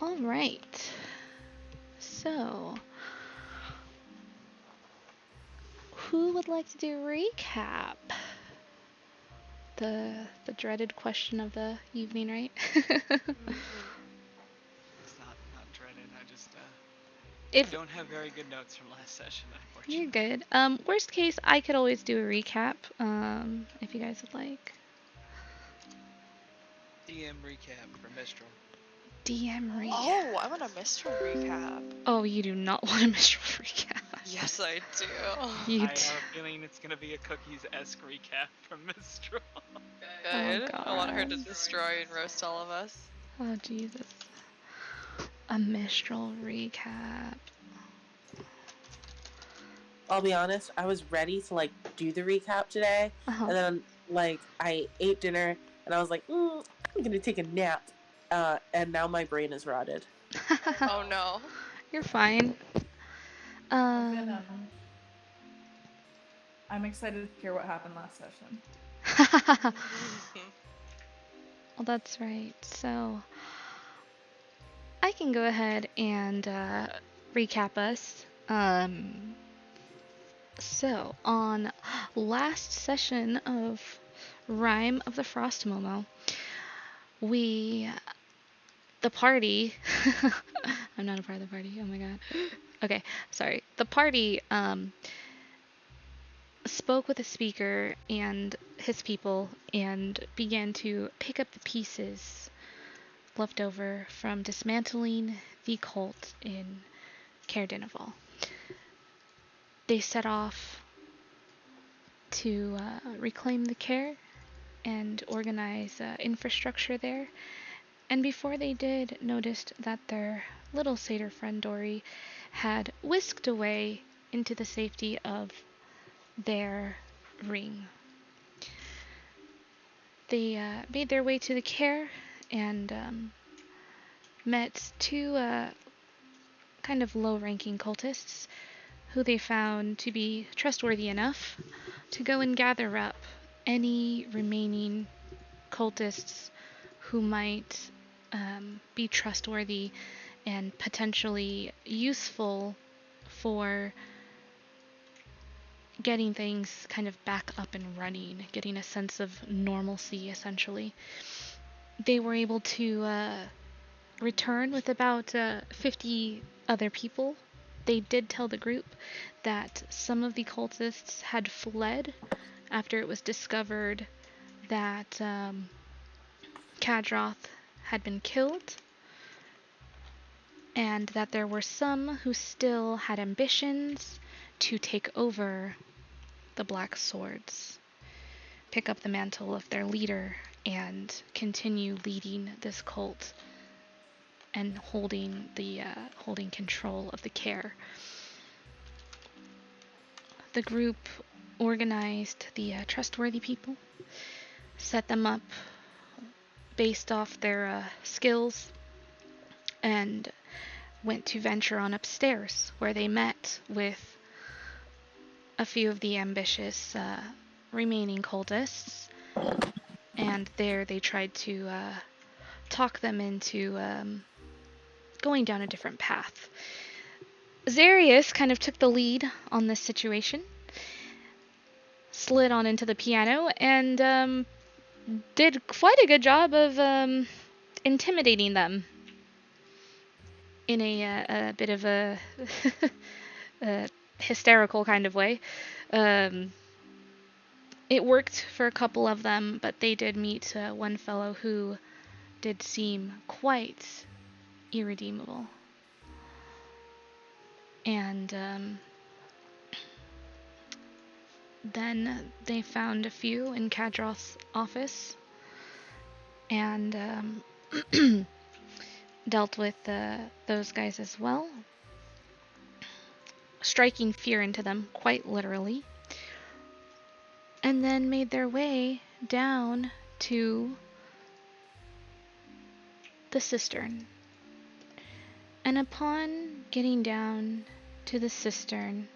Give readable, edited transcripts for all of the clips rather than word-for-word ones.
Alright. So, who would like to do a recap? The dreaded question of the evening, right? It's not dreaded. I just If don't have very good notes from last session, you're unfortunately. good. Worst case, I could always do a recap, if you guys would like. DM recap for Mistral. DM recap. Oh, I want a Mistral recap. Oh, you do not want a Mistral recap. Yes, I do. You I have a feeling it's gonna be a cookies-esque recap from Mistral. Good. Oh, I want her to God. destroy and roast all of us. Oh, Jesus. A Mistral recap. I'll be honest, I was ready to like do the recap today, and then like I ate dinner and I was like, I'm gonna take a nap, and now my brain is rotted. Oh no. You're fine. I'm excited to hear what happened last session. Well, that's right. So, I can go ahead and recap us. So, on last session of Rime of the FrostMomo, the party, I'm not a part of the party, oh my god. Okay, sorry. The party spoke with the speaker and his people and began to pick up the pieces left over from dismantling the cult in Caer. They set off to reclaim the Caer and organize infrastructure there. And before they did, noticed that their little satyr friend Dory had whisked away into the safety of their ring. They made their way to the Caer and met two kind of low-ranking cultists who they found to be trustworthy enough to go and gather up any remaining cultists who might be trustworthy and potentially useful for getting things kind of back up and running, getting a sense of normalcy, essentially. They were able to return with about 50 other people. They did tell the group that some of the cultists had fled after it was discovered that Kadroth had been killed, and that there were some who still had ambitions to take over the Black Swords, pick up the mantle of their leader, and continue leading this cult and holding control of the Caer. The group organized the trustworthy people, set them up based off their skills, and went to venture on upstairs, where they met with a few of the ambitious remaining cultists, and there they tried to talk them into going down a different path. Zarius kind of took the lead on this situation, slid on into the piano, and did quite a good job of intimidating them in a bit of a hysterical kind of way. It worked for a couple of them, but they did meet one fellow who did seem quite irredeemable. And then they found a few in Kadroth's office and dealt with those guys as well, striking fear into them, quite literally, and then made their way down to the cistern. And upon getting down to the cistern,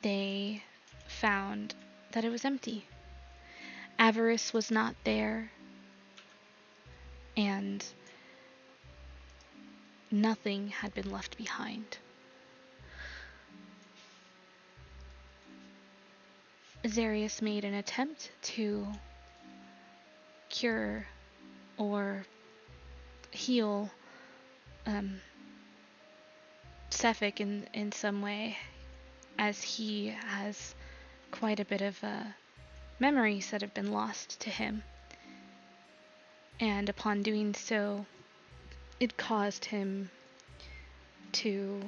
they found that it was empty. Avarice was not there, and nothing had been left behind. Xerius made an attempt to cure or heal Sephic in some way, as he has quite a bit of memories that have been lost to him. And upon doing so, it caused him to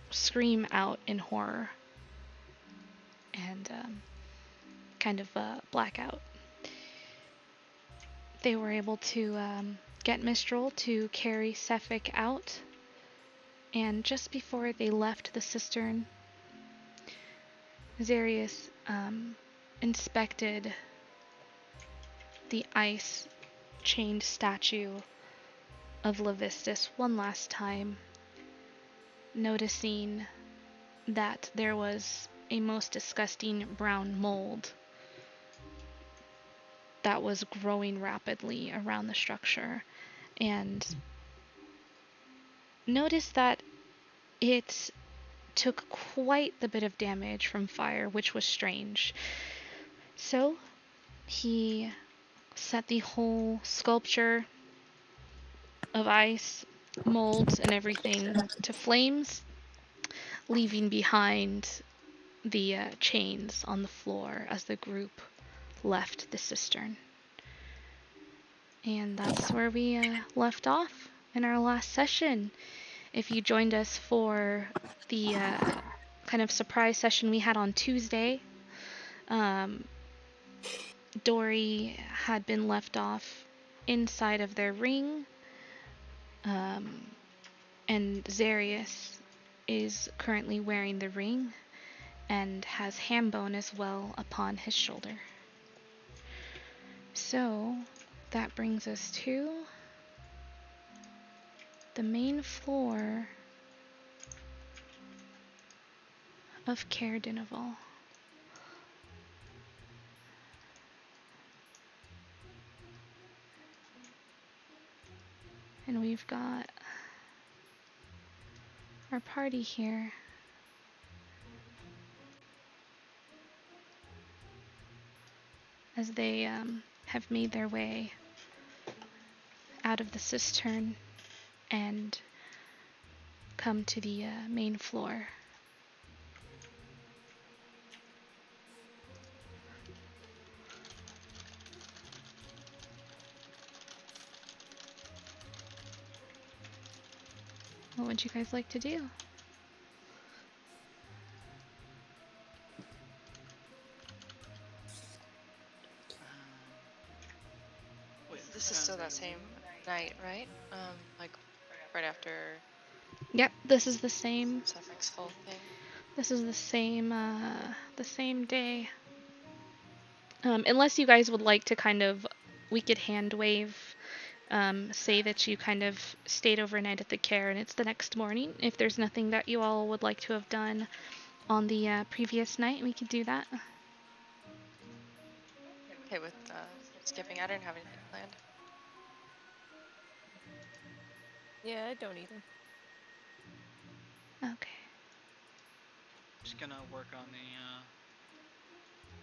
scream out in horror and kind of black out. They were able to get Mistral to carry Sephic out, and just before they left the cistern, Xerius inspected the ice-chained statue of Levistus one last time, noticing that there was a most disgusting brown mold that was growing rapidly around the structure, and noticed that it took quite the bit of damage from fire, which was strange. So he set the whole sculpture of ice, molds, and everything to flames, leaving behind the chains on the floor as the group left the cistern. And that's where we left off in our last session. If you joined us for the kind of surprise session we had on Tuesday, Dory had been left off inside of their ring, and Xerius is currently wearing the ring and has Hambone as well upon his shoulder. So that brings us to the main floor of Caer Dineval. And we've got our party here. As they have made their way out of the cistern and come to the main floor. What would you guys like to do? This is still that same night, right? Like right after. Yep, this is the same. Suffix whole thing. This is the same day. Unless you guys would like to kind of, we could hand wave, say that you kind of stayed overnight at the Caer and it's the next morning. If there's nothing that you all would like to have done on the previous night, we could do that. Okay with skipping. I didn't have anything planned. Yeah, I don't either. Okay. Just gonna work on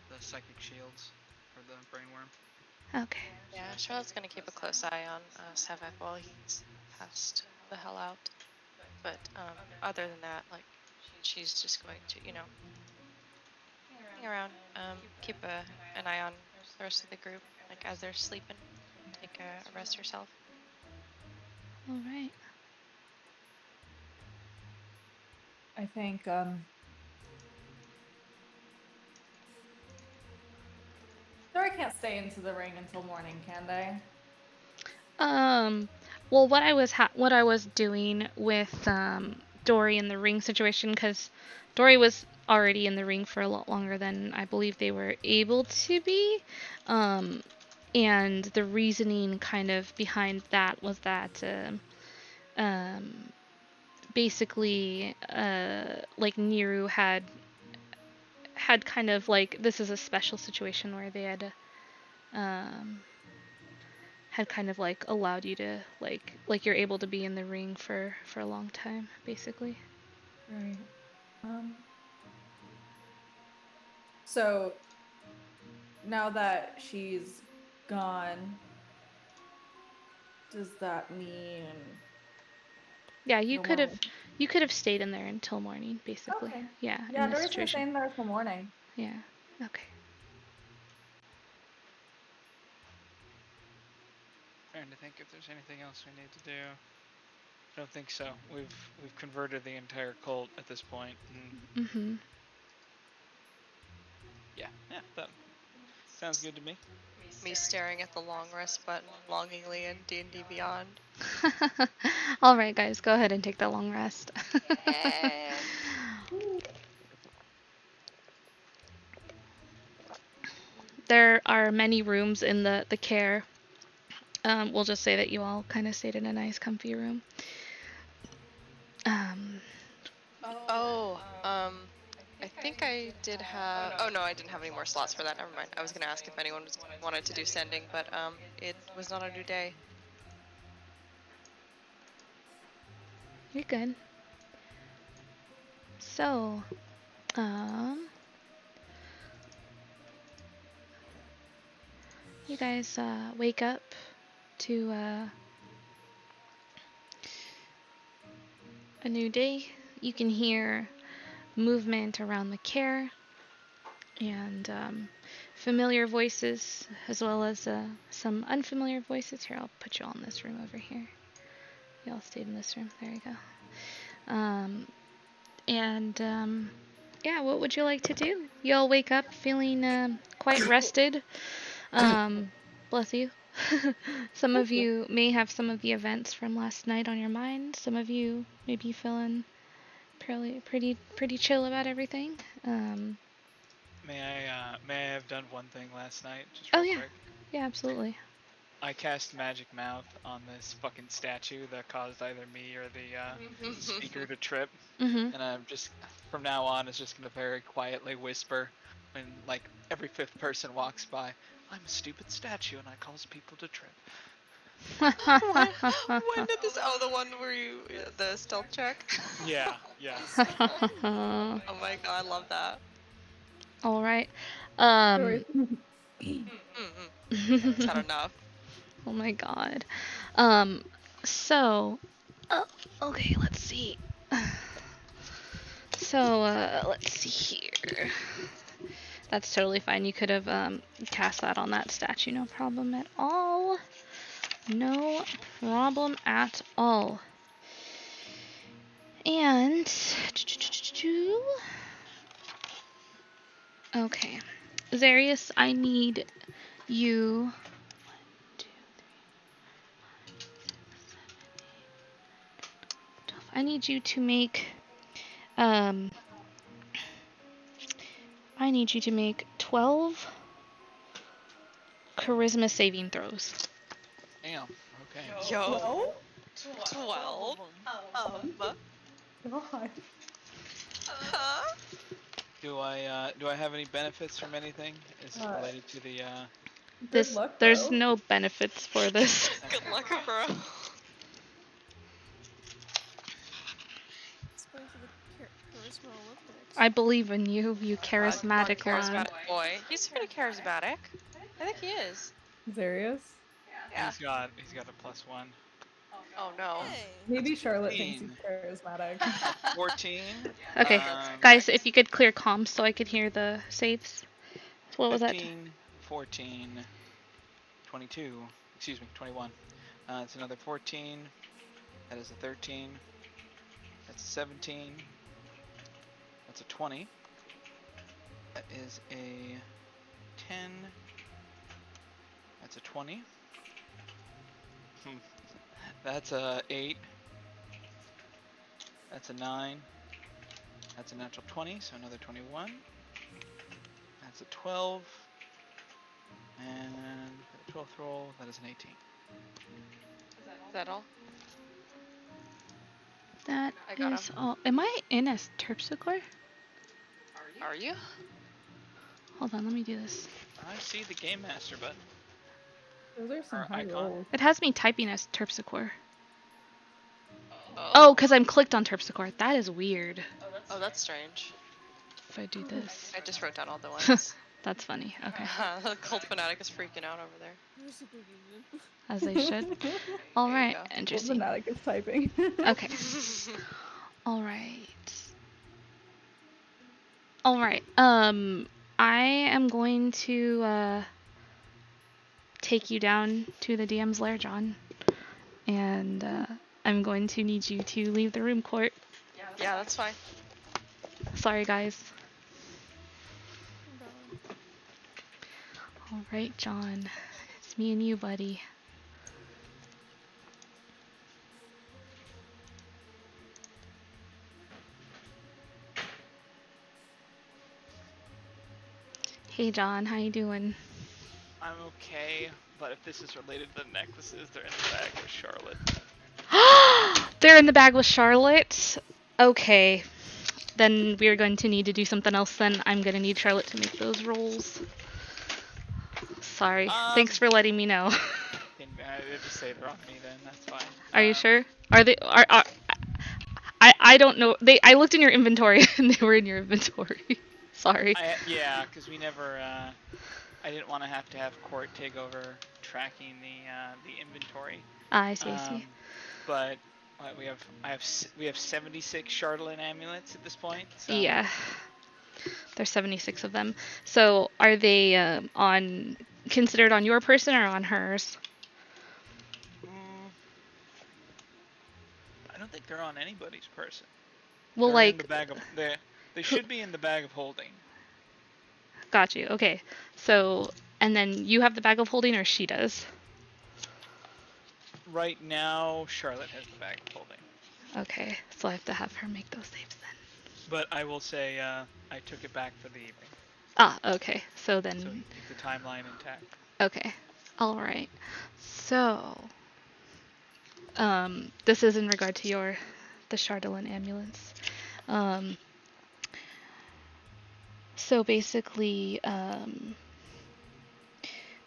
the psychic shields for the brainworm. Okay. Yeah, Charlotte's gonna keep a close eye on Sevek while he's passed the hell out. But other than that, like, she's just going to, you know, hang around, keep an eye on the rest of the group, like as they're sleeping, take a rest herself. All right. I think Dory can't stay into the ring until morning, can they? Well, what I was doing with Dory in the ring situation, because Dory was already in the ring for a lot longer than I believe they were able to be, and the reasoning kind of behind that was that basically like Niru had kind of like, this is a special situation where they had had kind of like allowed you to like you're able to be in the ring for a long time, basically. Right. So now that she's gone, does that mean? Yeah, you No could more. have stayed in there until morning, basically. Okay. Yeah, Yeah, in this Dory's gonna stay situation. in there till morning. Yeah. Okay. Trying to think if there's anything else we need to do. I don't think so. We've converted the entire cult at this point. And Mm-hmm. yeah, that sounds good to me. Me staring at the long rest button longingly in D&D Beyond. All right, guys, go ahead and take that long rest. Yeah. There are many rooms in the Caer. We'll just say that you all kind of stayed in a nice, comfy room. I think I did have. Oh no, I didn't have any more slots for that. Never mind. I was gonna ask if anyone wanted to do sending, but it was not a new day. You're good. So, you guys wake up to a new day. You can hear movement around the Caer and familiar voices as well as some unfamiliar voices. Here, I'll put you all in this room over here. You all stayed in this room. There you go. Yeah, what would you like to do? You all wake up feeling quite rested. Bless you. Some of you may have some of the events from last night on your mind. Some of you may be feeling pretty chill about everything. May I have done one thing last night, just Oh real yeah, quick? yeah, absolutely. I cast Magic Mouth on this fucking statue that caused either me or the speaker to trip. Mhm. And I'm just, from now on, it's just gonna very quietly whisper when, like, every fifth person walks by, I'm a stupid statue and I cause people to trip. When did this? Oh, the one where you the stealth check. Yeah. Oh my god, I love that. All right. Dory. Is that enough? Oh my god. So, okay, let's see. So, let's see here. That's totally fine. You could have cast that on that statue, no problem at all. No problem at all. And okay, Zarius, I need you. 1, 2, 3, 4, 5, 6, 7, 8, 12. I need you to make. I need you to make 12 charisma saving throws. Damn. Okay. Yo. 12. God. Huh? Do I have any benefits from anything? Is it related to the Good luck, There's bro. no benefits for this. Good luck, bro. It's going for the Charisma Olympics. I believe in you, you charismatic Charismatic lad. boy. He's pretty charismatic. I think he is. Zarius? Yeah. he's got a +1. Oh no. Hey. Maybe Charlotte thinks he's 15. charismatic. 14. Okay, guys, if you could clear comms so I could hear the saves. What was that? 15, 14, 22. Excuse me, 21. It's another 14. That is a 13. That's a 17. That's a 20. That is a 10. That's a 20. That's a 8. That's a 9. That's a natural 20, so another 21. That's a 12. And for the 12th roll, that is an 18. Is that all? That I got is all. Am I in as Terpsichore? Are you? Hold on, let me do this. I see the Game Master button. Those are some Our high icon. rolls. It has me typing as Terpsichore. Oh. Oh, because I'm clicked on Terpsichore. That is weird. Oh, that's strange. If I do this. I just wrote down all the ones. That's funny. Okay. The cult fanatic is freaking out over there. You're super vegan. As they should. All right. go. Well, Interesting. Fanatic is typing. Okay. All right. All right. I am going to take you down to the DM's lair, John, and I'm going to need you to leave the room, Court. Yeah, that's fine. Sorry, guys. No problem. All right, John. It's me and you, buddy. Hey, John. How you doing? I'm okay, but if this is related to the necklaces, they're in the bag with Charlotte. They're in the bag with Charlotte. Okay. Then we are going to need to do something else then. I'm going to need Charlotte to make those rolls. Sorry. Thanks for letting me know. I just say they're on me then, that's fine. Are you sure? Are they I don't know. I looked in your inventory and they were in your inventory. Sorry. Yeah, because we never I didn't want to have Court take over tracking the inventory. I see. But we have 76 Charlotte amulets at this point. So. Yeah. There's 76 of them. So are they considered on your person or on hers? I don't think they're on anybody's person. Well, they're like in the bag of, they should be in the bag of holding. Got you. Okay. So, and then you have the bag of holding, or she does? Right now, Charlotte has the bag of holding. Okay. So I have to have her make those saves then. But I will say, I took it back for the evening. Ah, okay. So then. So keep the timeline intact. Okay. All right. So, this is in regard to the Chardolin ambulance. So basically,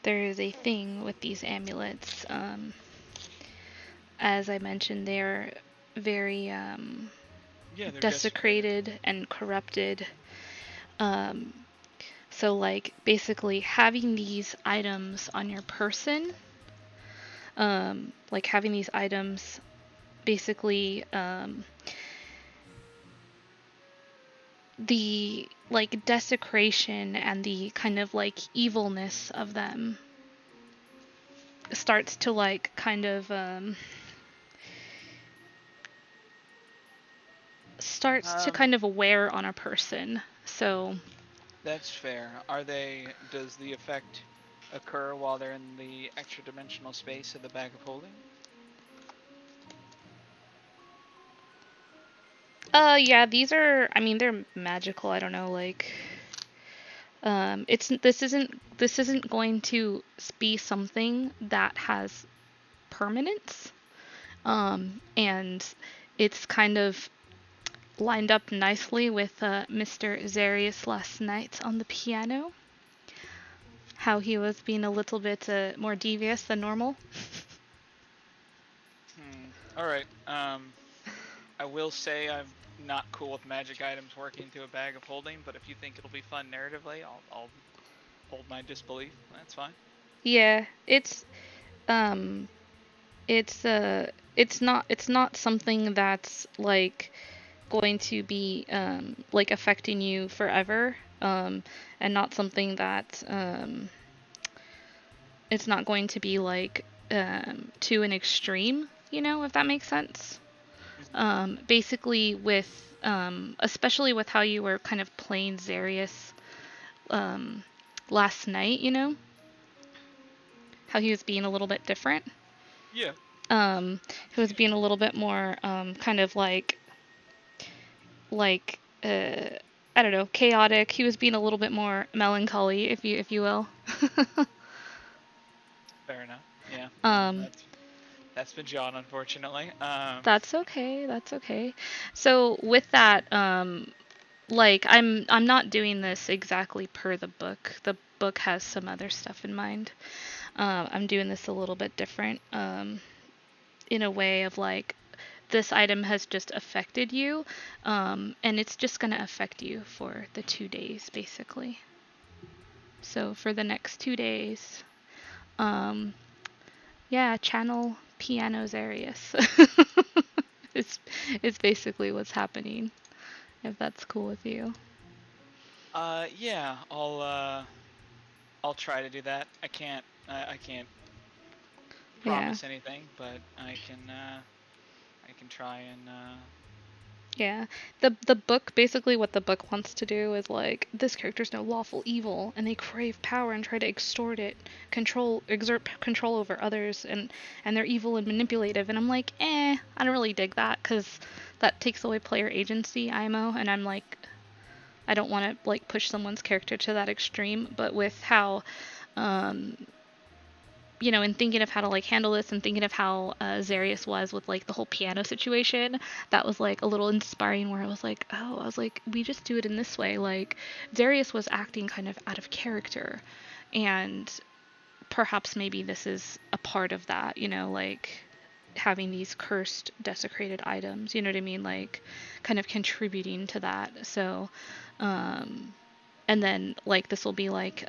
there is a thing with these amulets. As I mentioned, they're very they're desecrated and corrupted. So like basically having these items on your person, like having these items basically the like desecration and the kind of like evilness of them starts to like kind of to kind of wear on a person. So that's fair. Does the effect occur while they're in the extra dimensional space of the bag of holding? Yeah, these are, I mean, they're magical. I don't know, like this isn't going to be something that has permanence. And it's kind of lined up nicely with Mr. Zarius last night on the piano. How he was being a little bit more devious than normal. Alright, I will say I'm not cool with magic items working into a bag of holding, but if you think it'll be fun narratively, I'll hold my disbelief. That's fine. Yeah, it's not something that's like going to be like affecting you forever, and not something that it's not going to be like to an extreme, if that makes sense. Basically with especially with how you were kind of playing Zarius last night, how he was being a little bit different. Yeah. He was being a little bit more kind of like I don't know, chaotic. He was being a little bit more melancholy, if you will. Fair enough. Yeah. That's been John, unfortunately. That's okay. So with that, like I'm not doing this exactly per the book. The book has some other stuff in mind. I'm doing this a little bit different, in a way of like, this item has just affected you, and it's just gonna affect you for the 2 days basically. So for the next 2 days, um, yeah, channel pianos Arius. It's basically what's happening, if that's cool with you. Yeah, I'll try to do that. I can't Yeah. promise anything, but I can try and Yeah. The book, basically what the book wants to do is like, this character's no lawful evil and they crave power and try to extort it, exert control over others, and they're evil and manipulative, and I'm like, I don't really dig that, cuz that takes away player agency, IMO, and I'm like, I don't want to like push someone's character to that extreme, but with how in thinking of how to like handle this and thinking of how Zarius was with like the whole piano situation, that was like a little inspiring, where I was like, we just do it in this way. Like, Zarius was acting kind of out of character, and perhaps maybe this is a part of that, like having these cursed, desecrated items, you know what I mean? Like, kind of contributing to that. So, and then like this will be like,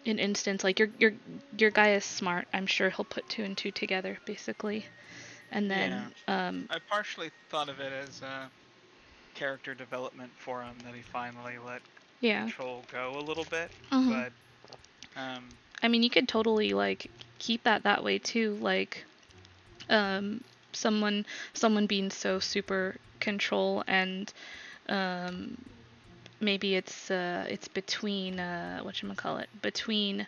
an instance, like your guy is smart. I'm sure he'll put 2 and 2 together, basically. And then, I partially thought of it as character development for him, that he finally let control go a little bit. But I mean, you could totally like keep that way too. Like, someone being so super control, and maybe it's between whatchamacallit, between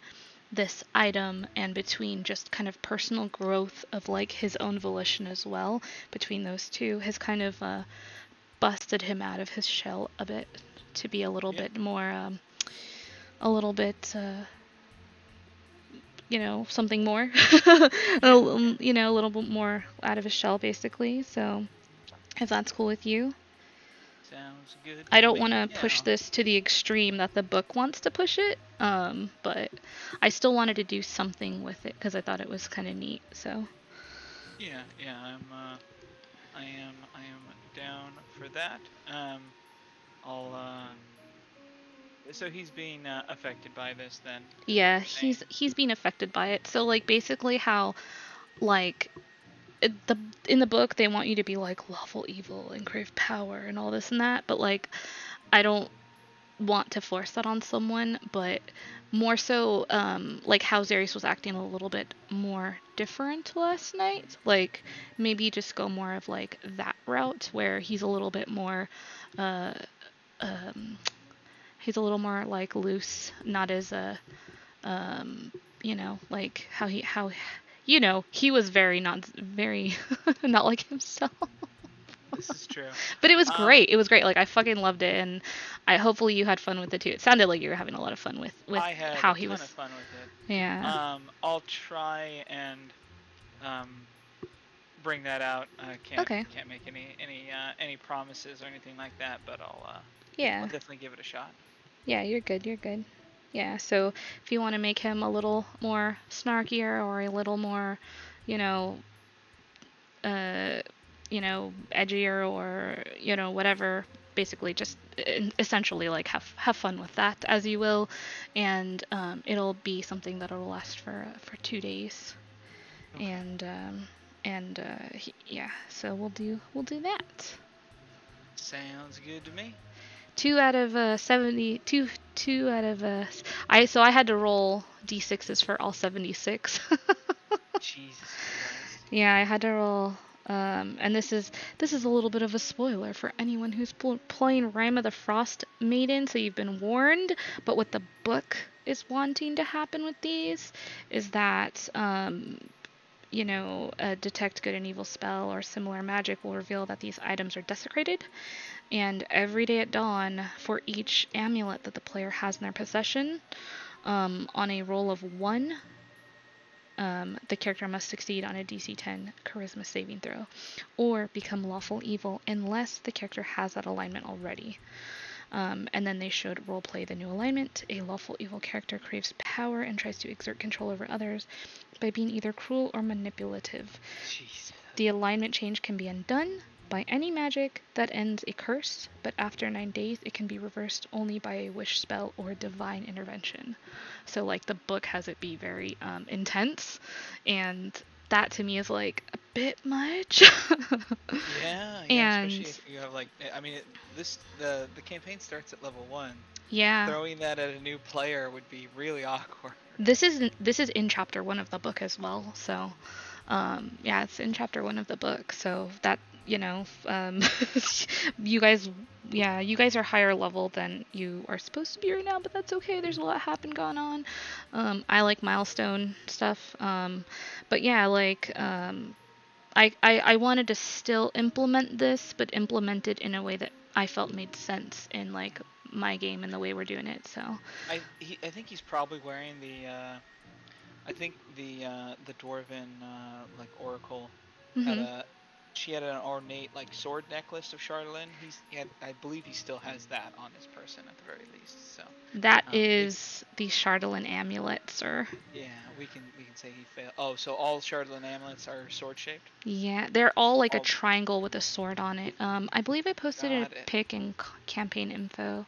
this item and between just kind of personal growth of like his own volition as well. Between those two has kind of busted him out of his shell a bit, to be a little bit more a little bit something more. A little bit more out of his shell, basically. So if that's cool with you. Sounds good. I don't want to push this to the extreme that the book wants to push it, but I still wanted to do something with it because I thought it was kind of neat. So yeah, I am down for that. So he's being affected by this then? Yeah, he's being affected by it. So like basically how like in the book they want you to be like lawful evil and crave power and all this and that, but like I don't want to force that on someone, but more so like how Zarius was acting a little bit more different last night. Like maybe just go more of like that route where he's a little bit more he's a little more like loose, not as like how he was very not like himself. This is true. But it was great. It was great. Like, I fucking loved it, and hopefully you had fun with it too. It sounded like you were having a lot of fun with I had how a he ton was. of fun with it. Yeah. I'll try and bring that out. I can't make any promises or anything like that, but I'll definitely give it a shot. Yeah, you're good. You're good. Yeah. So if you want to make him a little more snarkier or a little more, edgier or whatever, basically just essentially like have fun with that as you will, and it'll be something that'll last for 2 days. Okay. And so we'll do that. Sounds good to me. 2 out of 70. 2 out of I had to roll d6s for all 76. Jesus Christ. Yeah, I had to roll. And this is a little bit of a spoiler for anyone who's playing Rime of the Frost Maiden, so you've been warned. But what the book is wanting to happen with these is that a detect good and evil spell or similar magic will reveal that these items are desecrated, and every day at dawn, for each amulet that the player has in their possession, on a roll of 1, the character must succeed on a DC 10 charisma saving throw, or become lawful evil unless the character has that alignment already. And then they showed roleplay the new alignment. A lawful evil character craves power and tries to exert control over others by being either cruel or manipulative. Jeez. The alignment change can be undone by any magic that ends a curse, but after 9 days it can be reversed only by a wish spell or divine intervention. So like the book has it be very intense, and that to me is like a bit much. Yeah, And especially if you have like, I mean, the campaign starts at level 1. yeah, Throwing that at a new player would be really awkward. this is in chapter 1 of the book as well. So yeah, it's in chapter 1 of the book. So that, you know, you guys are higher level than you are supposed to be right now, but that's okay. There's a lot going on. I like milestone stuff. But yeah, like I wanted to still implement this, but implement it in a way that I felt made sense in like my game and the way we're doing it. So I think he's probably wearing the I think the dwarven like oracle had she had an ornate like sword necklace of Charlemagne. I believe he still has that on his person at the very least. So that is the Chardolin amulet, sir. yeah, we can say he failed. Oh, so all Charlemagne amulets are sword shaped? Yeah, they're all like a triangle with a sword on it. I believe I posted a pic in campaign info.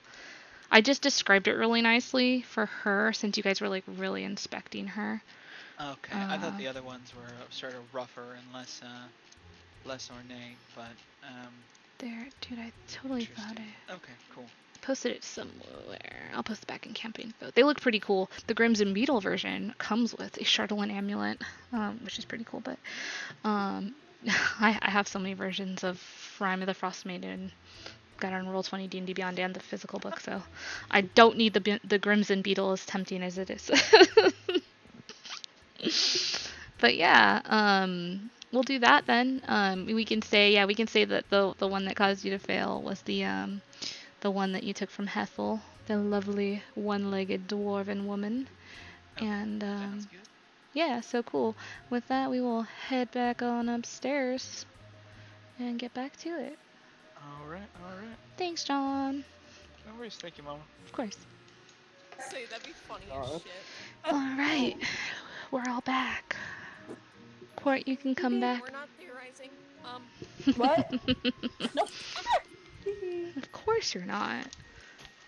I just described it really nicely for her since you guys were like really inspecting her. Okay, I thought the other ones were sort of rougher and less ornate, but there, dude, I totally thought it. Okay, cool. Posted it somewhere. I'll post it back in campaign info. They look pretty cool. The Crimson Beetle version comes with a Chardolin amulet, which is pretty cool. But I have so many versions of Rime of the Frost Maiden. Got on Roll20 D&D Beyond and the physical book, so I don't need the Crimson Beetle, as tempting as it is. But yeah, we'll do that then. We can say that the one that caused you to fail was the one that you took from Hethel, the lovely one-legged dwarven woman. And yeah, so cool. With that, we will head back on upstairs and get back to it. All right. Thanks, John. No worries. Thank you, Mama. Of course. Say that'd be funny as shit. All right, we're all back. Court, you can come back. We're not theorizing. What? No. Of course you're not.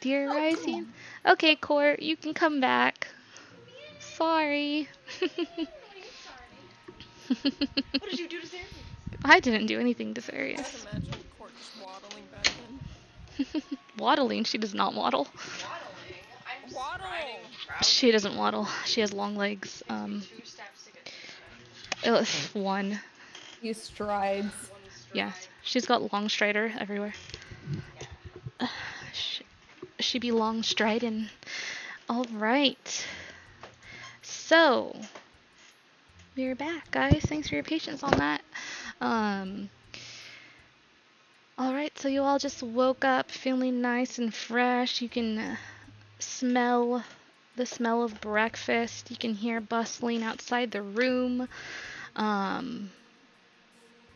Theorizing? Okay, Court, you can come back. Sorry. What did you do to Sirius? I didn't do anything to Sirius. Just imagine Court just waddling back in. Waddling? She does not waddle. I'm Waddling! She doesn't waddle. She has long legs. One. He strides. Yes, she's got long strider everywhere. She be long striding. All right. So we're back, guys. Thanks for your patience on that. All right. So you all just woke up feeling nice and fresh. You can smell the smell of breakfast. You can hear bustling outside the room.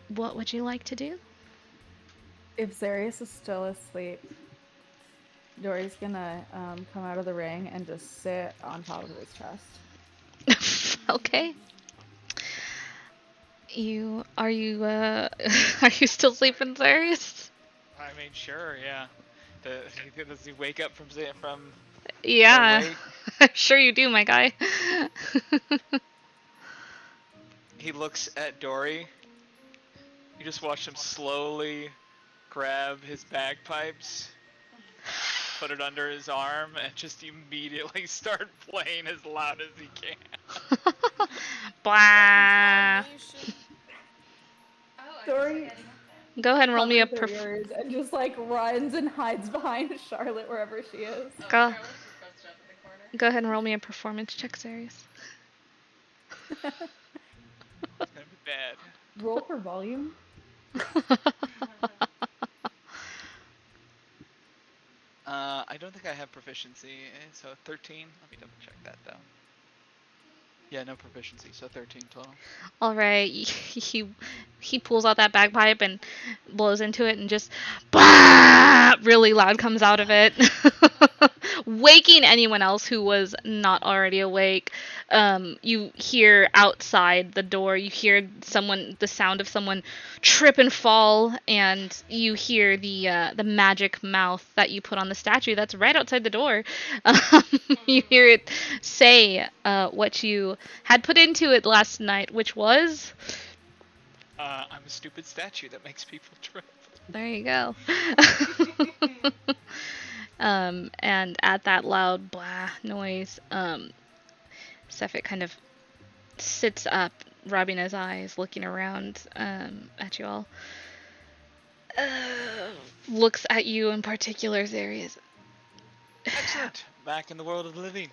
What would you like to do? If Zarius is still asleep, Dory's gonna come out of the ring and just sit on top of his chest. Okay. Are you still sleeping, Zarius? I mean, sure, yeah. Does he wake up from? Yeah, I'm sure you do, my guy. He looks at Dory. You just watch him slowly grab his bagpipes, put it under his arm, and just immediately start playing as loud as he can. Blah. Dory Go ahead and roll me a and just like runs and hides behind Charlotte wherever she is. Go ahead and roll me a performance check, Zarius. It's gonna be bad. Roll for volume. I don't think I have proficiency, so 13. Let me double check that though. Yeah, no proficiency, so 13 total. All right, he pulls out that bagpipe and blows into it, and just bah! Really loud comes out of it, waking anyone else who was not already awake. You hear outside the door, you hear the sound of someone trip and fall, and you hear the magic mouth that you put on the statue that's right outside the door. You hear it say what you had put into it last night, which was... I'm a stupid statue that makes people trip. There you go. And at that loud blah noise, Sefik kind of sits up, rubbing his eyes, looking around at you all. Looks at you in particular, Zarius. Excellent. Back in the world of the living.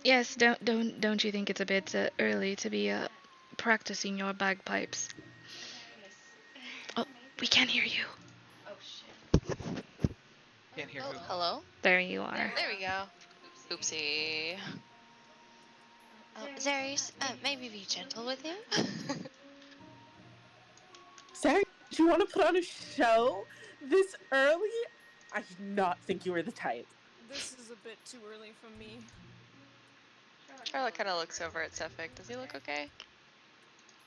Yes, don't you think it's a bit early to be practicing your bagpipes? Oh, we can't hear you. Can't hear who. Hello? There you are. There we go. Oopsie. Zarius, maybe be gentle with him? Sarah, do you want to put on a show this early? I did not think you were the type. This is a bit too early for me. Charlotte kind of looks over at Sefik. Does he look okay?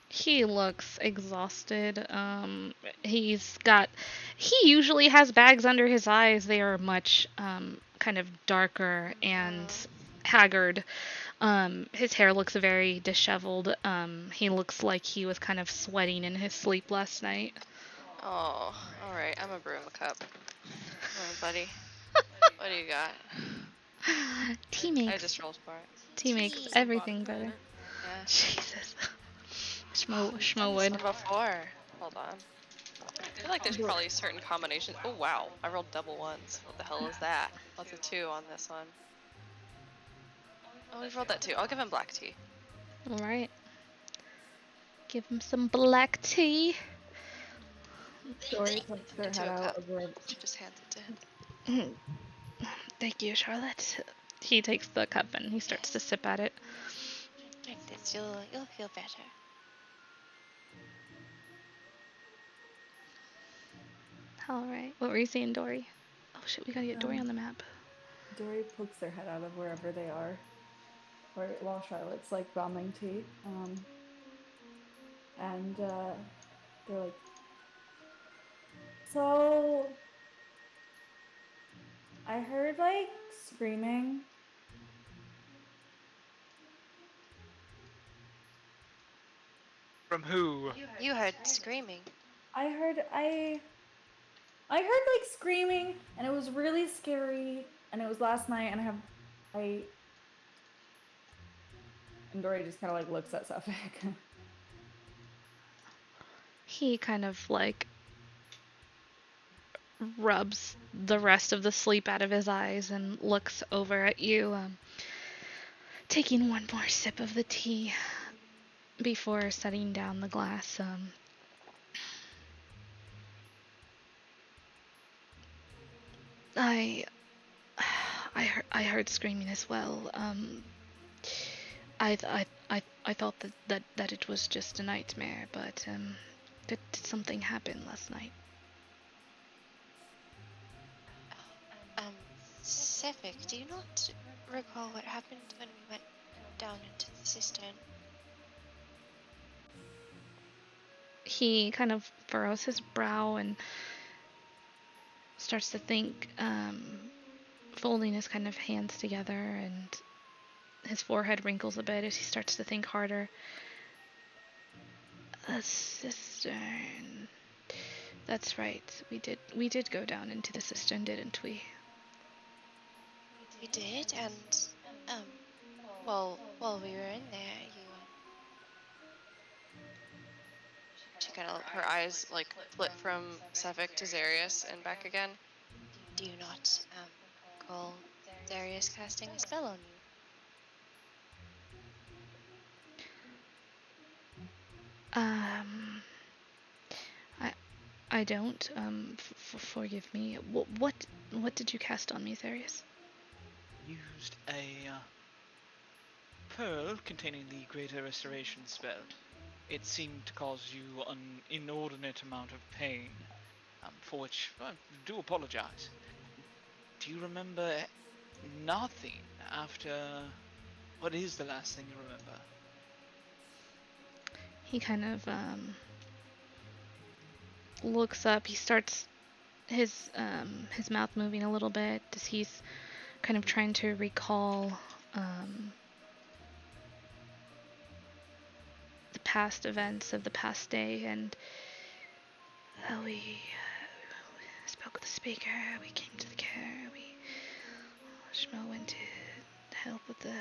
He looks exhausted. He usually has bags under his eyes. They are much kind of darker and haggard. His hair looks very disheveled. He looks like he was kind of sweating in his sleep last night. Oh, alright. I'm a brew him a cup. Come on, buddy. What do you got? Tea I makes just rolled for it. tea makes Just everything vodka in better. it. Yeah. Jesus. Schmo Done would. this one before. Hold on. I feel like there's probably certain combinations. Oh wow, I rolled double ones. What the hell is that? What's a 2 on this one? Oh, we've rolled that too. I'll give him black tea. All right. Give him some black tea. Dory puts her Into head a out cup. of where She just hands it to him. Thank you, Charlotte. He takes the cup and he starts to sip at it. Drink this. You'll feel better. All right. What were you saying, Dory? Oh shit, we gotta get Dory on the map. Dory pokes their head out of wherever they are, while Charlotte's like bombing tea. And they're like, so I heard like screaming. From who? You heard screaming. I heard like screaming, and it was really scary, and it was last night, and and Dory just kind of like looks at Suffolk. He kind of like rubs the rest of the sleep out of his eyes and looks over at you, taking one more sip of the tea before setting down the glass. I heard screaming as well. I thought that it was just a nightmare, but did something happen last night? Sefik, do you not recall what happened when we went down into the cistern? He kind of furrows his brow and starts to think, folding his kind of hands together, and his forehead wrinkles a bit as he starts to think harder. A cistern. That's right. We did go down into the cistern, didn't we? We did, and well, while we were in there, she kind of, her eyes like flit from Sefik to Zarius and back again. Do you not recall Zarius casting a spell on you? I don't. Forgive me. What did you cast on me, Therius? Used a pearl containing the Greater Restoration spell. It seemed to cause you an inordinate amount of pain, for which I do apologize. Do you remember nothing after... What is the last thing you remember? He kind of looks up. He starts his mouth moving a little bit as he's kind of trying to recall the past events of the past day, and we spoke with the speaker. We came to the Caer. Schmo went to help with the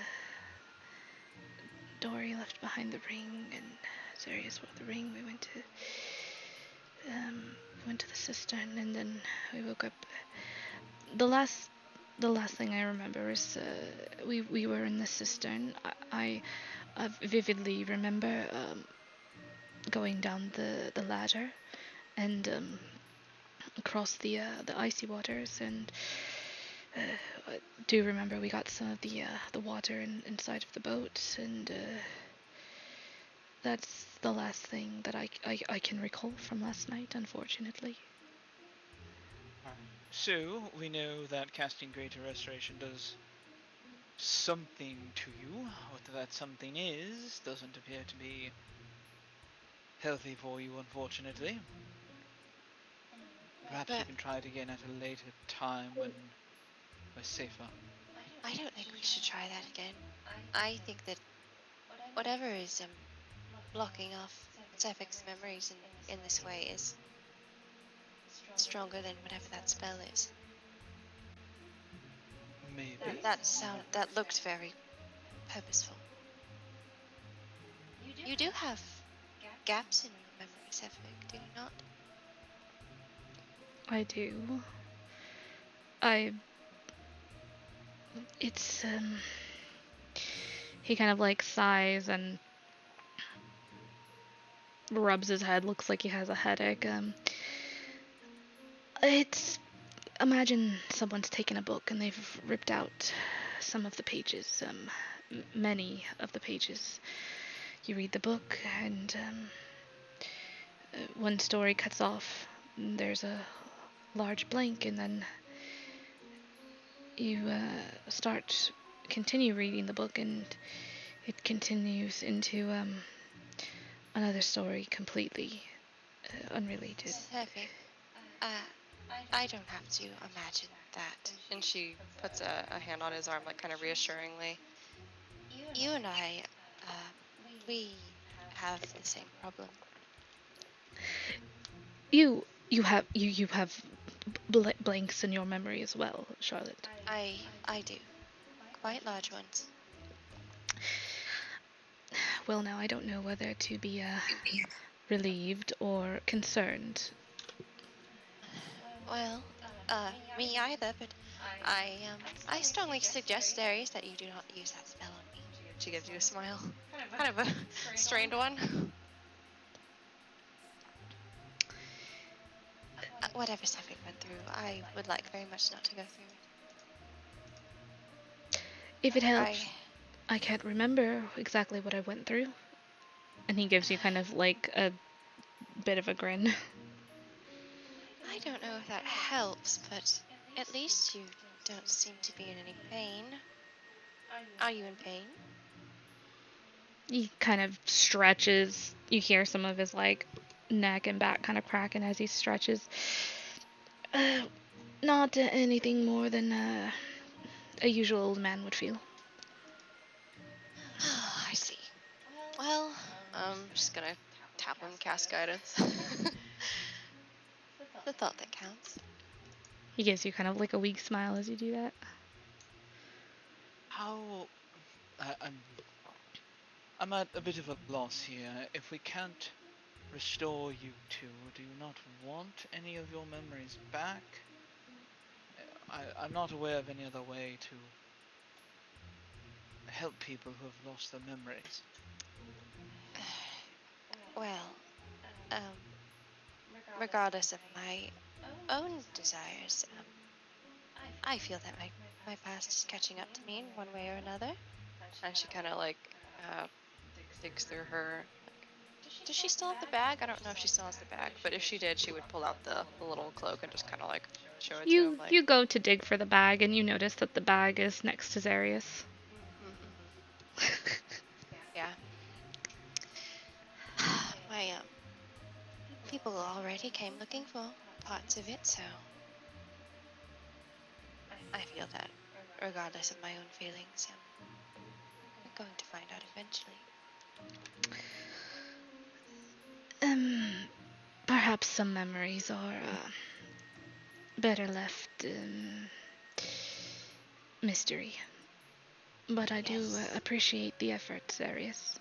Dory left behind the ring, and Zarius brought the ring. We went to the cistern, and then we woke up. The last thing I remember is we were in the cistern. I vividly remember going down the ladder and across the icy waters, and I do remember we got some of the water inside of the boat, and that's the last thing that I can recall from last night, unfortunately. So, we know that casting Greater Restoration does something to you. What that something is doesn't appear to be healthy for you, unfortunately. Perhaps you can try it again at a later time when we're safer. I don't think we should try that again. I think that whatever is blocking off Zephic's memories in this way is stronger than whatever that spell is. Maybe. That looked very purposeful. You do have gaps in your memory, Zephic, do you not? I do. It's he kind of like sighs and rubs his head. Looks like he has a headache. It's, imagine someone's taken a book and they've ripped out some of the pages, many of the pages. You read the book, and one story cuts off. There's a large blank, and then you continue reading the book, and it continues into another story completely unrelated. Zephic, I don't have to imagine that. And she puts a hand on his arm, like kind of reassuringly. You and I, we have the same problem. You have blanks in your memory as well, Charlotte. I do. Quite large ones. Well, now I don't know whether to be relieved or concerned. Well, me either, but I strongly suggest, Darius, that you do not use that spell on me. She gives you a smile. Kind of a strained one. Whatever Zephic went through, I would like very much not to go through it. If it helps, I can't remember exactly what I went through. And he gives you kind of like a bit of a grin. I don't know if that helps, but at least you don't seem to be in any pain. Are you in pain? He kind of stretches. You hear some of his like neck and back kind of cracking as he stretches. Not anything more than a usual old man would feel. I see. Well, I'm just gonna tap him, cast guidance. The thought that counts. He gives you kind of like a weak smile as you do that. How... I'm at a bit of a loss here. If we can't restore you two, do you not want any of your memories back? I'm not aware of any other way to help people who have lost their memories. Well, regardless of my own desires, I feel that my past is catching up to me in one way or another. And she kind of like digs through her. Like, does she still have the bag? I don't know if she still has the bag, but if she did, she would pull out the little cloak and just kind of like show it to him. Like, You go to dig for the bag, and you notice that the bag is next to Zarius. Yeah. My people already came looking for parts of it, so I feel that regardless of my own feelings, I'm going to find out eventually. Perhaps some memories are better left mystery. But I do appreciate the effort, Zarius.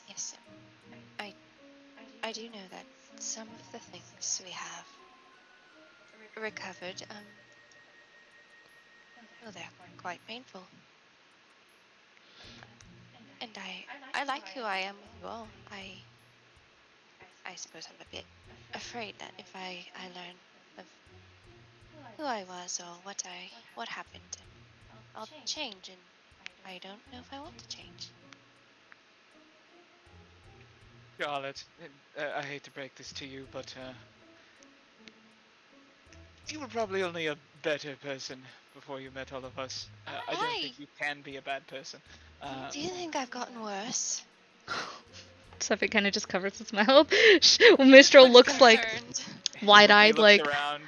Yes, I do know that some of the things we have recovered, well, they're quite painful. And I like who I am with you all. I suppose I'm a bit afraid that if I learn of who I was or what happened, I'll change, and I don't know if I want to change. Charlotte, I hate to break this to you, but you were probably only a better person before you met all of us. I don't think you can be a bad person. Do you think I've gotten worse? Suffolk kind of just covers its mouth. Mistral looks like wide-eyed, he like. Looks around.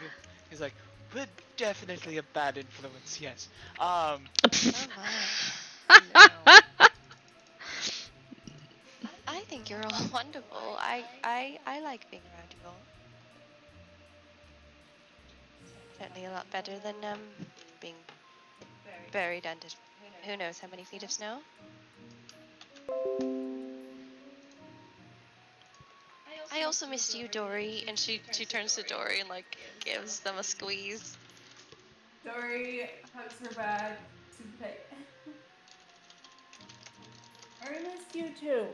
He's like, "We're definitely a bad influence, yes." Oh my. No. I think you're all wonderful. I like being around you all. Certainly a lot better than being buried under who knows how many feet of snow. I also missed you, Dory. And she turns to Dory and like gives them a squeeze. Dory hugs her bag super tight. I missed you too.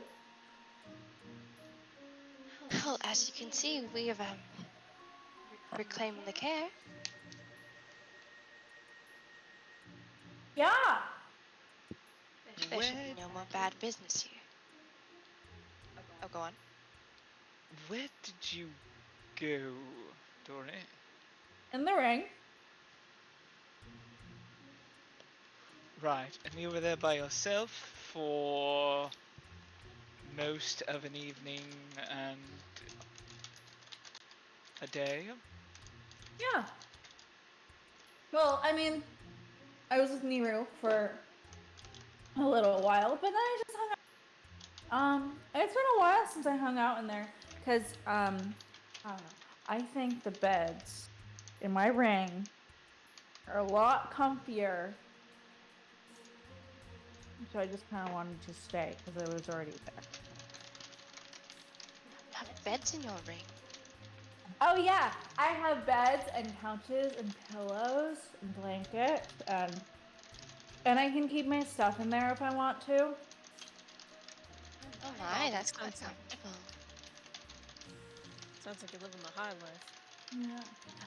Well, as you can see, we have reclaimed the Caer. Yeah. There should be no more bad business here. Oh, go on. Where did you go, Dory? In the ring. Right, and you were there by yourself for most of an evening and a day? Yeah. Well, I mean, I was with Niru for a little while, but then I just hung out. It's been a while since I hung out in there, cause I don't know. I think the beds in my ring are a lot comfier. So I just kind of wanted to stay because I was already there. Have beds in your ring? Oh yeah, I have beds and couches and pillows and blankets and I can keep my stuff in there if I want to. Oh my, that's quite comfortable. Sounds like you're living the high life. Yeah.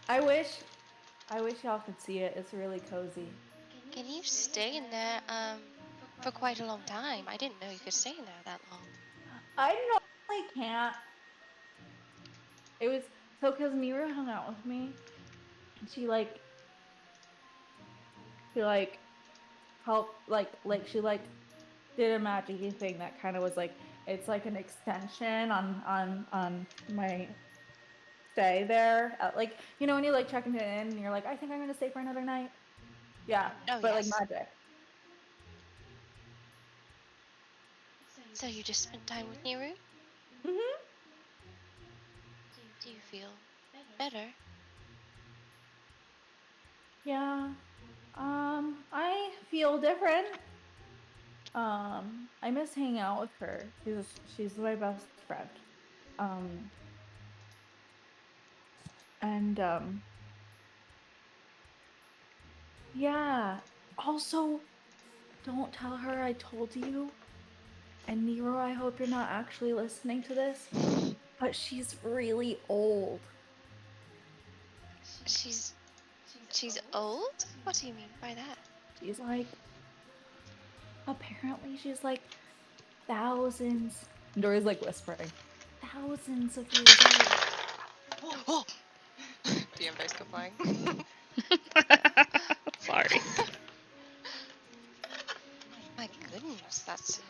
I wish y'all could see it. It's really cozy. Can you stay in there for quite a long time? I didn't know you could stay in there that long. I normally can't. It was so because Mira hung out with me. She helped she did a magic thing that kind of was like it's like an extension on my stay there. Like you know when you like checking it in and you're like I think I'm gonna stay for another night. Yeah, oh, but yes. like magic. So you just spent time with Niru? Mhm. Do you feel better? Yeah. I feel different. I miss hanging out with her. She's my best friend. And yeah. Also, don't tell her I told you. And Nero, I hope you're not actually listening to this. But she's really old. She's old? What do you mean by that? She's like, apparently she's like thousands. Dory's like whispering, thousands of years old. Oh! DM dice go flying. Sorry. My goodness, that's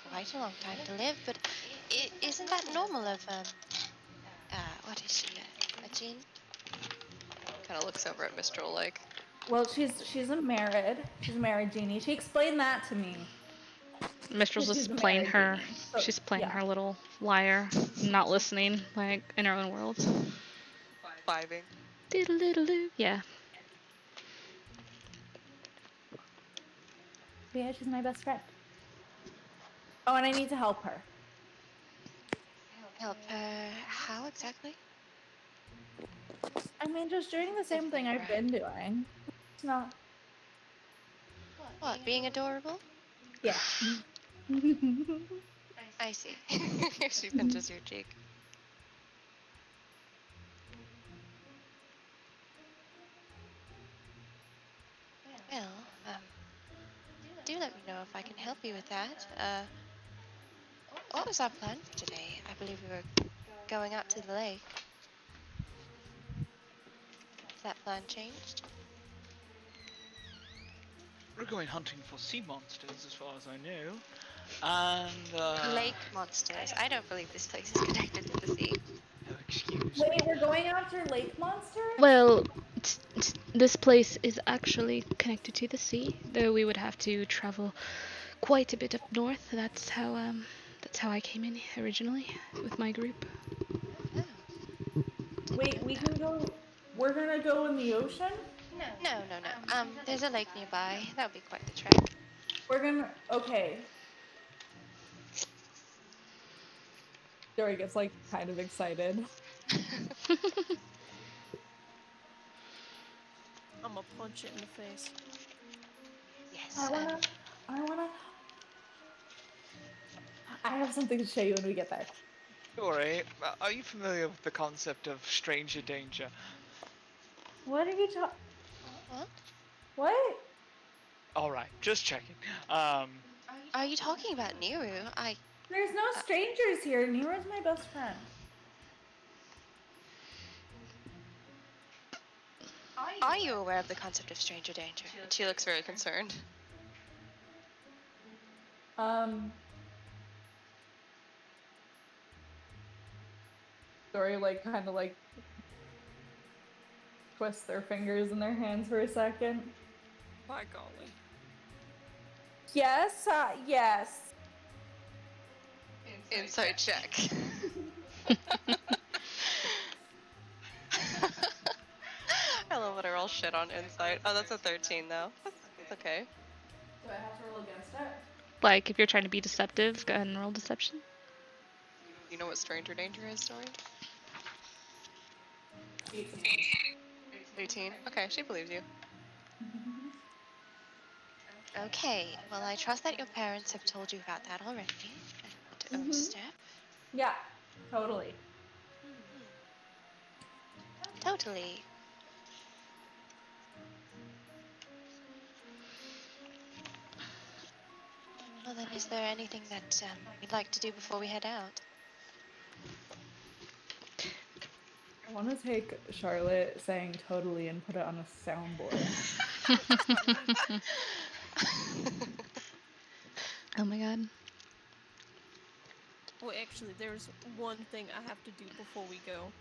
quite a long time to live, but isn't that normal of, what is she, a Jean? Kind of looks over at Mistral like. Well, she's a married genie. She explained that to me. Mistral's She's just a playing married her. genie. So, She's playing yeah. her little liar, not listening, like in her own world. Vibing. Diddle diddle doo. Yeah. Yeah, she's my best friend. Oh, and I need to help her. Help her? How exactly? I mean, just doing the same thing I've been doing. It's not. What, being adorable? Yeah. I see. She pinches your cheek. Well, do let me know if I can help you with that. What was our plan for today? I believe we were going out to the lake. Has that plan changed? We're going hunting for sea monsters, as far as I know. And, Lake monsters. I don't believe this place is connected to the sea. Oh, excuse Wait, me. we're going after lake monsters? Well, this place is actually connected to the sea, though we would have to travel quite a bit up north. That's how I came in originally with my group. Oh. Wait, we can go. We're gonna go in the ocean? No. There's a lake nearby. That would be quite the trek. We're gonna. Okay. Dory gets like kind of excited. I'm gonna punch it in the face. Yes. I wanna. I have something to show you when we get there. Dory, are you familiar with the concept of stranger danger? What are you talking? What? What? Alright, just checking. Are you talking about Niru? There's no strangers here. Nero's my best friend. Are you aware of the concept of stranger danger? And she looks very concerned. Dory like kind of like twists their fingers in their hands for a second. By golly. Yes, yes. Insight check. I love when I roll shit on insight. Oh, that's a 13 though. That's okay. Do I have to roll against it? Like, if you're trying to be deceptive, go ahead and roll deception. You know what stranger danger is, Dory? 18. Okay, she believes you. Okay, well, I trust that your parents have told you about that already. And step. Yeah, totally. Totally. Well, then, is there anything that you'd like to do before we head out? I want to take Charlotte saying totally and put it on a soundboard. Oh my god. Well, actually, there's one thing I have to do before we go.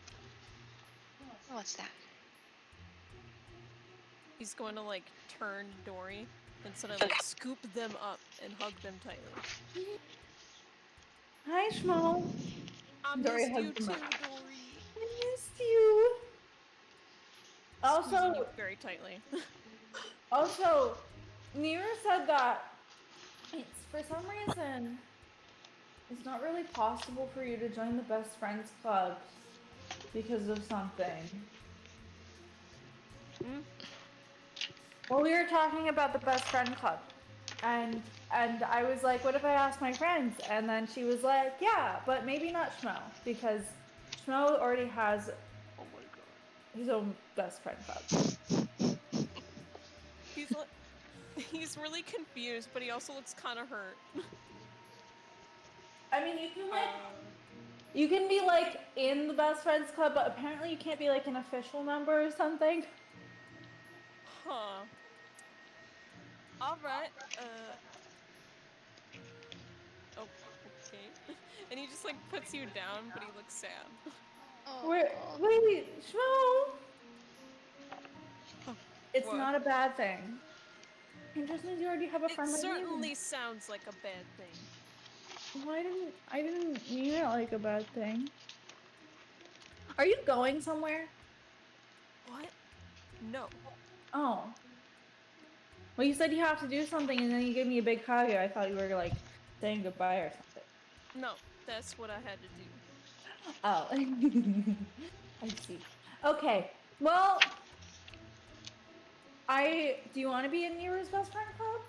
What's that? He's going to like turn Dory and sort of like scoop them up and hug them tightly. Hi, Schmo. I Dory missed you hugged too, him Dory. up. I missed you. Squeezing Also, you very tightly. also, Nira said that it's for some reason it's not really possible for you to join the best friends club because of something. Well, we were talking about the best friend club, and I was like, what if I ask my friends? And then she was like, yeah, but maybe not Schmo, because Schmo already has his own best friend club. He's like, He's really confused, but he also looks kind of hurt. I mean, you can be like in the best friends club, but apparently you can't be like an official member or something. Huh. All right. Oh, okay. And he just like puts you down, but he looks sad. Wait, Shmo. It's What? not a bad thing. It just means you already have a It friend like me. certainly sounds like a bad thing. Well, I didn't mean it like a bad thing. Are you going somewhere? What? No. Oh. Well, you said you have to do something, and then you gave me a big hug. I thought you were like saying goodbye or something. No, that's what I had to do. Oh. I see. Okay. Well, do you want to be in Nero's best friend club?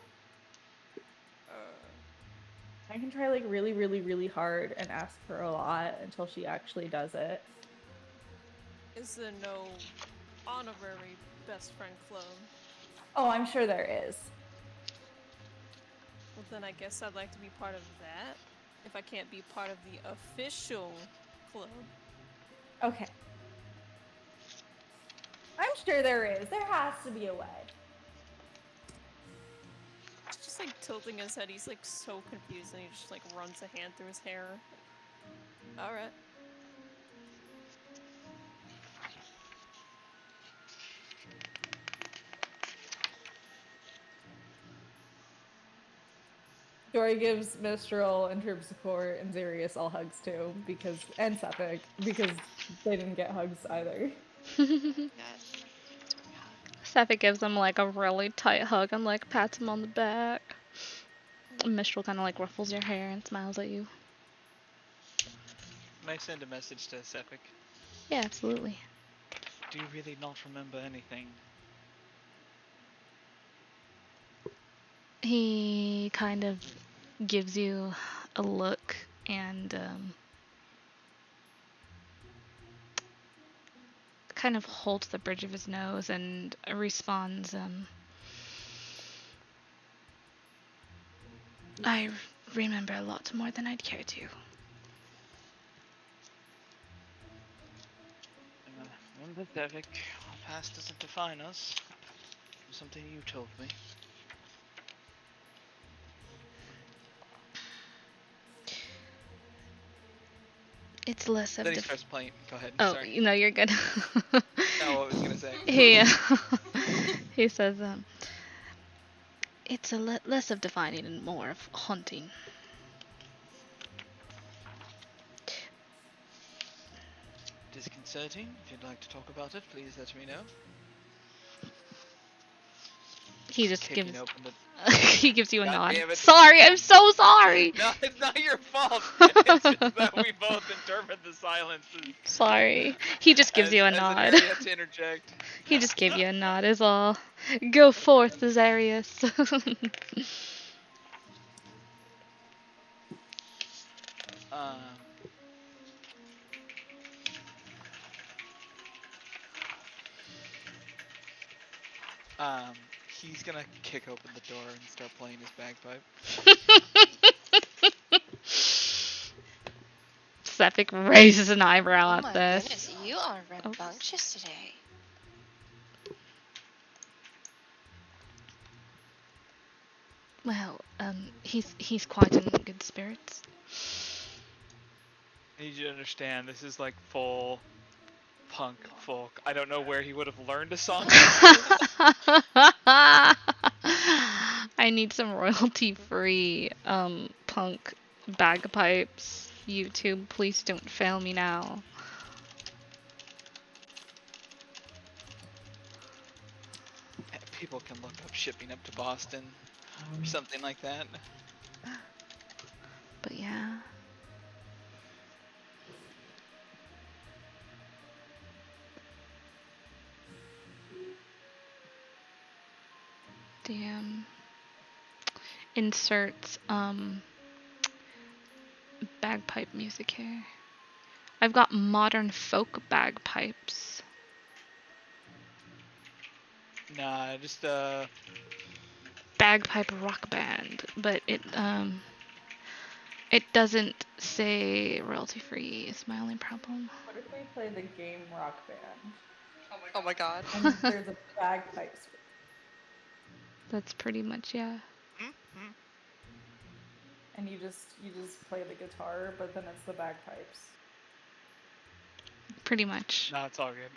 I can try like really, really, really hard and ask her a lot until she actually does it. Is there no honorary best friend club? Oh, I'm sure there is. Well, then I guess I'd like to be part of that. If I can't be part of the official club. Okay. I'm sure there is. There has to be a way. He's just like tilting his head. He's like so confused, and he just like runs a hand through his hair. All right. Dory gives Mistral and Troop Support and Zarius all hugs too, and Sephic, because they didn't get hugs either. Sephic gives him like a really tight hug and like pats him on the back. Mistral kind of like ruffles your hair and smiles at you. Can I send a message to Sephic? Yeah, absolutely. Do you really not remember anything? He kind of gives you a look and kind of holds the bridge of his nose and responds, I remember a lot more than I'd care to. Remember, Sephic, our past doesn't define us. It was something you told me. It's less of Then he starts playing. Go ahead. Oh, Sorry. no, you're good. No, what I was gonna say. He says, it's less of defining and more of haunting. Disconcerting. If you'd like to talk about it, please let me know. He just gives he gives you a God nod. damn it. Sorry, I'm so sorry. No, it's not your fault. It's just that we both interpret the silence Sorry. He just gives you a nod. An area to interject. He just gave you a nod is all. Go forth, Zarius. He's gonna kick open the door and start playing his bagpipe. Sephic raises an eyebrow at this. Goodness, you are rambunctious today. Well, he's quite in good spirits. I need you to understand, this is like full punk folk. I don't know where he would have learned a song. I need some royalty-free punk bagpipes. YouTube, please don't fail me now. People can look up shipping up to Boston or something like that. But yeah. Damn. Inserts bagpipe music here. I've got modern folk bagpipes. Nah, just bagpipe rock band, but it doesn't say royalty free. Is my only problem. What if we play the game Rock Band? Oh my god. And there's a bagpipes. That's pretty much, yeah. Mm-hmm. And you just play the guitar, but then it's the bagpipes. Pretty much. No, it's all good.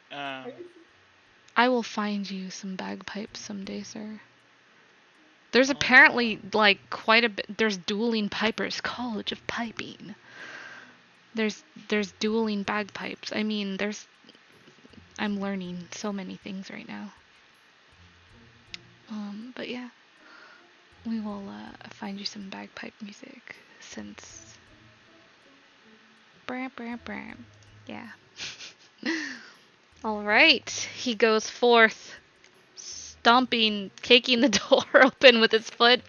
I will find you some bagpipes someday, sir. There's apparently like quite a bit. There's dueling pipers, College of Piping. There's dueling bagpipes. I mean, I'm learning so many things right now. But yeah, we will find you some bagpipe music since. Bram, bram, bram. Yeah. All right, he goes forth, stomping, kicking the door open with his foot,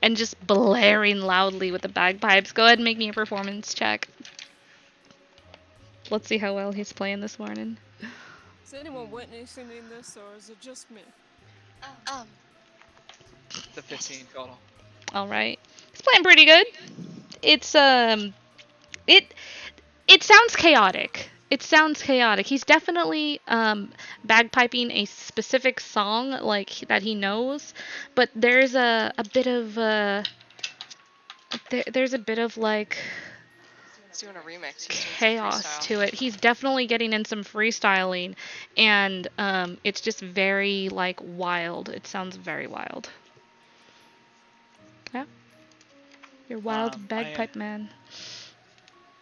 and just blaring loudly with the bagpipes. Go ahead and make me a performance check. Let's see how well he's playing this morning. Is anyone witnessing this, or is it just me? The 15 total. All right, he's playing pretty good. It's it sounds chaotic. It sounds chaotic. He's definitely bagpiping a specific song like that he knows, but there's a bit of there's a bit of like He's doing a remix. Chaos to it. He's definitely getting in some freestyling, and it's just very like wild. It sounds very wild. Yeah, you're wild bagpipe man.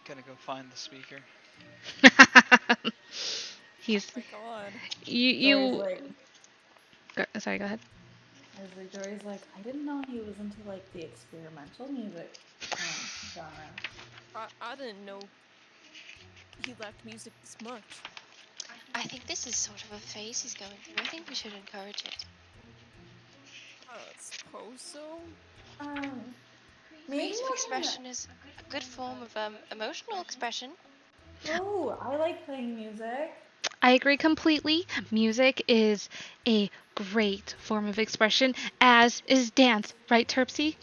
Gonna go find the speaker. He's Oh my god. you. Sorry, go ahead. I was like, Jory's like, I didn't know he was into like the experimental music genre. I didn't know he liked music this much. I think this is sort of a phase he's going through. I think we should encourage it. I suppose so. Creative expression is a good form of emotional expression. Oh, I like playing music. I agree completely. Music is a great form of expression, as is dance, right, Terpsy?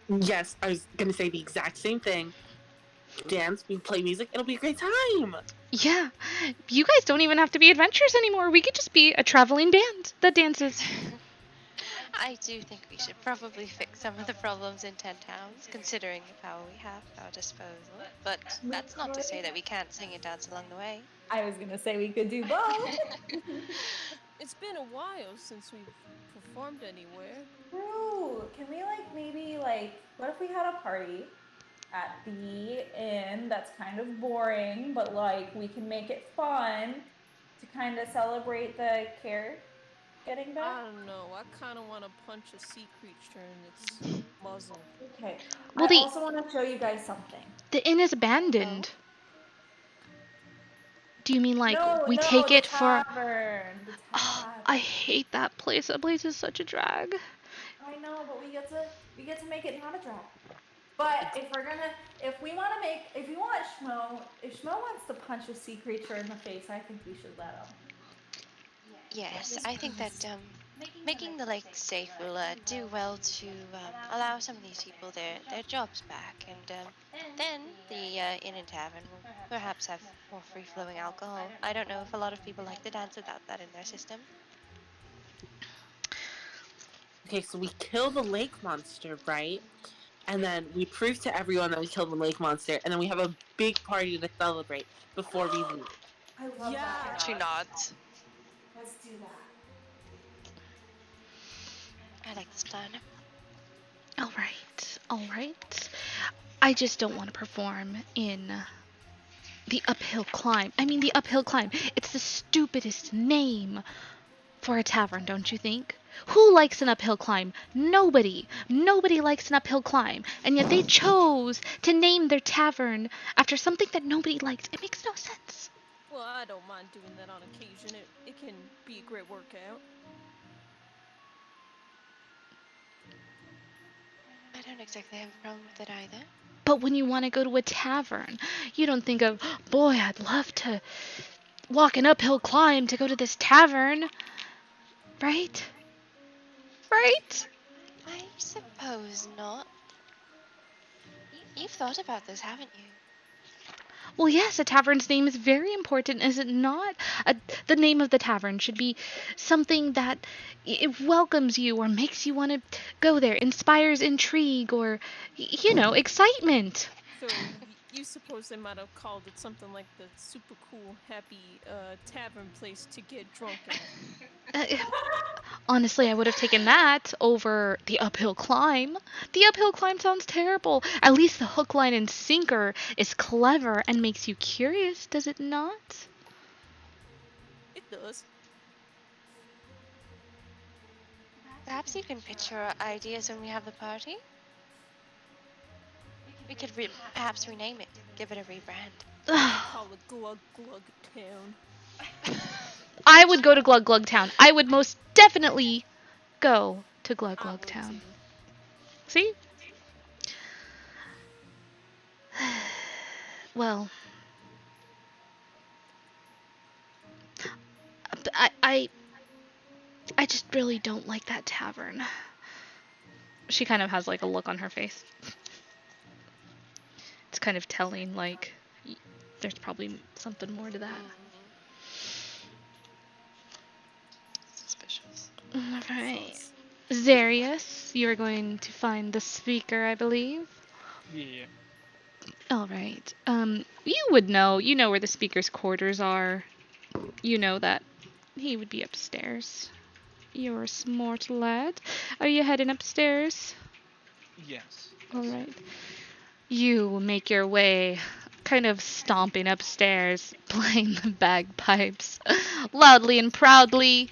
Yes, I was gonna say the exact same thing. Dance, we play music, it'll be a great time. Yeah, you guys don't even have to be adventurers anymore. We could just be a traveling band that dances. I do think we should probably fix some of the problems in 10 towns, considering the power we have at our disposal. But that's not to say that we can't sing and dance along the way. I was gonna say we could do both. It's been a while since we've performed anywhere. True. Can we maybe what if we had a party at the inn that's kind of boring, but we can make it fun to kind of celebrate the Caer getting back? I don't know. I kind of want to punch a sea creature in its muzzle. Okay. Well, I also want to show you guys something. The inn is abandoned. Do you mean we no, take it for? Tavern. The tavern. Oh, I hate that place. That place is such a drag. I know, but we get to make it not a drag. But if Schmo wants to punch a sea creature in the face, I think we should let him. Yes, I think that making the lake safe will do well to allow some of these people their jobs back, and then the inn and tavern will perhaps have more free-flowing alcohol. I don't know if a lot of people like to dance without that in their system. Okay, so we kill the lake monster, right? And then we prove to everyone that we killed the lake monster, and then we have a big party to celebrate before we leave. I love that. She nods. Let's do that. I like this plan. All right. I just don't want to perform in the uphill climb. I mean, the uphill climb. It's the stupidest name for a tavern, don't you think? Who likes an uphill climb? Nobody. Nobody likes an uphill climb. And yet they chose to name their tavern after something that nobody likes. It makes no sense. Well, I don't mind doing that on occasion. It can be a great workout. I don't exactly have a problem with it either. But when you want to go to a tavern, you don't think of, boy, I'd love to walk an uphill climb to go to this tavern. Right? Right? I suppose not. You've thought about this, haven't you? Well, yes, a tavern's name is very important, is it not? The name of the tavern should be something that it welcomes you or makes you want to go there, inspires intrigue or, excitement. So, you suppose they might have called it something like the super cool, happy tavern place to get drunk at? Uh, Honestly, I would have taken that over the uphill climb. The uphill climb sounds terrible. At least the hook, line, and sinker is clever and makes you curious, does it not? It does. Perhaps you can pitch your ideas when we have the party? We could perhaps rename it, give it a rebrand. Call it Glug Glug Town. I would go to Glug Glug Town. I would most definitely go to Glug Glug Town. See? Well, I just really don't like that tavern. She kind of has like a look on her face. It's kind of telling, like, there's probably something more to that. Suspicious. Alright. Zarius, you're going to find the speaker, I believe. Yeah. Alright. You would know. You know where the speaker's quarters are. You know that he would be upstairs. You're a smart lad. Are you heading upstairs? Yes. Alright. You make your way, kind of stomping upstairs, playing the bagpipes loudly and proudly,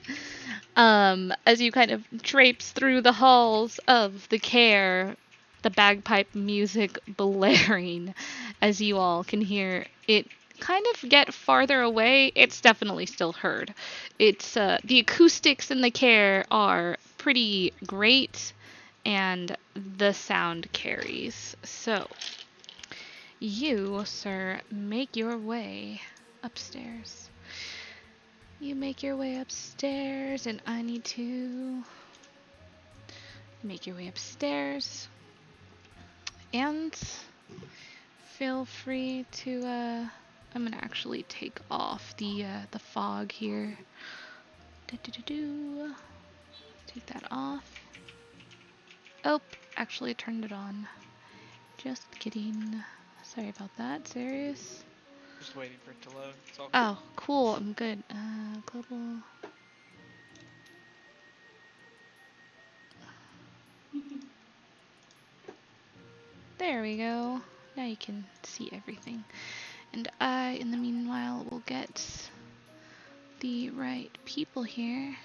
as you kind of traipse through the halls of the Caer, the bagpipe music blaring, as you all can hear it kind of get farther away. It's definitely still heard. It's the acoustics in the Caer are pretty great, and the sound carries. So, you, sir, make your way upstairs. You make your way upstairs, and I need to make your way upstairs. And feel free to, I'm gonna actually take off the fog here. Take that off. Oh, actually turned it on. Just kidding. Sorry about that. Serious? Just waiting for it to load. It's all good. Oh, cool. I'm good. Global. There we go. Now you can see everything. And I, in the meanwhile, will get the right people here.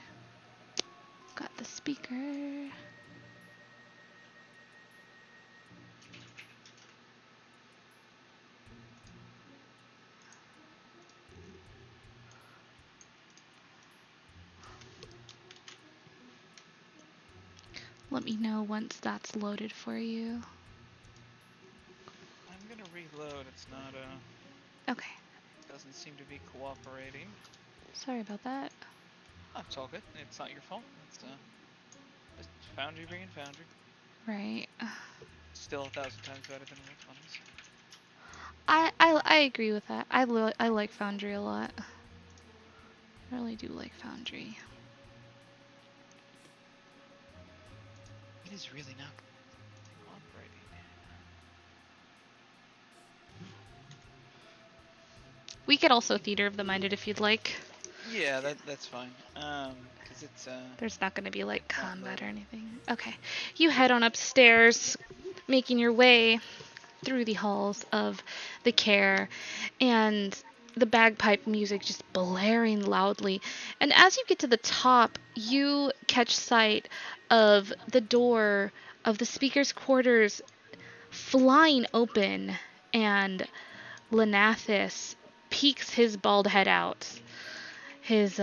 Got the speaker. Let me know once that's loaded for you. I'm gonna reload. It's not Okay. doesn't seem to be cooperating. Sorry about that. Oh, it's all good. It's not your fault. It's just Foundry being Foundry. Right. Still 1,000 times better than Wake Funds. I agree with that. I like Foundry a lot. I really do like Foundry. It is really not cooperating. We could also Theater of the Minded if you'd like. Yeah, that's fine. Cause it's There's not going to be like combat or anything. Okay. You head on upstairs, making your way through the halls of the Caer, and the bagpipe music just blaring loudly. And as you get to the top, you catch sight of the door of the speaker's quarters flying open, and Lenathis peeks his bald head out. His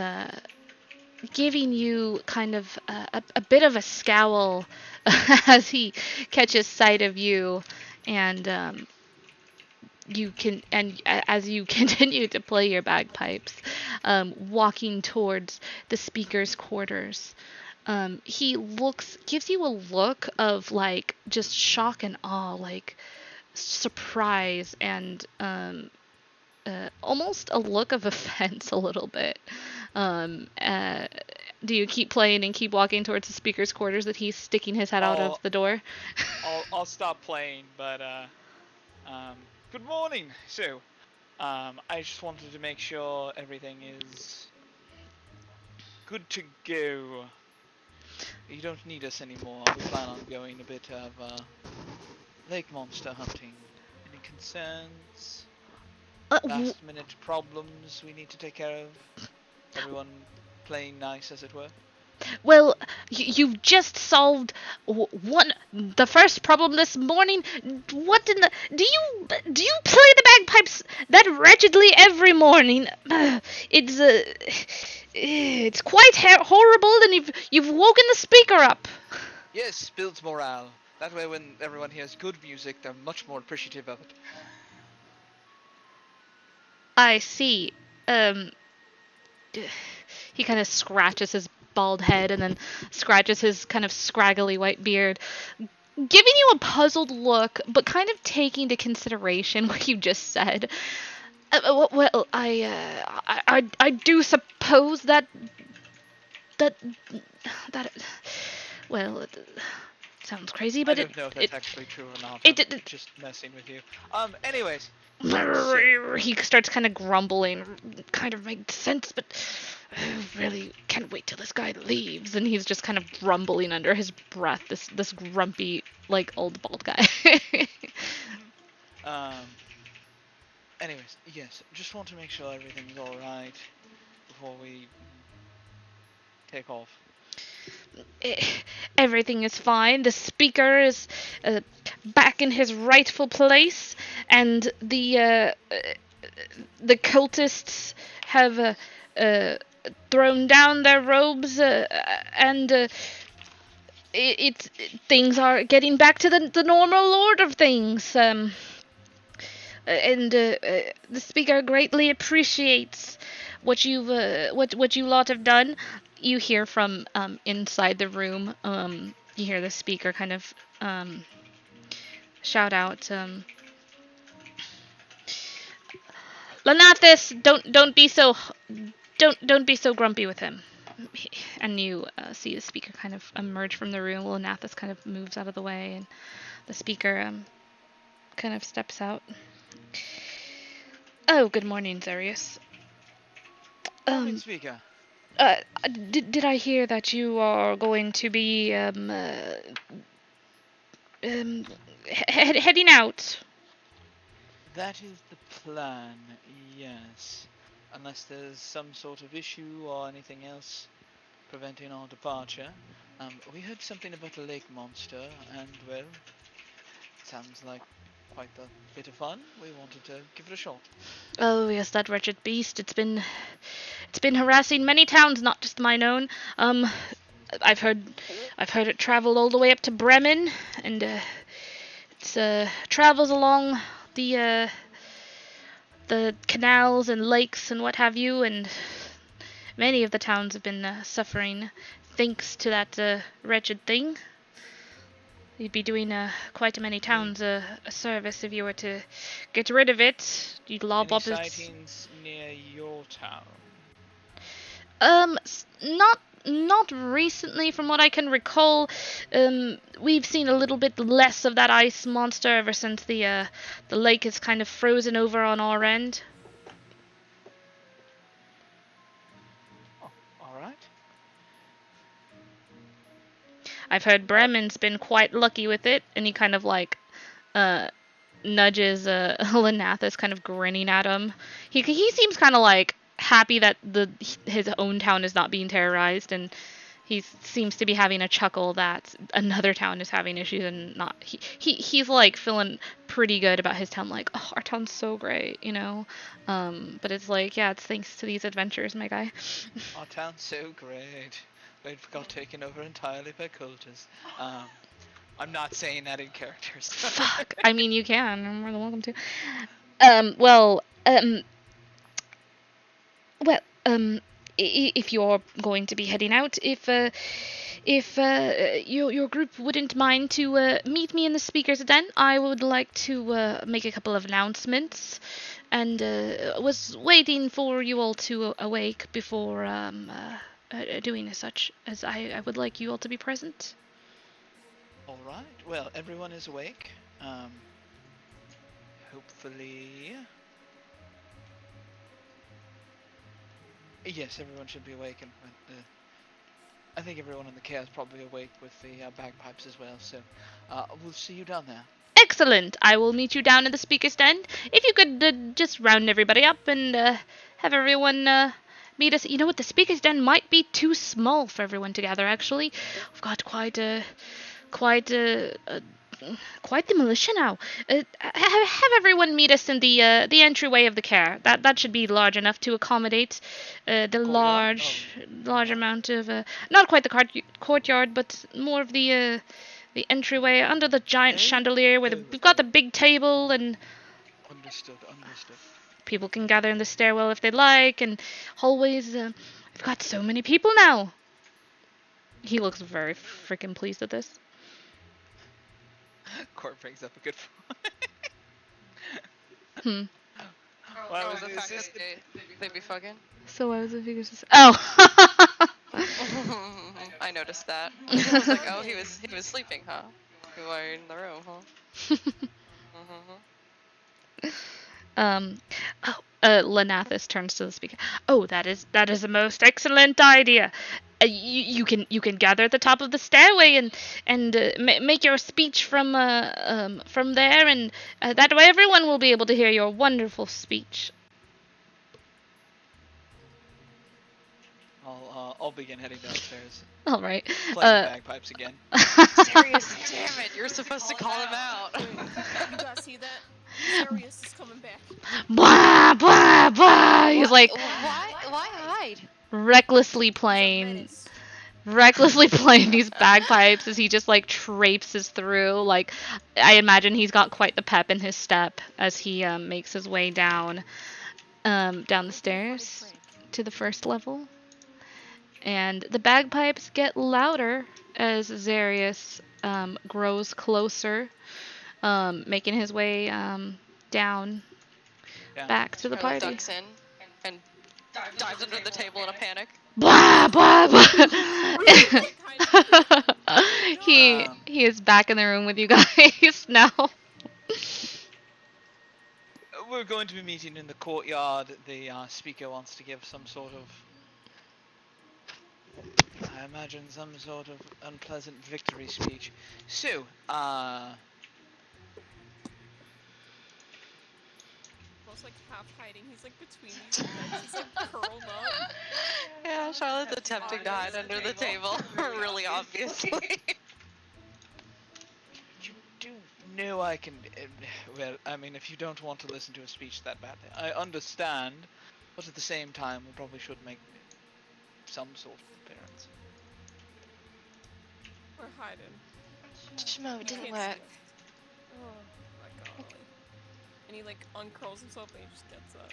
giving you kind of a bit of a scowl as he catches sight of you, and you can, and as you continue to play your bagpipes, walking towards the speaker's quarters. he gives you a look of like just shock and awe, like surprise and almost a look of offense a little bit. Um, uh, do you keep playing and keep walking towards the speaker's quarters that he's sticking his head out of the door? I'll stop playing, but good morning. So, I just wanted to make sure everything is good to go. You don't need us anymore. We plan on going a bit of lake monster hunting. Any concerns? Last minute problems we need to take care of? Everyone playing nice, as it were? Well, you've just solved the first problem this morning. What in the do you play the bagpipes that wretchedly every morning? It's quite horrible, and you've woken the speaker up. Yes, builds morale. That way, when everyone hears good music, they're much more appreciative of it. I see. He kind of scratches his bald head and then scratches his kind of scraggly white beard, giving you a puzzled look, but kind of taking into consideration what you just said. Well, I do suppose that well, it sounds crazy, but I don't know if that's actually true or not. I'm just messing with you. Anyways. He starts kind of grumbling. Kind of makes sense, but I really can't wait till this guy leaves. And he's just kind of grumbling under his breath. This grumpy, like, old bald guy. Anyways, yes, just want to make sure everything's alright before we take off. Everything is fine. The speaker is back in his rightful place, and the cultists have thrown down their robes, and things are getting back to the normal order of things. And the speaker greatly appreciates what you lot have done. You hear from inside the room. You hear the speaker kind of shout out, "Lenathis, don't be so grumpy with him." And you see the speaker kind of emerge from the room. Lenathis kind of moves out of the way, and the speaker kind of steps out. Oh, good morning, Zarius. Morning, speaker. Did I hear that you are going to be heading out? That is the plan, yes. Unless there's some sort of issue or anything else preventing our departure. We heard something about a lake monster, and well, it sounds like quite a bit of fun. We wanted to give it a shot. Oh yes, that wretched beast. It's been harassing many towns, not just mine own. I've heard it travel all the way up to Bremen, and it travels along the canals and lakes and what have you, and many of the towns have been suffering thanks to that wretched thing. You'd be doing quite many towns a service if you were to get rid of it. You'd lob up its... sightings near your town? Not recently, from what I can recall. We've seen a little bit less of that ice monster ever since the lake is kind of frozen over on our end. Oh, alright. I've heard Bremen's been quite lucky with it, and he kind of like nudges Lenathis, kind of grinning at him. He seems kind of like happy that his own town is not being terrorized, and he seems to be having a chuckle that another town is having issues and not. He's like feeling pretty good about his town, like, oh, our town's so great, you know. But it's like, yeah, it's thanks to these adventures, my guy. Our town's so great. It got taken over entirely by cultists. I'm not saying that in characters. Fuck. I mean, you can. I'm more than welcome to. If you're going to be heading out, if if your group wouldn't mind to meet me in the speaker's den, I would like to make a couple of announcements, and was waiting for you all to awake before doing as such, as I would like you all to be present. All right. Well, everyone is awake. Hopefully. Yes, everyone should be awake, and I think everyone in the Caer is probably awake with the bagpipes as well. So we'll see you down there. Excellent. I will meet you down in the speaker's den. If you could just round everybody up and have everyone meet us. You know what? The speaker's den might be too small for everyone to gather. Actually, we've got quite the militia now. Have everyone meet us in the entryway of the Caer. That should be large enough to accommodate the large amount of not quite the courtyard, but more of the entryway under the giant chandelier where we've got the big table, and Understood. people can gather in the stairwell if they like, and hallways. We've got so many people now. He looks very freaking pleased at this. Court brings up a good point. Well, the fact that they be fucking. So I was a figure. Oh. I noticed that. I was like, oh, he was sleeping, huh? You were in the room, huh? Lenathis turns to the speaker. Oh, that is a most excellent idea. You can gather at the top of the stairway and make your speech from there, and that way everyone will be able to hear your wonderful speech. I'll begin heading downstairs. All right. Playing bagpipes again. Serious, damn it! You're supposed to call him out. You guys see that? Serious is coming back. Blah blah blah. He's like, why hide? Recklessly playing these bagpipes as he just like traipses through. Like, I imagine he's got quite the pep in his step as he makes his way down the stairs to the first level. And the bagpipes get louder as Zarius grows closer, making his way down back to the party. Ducks in and dives under the table in a panic. Blah blah blah. He is back in the room with you guys now. We're going to be meeting in the courtyard. The speaker wants to give some sort of, I imagine, some sort of unpleasant victory speech. So, like half hiding. He's like between these legs. He's like curled up. Yeah, Charlotte's attempting to hide under the table, really obviously. You do know I can. Well, I mean, if you don't want to listen to a speech that badly, I understand, but at the same time, we probably should make some sort of appearance. We're hiding. Shmo, it didn't work. Oh my god. And he like uncurls himself and he just gets up.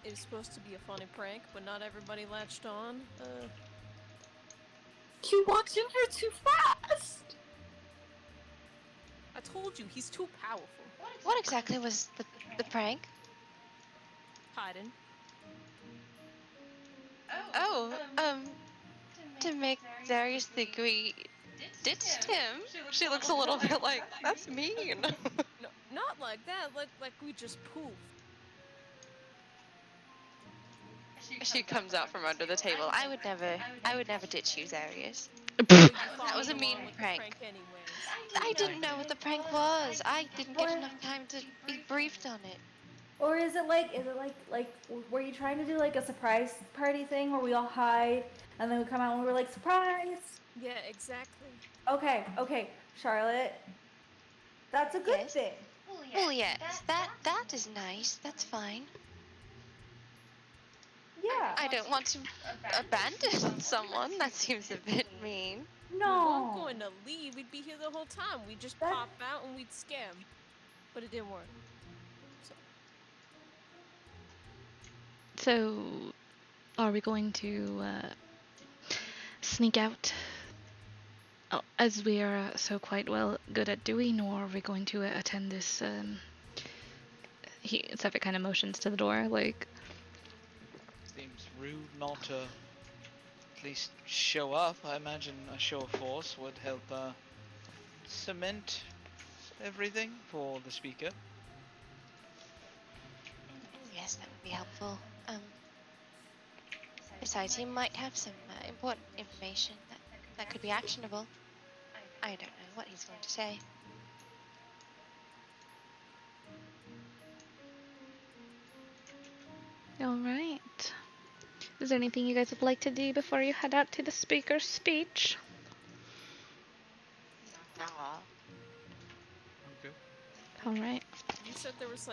It was supposed to be a funny prank, but not everybody latched on. You walked in here too fast! I told you, he's too powerful. What exactly was the prank? Hiding. Oh, to make Darius think we ditched him. She looks a little bit like, that's mean. No, not like that, like we just poofed. She comes out from under the table. I would never ditch you, Darius. That was a mean prank. I didn't know what the prank was. I didn't get enough time to be briefed on it. Or is it like were you trying to do like a surprise party thing where we all hide and then we come out and we're like, surprise? Yeah, exactly. Okay, Charlotte. That's a good thing. Well, yes, that is nice. That's fine. Yeah. I don't want to abandon someone. That seems a bit mean. No. We weren't going to leave. We'd be here the whole time. We'd just pop out and we'd scam. But it didn't work. So, are we going to sneak out, as we are so quite good at doing, or are we going to attend this? Sefik kind of motions to the door, like. Seems rude not to at least show up. I imagine a show of force would help cement everything for the speaker. Yes, that would be helpful. Besides, he might have some important information that could be actionable. I don't know what he's going to say. Alright. Is there anything you guys would like to do before you head out to the speaker's speech? Aw. Okay. Alright. You said there's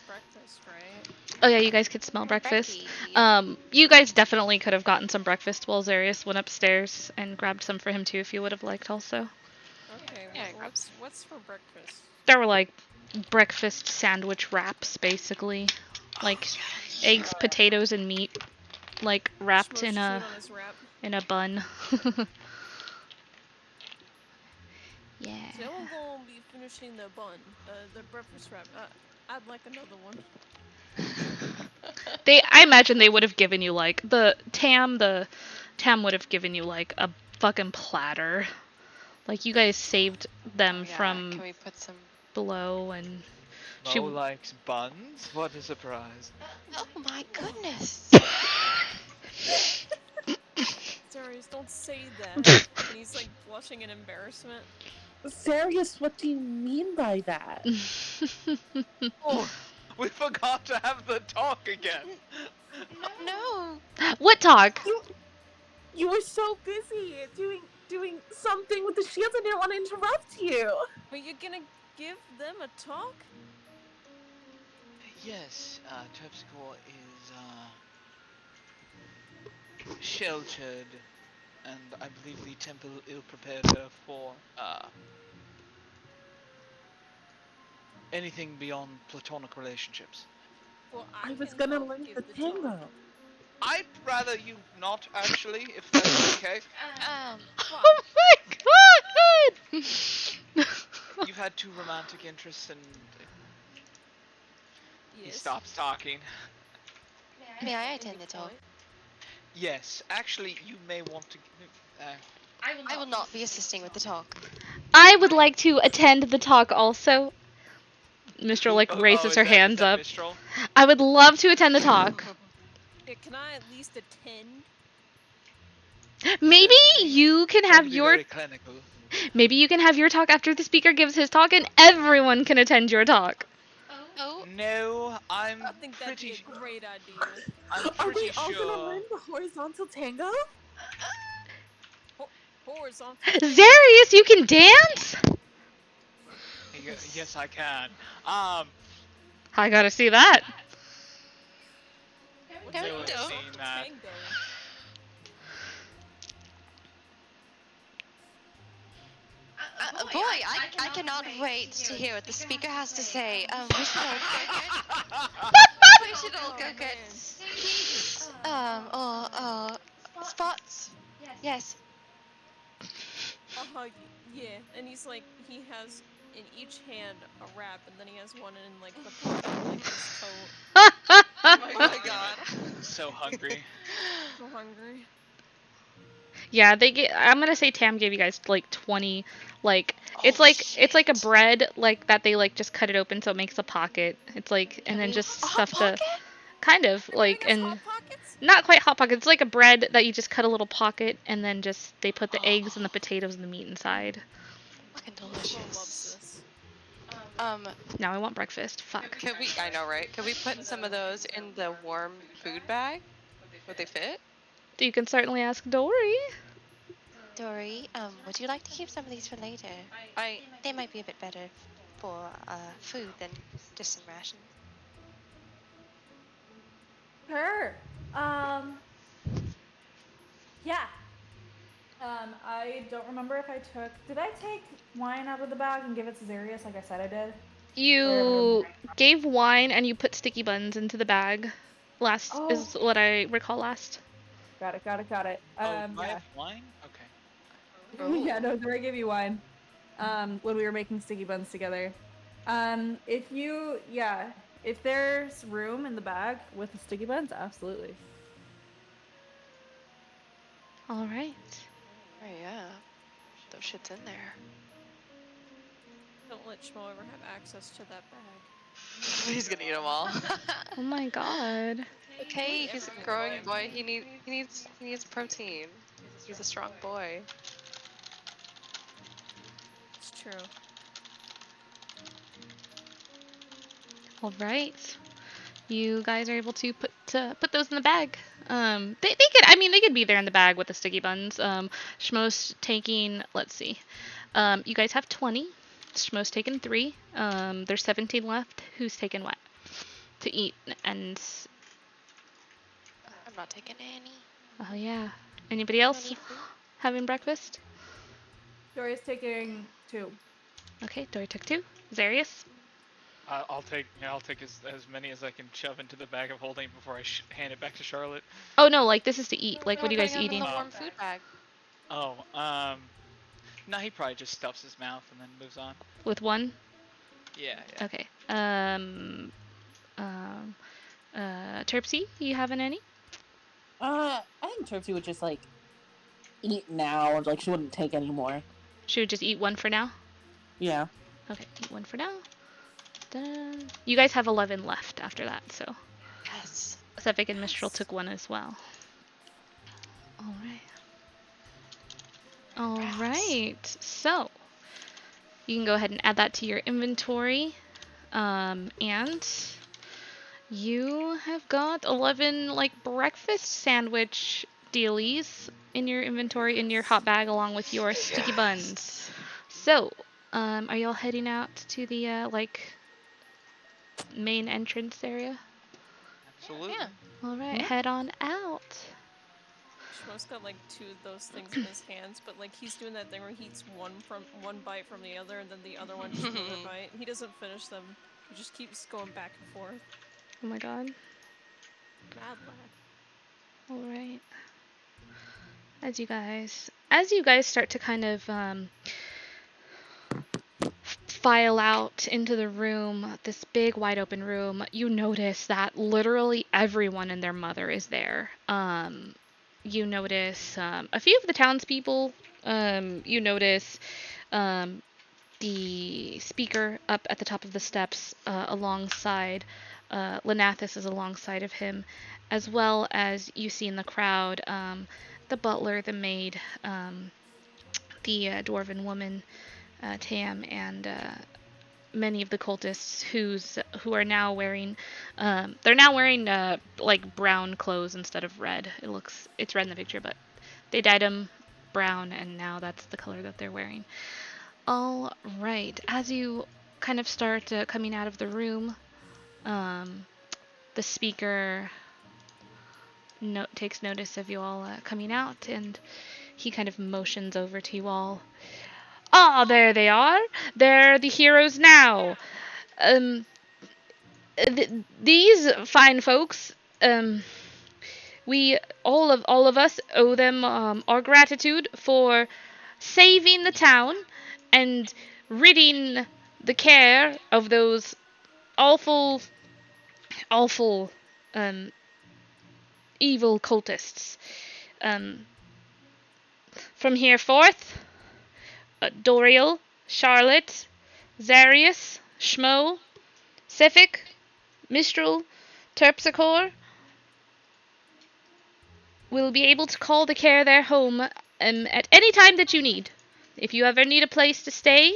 breakfast, right? Oh yeah, you guys could smell breakfast. You guys definitely could have gotten some breakfast while Zarius went upstairs and grabbed some for him too if you would have liked also. Okay, Yeah, what's for breakfast? There were like breakfast sandwich wraps basically. Like eggs, potatoes, and meat. Like wrapped in a bun. Yeah. So I'm gonna be finishing the bun, the breakfast wrap. I'd like another one. I imagine they would have given you like Tam would have given you like a fucking platter. Like you guys saved them from Can we put some below and Mo likes buns? What a surprise. Oh my goodness. Darius, don't say that. And he's like blushing in embarrassment. Zarius, what do you mean by that? Oh, we forgot to have the talk again. No. What talk? You were so busy doing something with the shields. I didn't want to interrupt you. But you're gonna give them a talk? Yes, Terpsichore is sheltered, and I believe the temple ill-prepared her for anything beyond platonic relationships. Well, I was gonna learn the tango. I'd rather you not, actually, if that's okay. Oh my god! You've had two romantic interests and Yes. he stops talking. May I attend the talk? Yes, actually, you may want to. I will not be assisting with the talk. I would like to attend the talk also. Mistral raises her hands up. Mistral? I would love to attend the talk. Yeah, can I at least attend? Maybe you can have your Maybe you can have your talk after the speaker gives his talk and everyone can attend your talk. Oh. No, I think that'd be a great idea. Are we all gonna learn the horizontal tango? Horizontal. Zarius, you can dance? Yes, I can. I gotta see that. Don't. That. Boy, I cannot wait to hear what the speaker has to say. We should all go get seats. Or spots. Yes. Yeah, and he's like, he has in each hand a wrap, and then he has one in like the pocket of like his coat. Oh my god. So hungry. So hungry. Yeah, I'm gonna say Tam gave you guys like 20, like it's like a bread like that they like just cut it open so it makes a pocket. It's like and then just stuff to kind of like and not quite hot pockets. It's like a bread that you just cut a little pocket and then just they put the eggs and the potatoes and the meat inside. Fucking delicious. Now I want breakfast. Fuck. I know, right? Could we put some of those in the warm food bag? Would they fit? You can certainly ask Dory. Dory, would you like to keep some of these for later? They might be a bit better for food than just some rations. Sure. Yeah. I don't remember if I did I take wine out of the bag and give it to Zarius like I said I did? You gave wine and you put sticky buns into the bag. Is what I recall last. Got it. Oh, do I Yeah. have wine? Okay. Yeah, no, Dory gave you wine. When we were making sticky buns together. If there's room in the bag with the sticky buns, absolutely. All right. Oh yeah, those shit's in there. Don't let Schmo ever have access to that bag. He's gonna eat them all. Oh my god. Okay, he's a growing boy. He needs protein. He's a strong boy. It's true. All right. You guys are able to put those in the bag. They could be there in the bag with the sticky buns. Schmo's taking, let's see. You guys have 20. Schmo's taken 3. There's 17 left. Who's taken what? To eat and I'm not taking any. oh yeah. Anybody else having breakfast? Dory's taking 2. Okay, Dory took 2. Zarius? I'll take as many as I can shove into the bag of holding before I hand it back to Charlotte. Oh no, like this is to eat. Like what are you guys eating? The warm food bag. Oh, no, he probably just stuffs his mouth and then moves on. With 1? Yeah. Okay. Terpsy, you having any? I think Terpsy would just like eat now, or like she wouldn't take any more. She would just eat 1 for now? Yeah. Okay, eat 1 for now. Dun. You guys have 11 left after that, so. Yes. Sephic and Mistral took 1 as well. Alright. So, you can go ahead and add that to your inventory. And you have got 11, like, breakfast sandwich dealies in your inventory in your hot bag along with your sticky buns. So, are y'all heading out to the, main entrance area? Absolutely. Yeah. Alright, head on out. Schmo's got like 2 of those things in his hands, but like he's doing that thing where he eats one bite from the other, and then the other one just another bite. He doesn't finish them. He just keeps going back and forth. Oh my god. Bad lad. Alright. As you guys start to kind of file out into the room, this big wide open room, you notice that literally everyone and their mother is there. You notice a few of the townspeople. You notice the speaker up at the top of the steps alongside. Lenathis is alongside of him, as well as you see in the crowd the butler, the maid, the dwarven woman, Tam, and many of the cultists who are now wearing they're now wearing like brown clothes instead of red. It's red in the picture, but they dyed them brown and now that's the color that they're wearing. All right, as you kind of start coming out of the room, the speaker takes notice of you all coming out, and he kind of motions over to you all. Ah, there they are. They're the heroes now. These fine folks, we all of us owe them our gratitude for saving the town and ridding the Caer of those awful evil cultists. From here forth, Doriel, Charlotte, Zarius, Schmo, Sephic, Mistral, Terpsichore will be able to call the Caer their home at any time that you need. If you ever need a place to stay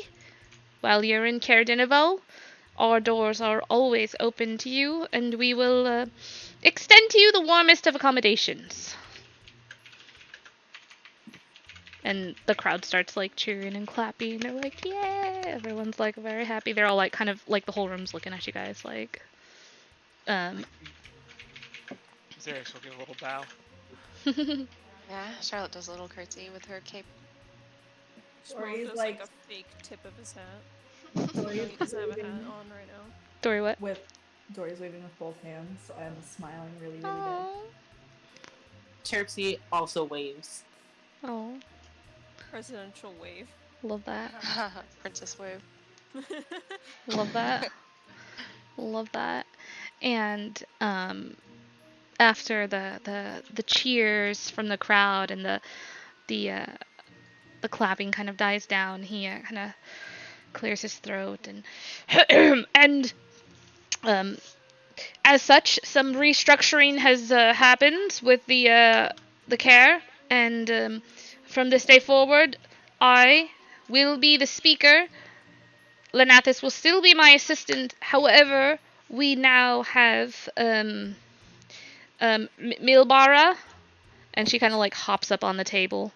while you're in Caer Dinev, our doors are always open to you, and we will extend to you the warmest of accommodations. And the crowd starts like cheering and clapping. They're like, "Yay!" Everyone's like very happy. They're all like kind of like the whole room's looking at you guys like. Zarius will give a little bow. Yeah, Charlotte does a little curtsy with her cape. Schmo does like a fake tip of his hat. He doesn't have a hat on right now. Dory, what? Dory's waving with both hands and smiling really, really Aww. Terpsy also waves. Oh, Presidential wave. love that. Princess wave. Love that. Love that. And after the cheers from the crowd and the clapping kind of dies down, he kind of clears his throat and and as such, some restructuring has happened with the Caer, and from this day forward, I will be the speaker. Lenathis will still be my assistant. However, we now have Milbara, and she kind of like hops up on the table.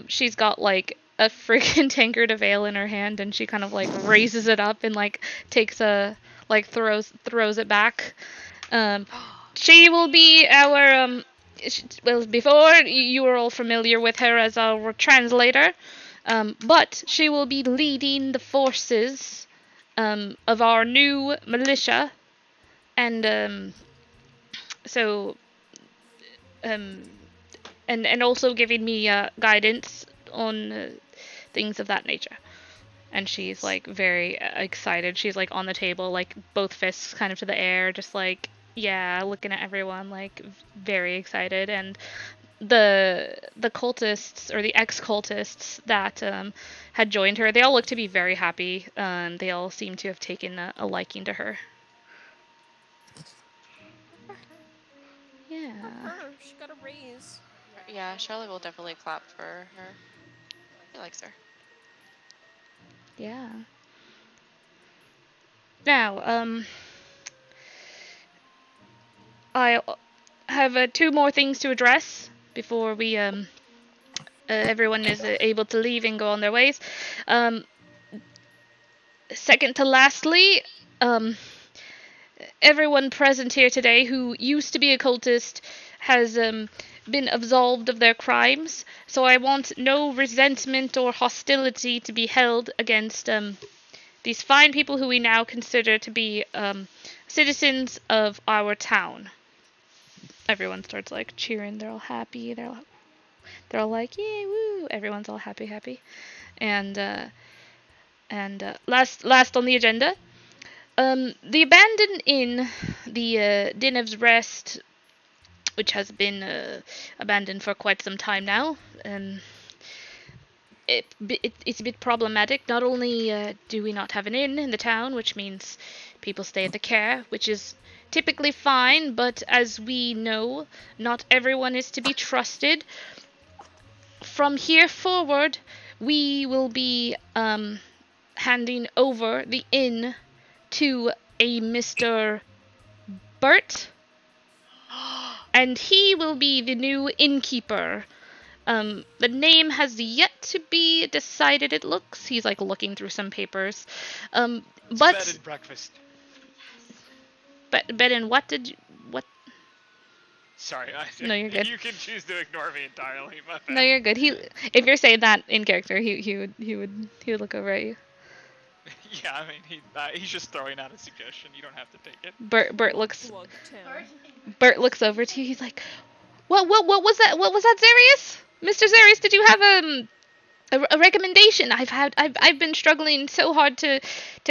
She's got like a freaking tankard of ale in her hand, and she kind of like raises it up and like takes a like throws it back. She will be our well, before you were all familiar with her as our translator, but she will be leading the forces of our new militia, and so and also giving me guidance on things of that nature. And she's like very excited. She's like on the table, like both fists kind of to the air, just like yeah, looking at everyone, like very excited. And the cultists or the ex-cultists that had joined her, they all look to be very happy. They all seem to have taken a liking to her. Yeah. She got a raise. Yeah, Charlotte will definitely clap for her. He likes her. Yeah. Now, I have 2 more things to address before we everyone is able to leave and go on their ways. Second to lastly, everyone present here today who used to be a cultist has been absolved of their crimes, so I want no resentment or hostility to be held against these fine people who we now consider to be citizens of our town. Everyone starts like cheering. They're all happy. They're all like, yay, woo! Everyone's all happy. And last on the agenda, the abandoned inn, the Dinev's Rest, which has been abandoned for quite some time now. It's a bit problematic. Not only do we not have an inn in the town, which means people stay at the Caer, which is typically fine, but as we know, not everyone is to be trusted. From here forward, we will be handing over the inn to a Mr. Bert, and he will be the new innkeeper. The name has yet to be decided, it looks. He's like looking through some papers. It's But bed and breakfast. bed and what did you, what? Sorry, No, you're good. You can choose to ignore me entirely. My bad. No, you're good. If you're saying that in character, he would look over at you. Yeah, I mean he's just throwing out a suggestion. You don't have to take it. Bert looks over to you. He's like, what was that? What was that, Zarius? Mr. Zarius, did you have a recommendation? I've been struggling so hard to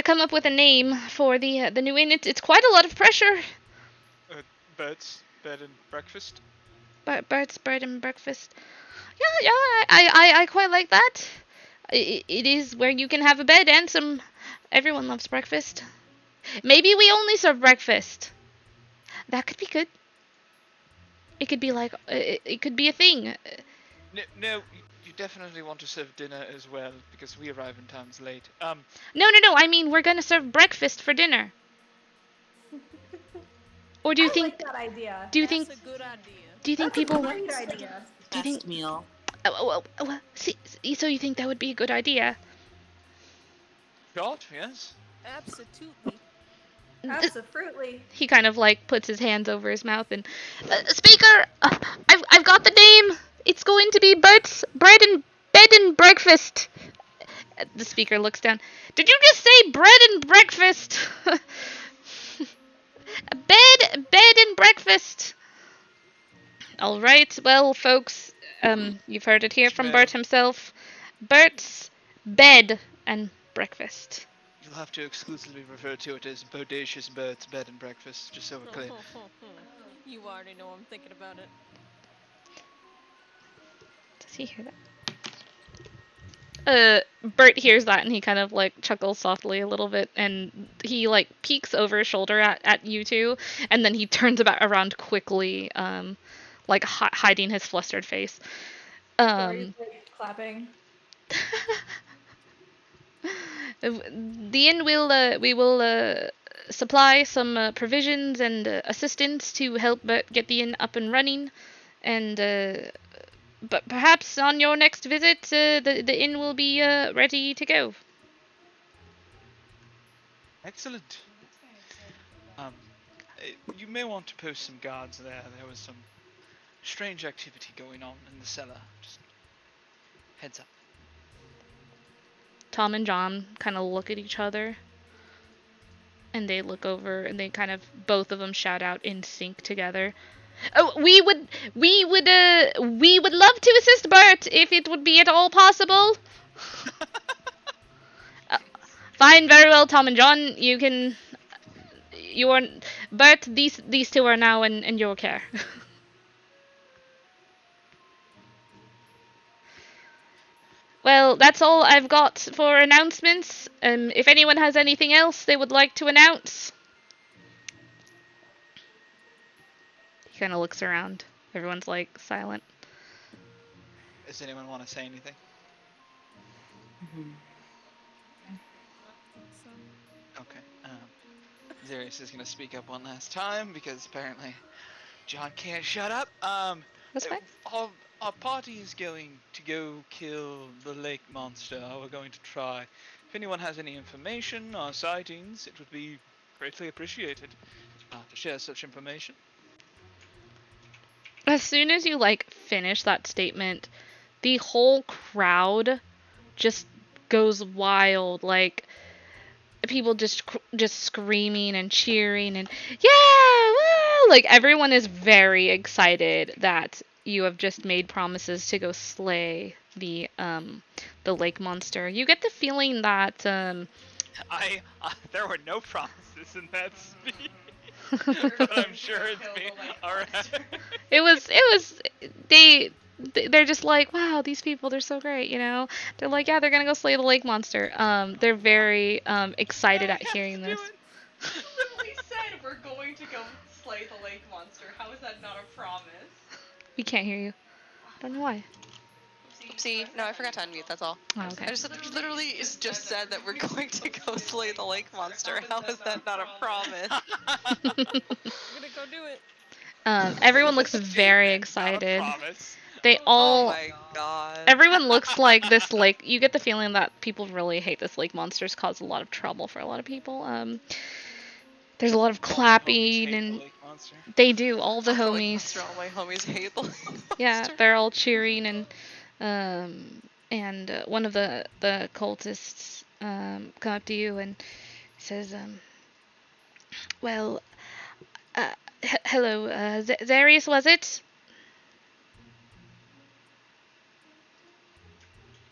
come up with a name for the new inn. It's quite a lot of pressure. Bert's bed and breakfast. Bert's bread and breakfast. Yeah, I quite like that. It is where you can have a bed and some. Everyone loves breakfast. Maybe we only serve breakfast. That could be good. It could be like it could be a thing. No, you definitely want to serve dinner as well because we arrive in towns late. No. I mean, we're gonna serve breakfast for dinner. Or do you think? Like that idea. Do you think? That's a good idea. Do you think That's people? a great idea. Do you think? Best meal. Well, see, so you think that would be a good idea? God, yes. Absolutely. Absolutely. He kind of like puts his hands over his mouth and speaker, I've got the name. It's going to be Bert's bed and breakfast. The speaker looks down. Did you just say bread and breakfast? bed and breakfast. All right, well, folks, you've heard it here from Bert himself. Bert's bed and breakfast. You'll have to exclusively refer to it as Bodacious Bert's Bed and Breakfast, just so we're clear. You already know I'm thinking about it. Does he hear that? Bert hears that and he kind of like chuckles softly a little bit, and he like peeks over his shoulder at you two, and then he turns around quickly, like hiding his flustered face. Sorry, like, clapping. The inn will we will supply some provisions and assistance to help get the inn up and running, and but perhaps on your next visit, the inn will be ready to go. Excellent. You may want to post some guards there. There was some strange activity going on in the cellar. Just heads up. Tom and John kind of look at each other, and they look over, and they kind of both of them shout out in sync together. Oh, we would love to assist Bert if it would be at all possible. Fine, very well, Tom and John. You are Bert. These two are now in your care. Well, that's all I've got for announcements. If anyone has anything else they would like to announce. He kind of looks around. Everyone's like silent. Does anyone want to say anything? Okay. Zarius is gonna speak up one last time because apparently John can't shut up. That's fine. Our party is going to go kill the lake monster. We're going to try. If anyone has any information or sightings, it would be greatly appreciated to share such information. As soon as you like finish that statement, the whole crowd just goes wild. Like people just screaming and cheering and yeah, woo! Like everyone is very excited that you have just made promises to go slay the lake monster. You get the feeling that there were no promises in that speech. But I'm sure it's me. Alright. It was they're just like, wow, these people, they're so great, you know. They're like, yeah, they're gonna go slay the lake monster. They're very excited at hearing this. Literally said we're going to go slay the lake monster. How is that not a promise? We can't hear you. I don't know why. Oopsie. No, I forgot to unmute, that's all. Oh, okay. I just literally just said that we're going to go slay the lake monster. How is that not a promise? I'm gonna go do it. Everyone looks very excited. They Oh all my god. everyone looks like this lake. You get the feeling that people really hate this lake monsters, cause a lot of trouble for a lot of people. There's a lot of clapping and they do. All the homies. All my homies hate the lake monster. Yeah, they're all cheering and one of the cultists come up to you and says, well, hello, Zarius, was it?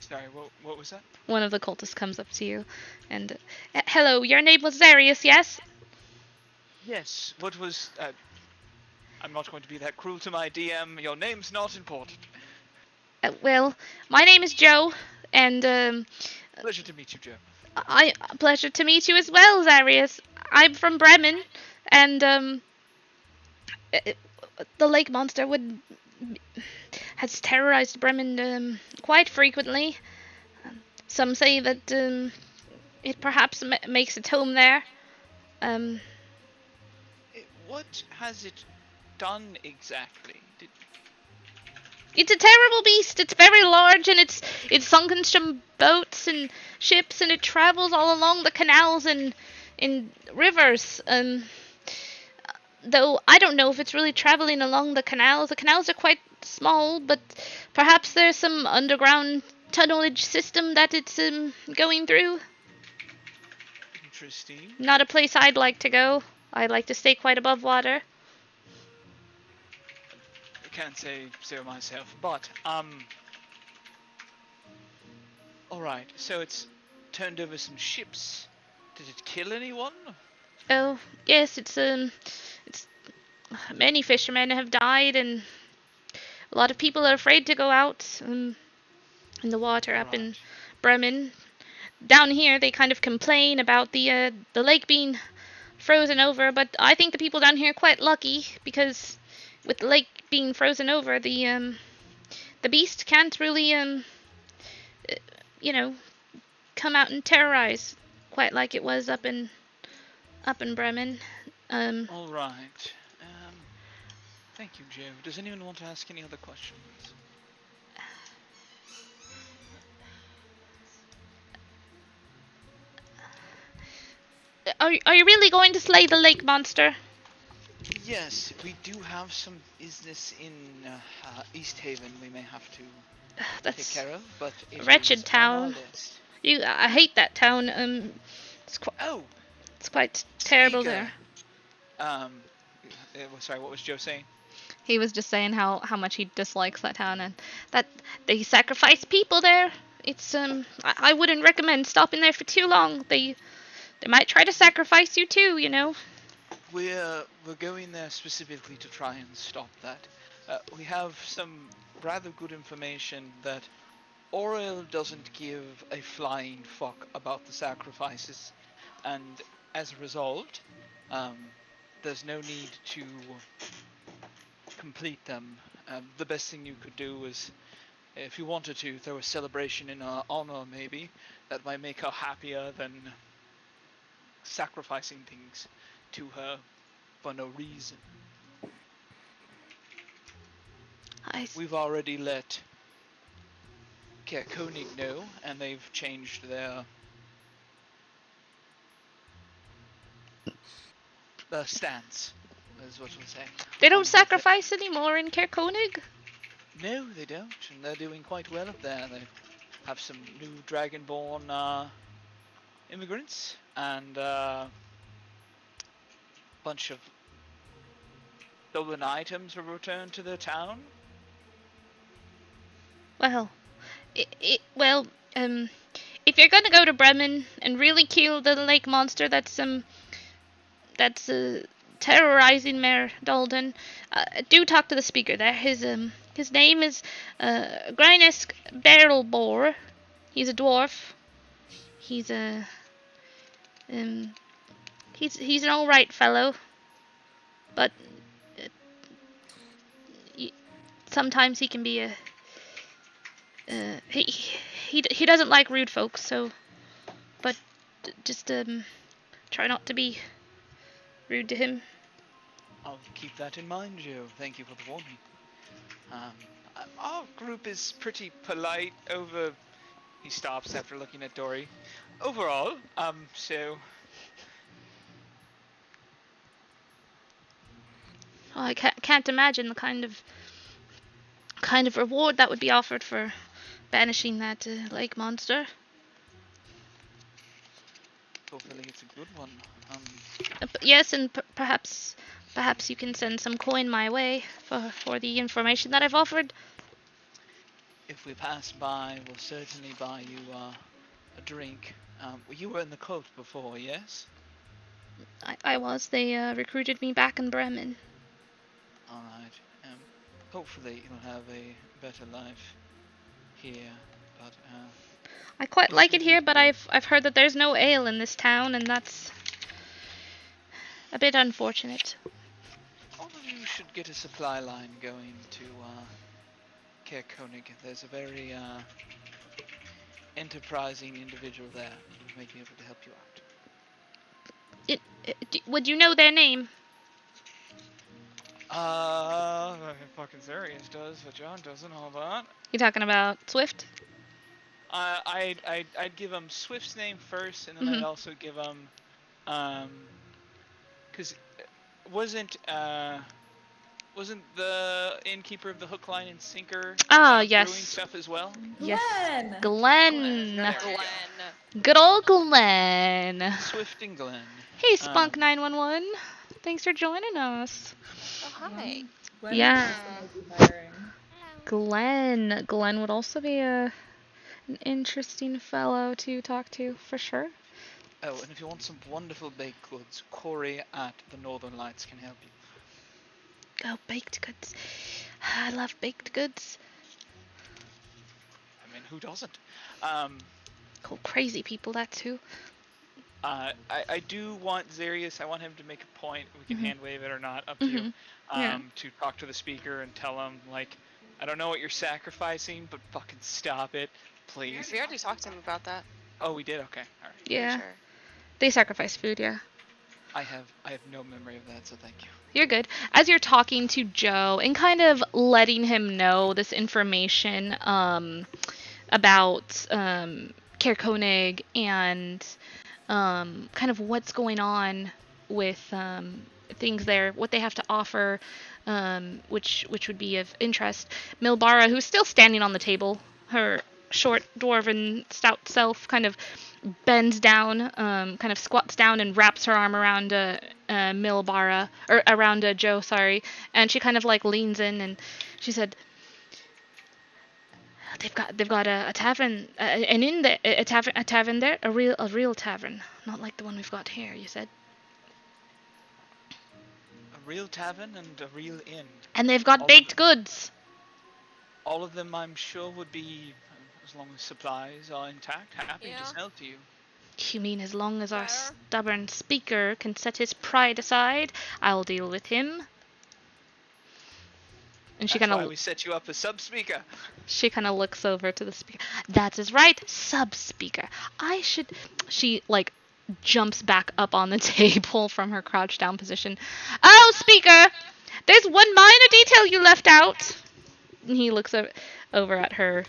Sorry, what was that? One of the cultists comes up to you and, hello, your name was Zarius, yes? Yes, what was... I'm not going to be that cruel to my DM. Your name's not important. Well, my name is Joe, and Pleasure to meet you, Joe. Pleasure to meet you as well, Zarius. I'm from Bremen, and the lake monster has terrorized Bremen quite frequently. Some say that it perhaps makes its home there. What has it done exactly? It's a terrible beast. It's very large, and it's sunken some boats and ships, and it travels all along the canals and in rivers. Though I don't know if it's really traveling along the canals. The canals are quite small, but perhaps there's some underground tunnelage system that it's going through. Interesting. Not a place I'd like to go. I'd like to stay quite above water. can't say so myself, but, alright, so it's turned over some ships. Did it kill anyone? Oh, yes, it's many fishermen have died, and a lot of people are afraid to go out in the water up in Bremen. Down here, they kind of complain about the lake being frozen over, but I think the people down here are quite lucky, because with the lake being frozen over, the beast can't really come out and terrorize quite like it was up in Bremen. All right. Thank you, Joe. Does anyone want to ask any other questions? Are you really going to slay the lake monster? Yes, we do have some business in East Haven we may have to take care of, but it is wretched town. on our list. I hate that town. It's quite terrible there. Sorry, what was Joe saying? He was just saying how much he dislikes that town, and that they sacrifice people there. It's I wouldn't recommend stopping there for too long. They might try to sacrifice you too, you know. We're going there specifically to try and stop that. We have some rather good information that Oriel doesn't give a flying fuck about the sacrifices, and as a result, there's no need to complete them. The best thing you could do is, if you wanted to, throw a celebration in her honor, maybe. That might make her happier than sacrificing things to her for no reason. We've already let Caer know, and they've changed their stance, is what we'll say. They don't sacrifice anymore in Caer. No, they don't, and they're doing quite well up there. They have some new Dragonborn immigrants, and a bunch of stolen items were returned to the town. Well, if you're gonna go to Bremen and really kill the lake monster that's terrorizing Mayor Dalton, do talk to the speaker there. His name is Grynesk Barrelbore. He's a dwarf. He's he's an all right fellow, but sometimes he can be he doesn't like rude folks, so but just try not to be rude to him. I'll keep that in mind, Joe. Thank you for the warning. Our group is pretty polite over... He stops after looking at Dory. Overall, so... Well, I can't imagine the kind of reward that would be offered for banishing that lake monster. Hopefully it's a good one. Yes, and perhaps you can send some coin my way for the information that I've offered. If we pass by, we'll certainly buy you a drink. You were in the cult before, yes? I was. They recruited me back in Bremen. Alright. Hopefully you'll have a better life here, but I quite like it here, but I've heard that there's no ale in this town, and that's a bit unfortunate. All of you should get a supply line going to Caer. There's a very enterprising individual there who may be able to help you out. Would you know their name? Fucking Zarius does, but John doesn't. Hold on. You talking about Swift? I'd give him Swift's name first, and then I'd also give him, because wasn't the innkeeper of the hook, line, and sinker yes, doing stuff as well? Yes, Glenn. Glenn. Good old Glenn. Swift and Glenn. Hey, Spunk 911. Thanks for joining us. Oh, hi. Glenn Yeah. also might be hiring. Glenn would also be an interesting fellow to talk to, for sure. Oh, and if you want some wonderful baked goods, Corey at the Northern Lights can help you. Oh, baked goods. I love baked goods. I mean, who doesn't? Cool, crazy people, that's who. I do want Zarius, I want him to make a point, we can hand wave it or not, up to you, Yeah. to talk to the speaker and tell him, like, I don't know what you're sacrificing, but fucking stop it, please. We already talked to him about that. Oh, we did? Okay, alright. Yeah. Sure. They sacrifice food, yeah. I have no memory of that, so thank you. You're good. As you're talking to Joe and kind of letting him know this information about Caer Koenig and kind of what's going on with things there, what they have to offer, which would be of interest. Milbara, who's still standing on the table, her short dwarven stout self kind of bends down, kind of squats down and wraps her arm around Milbara, or around Joe, sorry, and she kind of like leans in and she said, They've got a tavern, an inn there, a tavern there, a real tavern, not like the one we've got here. You said. A real tavern and a real inn. And they've got baked goods. All of them, I'm sure, would be, as long as supplies are intact, happy to sell to you. You mean as long as our stubborn speaker can set his pride aside, I'll deal with him. And she kind of. That's why we set you up as sub-speaker. She kind of looks over to the speaker. That is right, sub-speaker. I should. She like jumps back up on the table from her crouched down position. Oh, speaker, there's one minor detail you left out. And he looks over at her.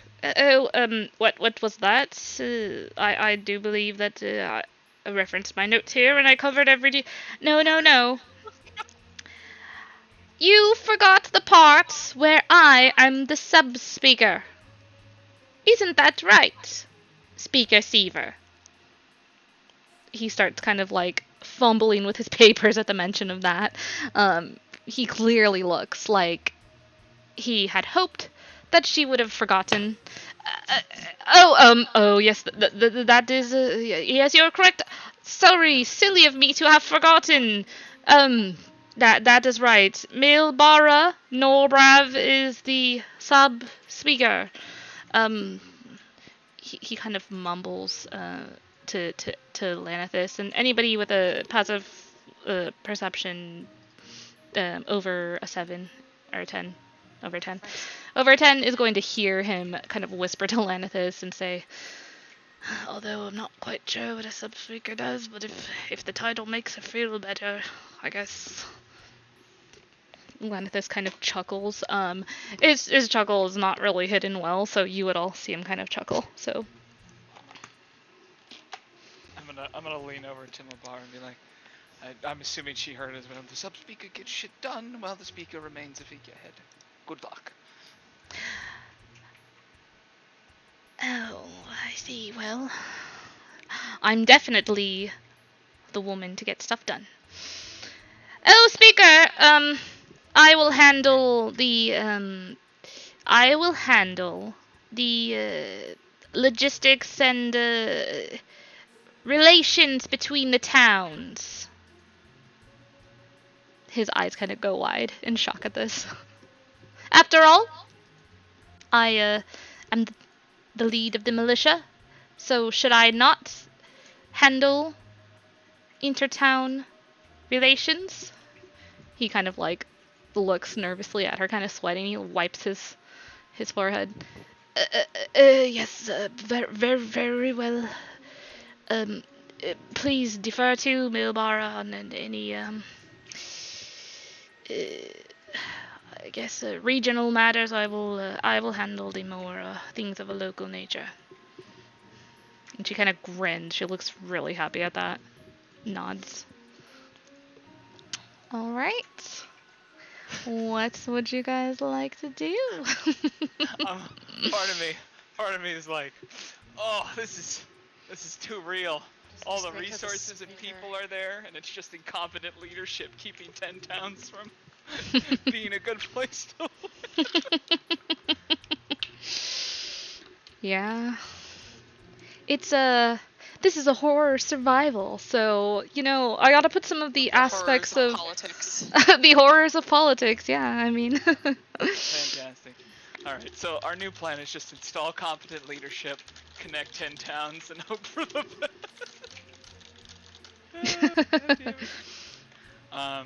What was that? I do believe that I referenced my notes here and I covered every No. You forgot the part where I am the sub-speaker. Isn't that right, Speaker Seaver? He starts kind of like fumbling with his papers at the mention of that. He clearly looks like he had hoped that she would have forgotten. Yes, that is, yes, you're correct. Sorry, silly of me to have forgotten. That is right. Milbara Norbrav is the sub-speaker. He kind of mumbles to Lanithus, and anybody with a passive perception over a 7 or a 10, over 10. Over 10 is going to hear him kind of whisper to Lanithus and say, although I'm not quite sure what a sub-speaker does, but if the title makes her feel better, I guess. Lanithus kind of chuckles. His chuckle is not really hidden well, so you would all see him kind of chuckle. So I'm gonna lean over to Milbar and be like, I'm assuming she heard as well. The sub-speaker gets shit done while the speaker remains a figurehead. Good luck. Oh, I see. Well, I'm definitely the woman to get stuff done. Oh, speaker, I will handle the logistics and relations between the towns. His eyes kind of go wide in shock at this. After all, I am the lead of the militia, so should I not handle intertown relations? He kind of like looks nervously at her, kind of sweating. He wipes his forehead. Yes, very well. Please defer to Milbara on any I guess regional matters. I will handle the more things of a local nature. And she kind of grins. She looks really happy at that. Nods. All right. What would you guys like to do? Part of me is like, oh, this is too real. All the resources and people are there, and it's just incompetent leadership keeping 10 towns from being a good place to Yeah. It's this is a horror survival, so, you know, I gotta put some of the aspects horrors of politics. the horrors of politics, yeah, I mean. Fantastic. Alright, so our new plan is just install competent leadership, connect 10 towns, and hope for the best. I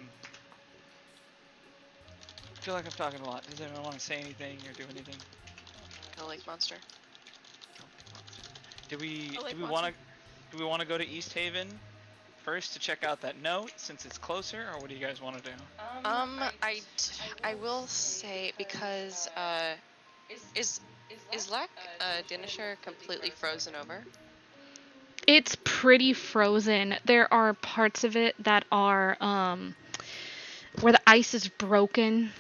feel like I'm talking a lot. Does anyone want to say anything or do anything? The lake monster. Do we want to go to East Haven first to check out that note since it's closer, or what do you guys want to do? I will say because is Lek Dinasher completely frozen over? It's pretty frozen. There are parts of it that are where the ice is broken,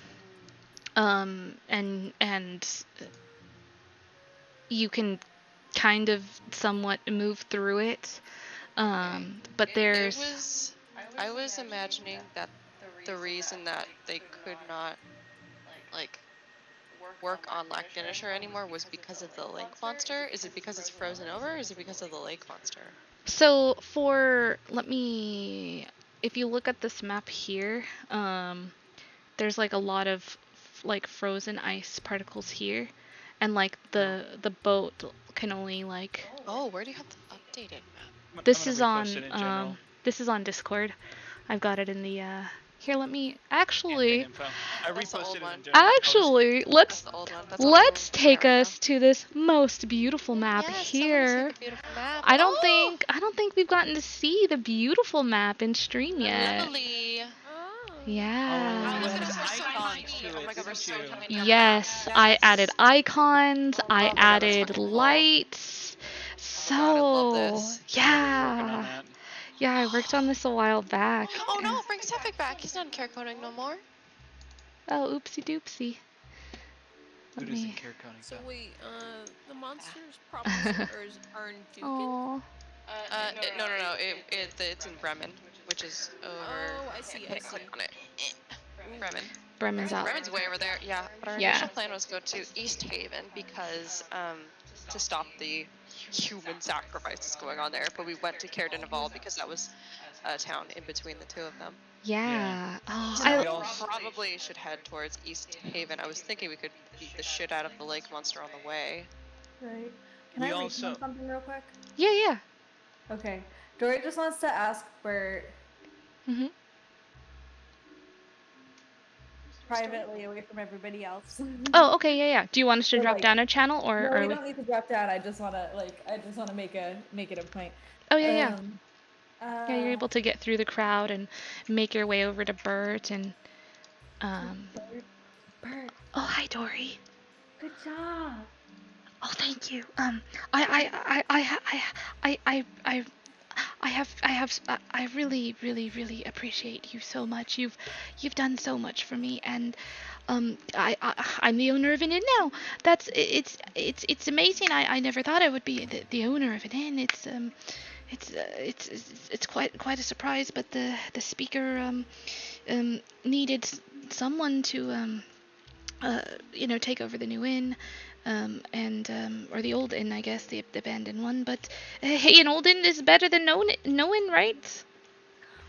and you can kind of somewhat move through it. But there's I was imagining that the reason that they could not like work on Lek Dinasher anymore was because of the lake monster. Is it because it's frozen over, or is it because of the lake monster? So if you look at this map here, there's like a lot of like frozen ice particles here, and like the boat can only like. Oh, where do you have the updated map? This is on Discord. I've got it in the here. Let me actually. I reposted it in general. Actually, let's take us to this most beautiful map here. I don't think we've gotten to see the beautiful map in stream yet. Lovely. Yeah. Oh my god, we're so tiny. Yes, I added icons. I added lights. So yeah. Yeah, I worked on this a while back. Oh no, bring Sefik back. He's not in Caer coding no more. Oh, oopsie doopsie. Who doesn't care coding? So wait, the monsters probably are in Dukin? Oh. No. It's in Bremen, which is over. Oh, I see. Click on it. Bremen. Bremen's out. Bremen's way over there. Yeah, but our initial plan was to go to East Haven because to stop the human sacrifices going on there. But we went to Caer because that was a town in between the two of them. Yeah. Oh, so we probably should head towards East Haven. I was thinking we could beat the shit out of the lake monster on the way. Right. Can I read something real quick? Yeah. Okay. Dory just wants to ask where. Privately, away from everybody else. Oh, okay, yeah. Do you want us to drop down a channel, or? No, we don't need to drop down. I just wanna make it a point. Oh yeah. Yeah, you're able to get through the crowd and make your way over to Bert and. Bert. Oh, hi, Dory. Good job. Oh, thank you. I really appreciate you so much. You've done so much for me, and I'm the owner of an inn now. It's amazing. I never thought I would be the owner of an inn. It's quite a surprise, but the speaker needed someone to take over the new inn. Or the old inn, I guess, the abandoned one. But hey, an old inn is better than no inn, right?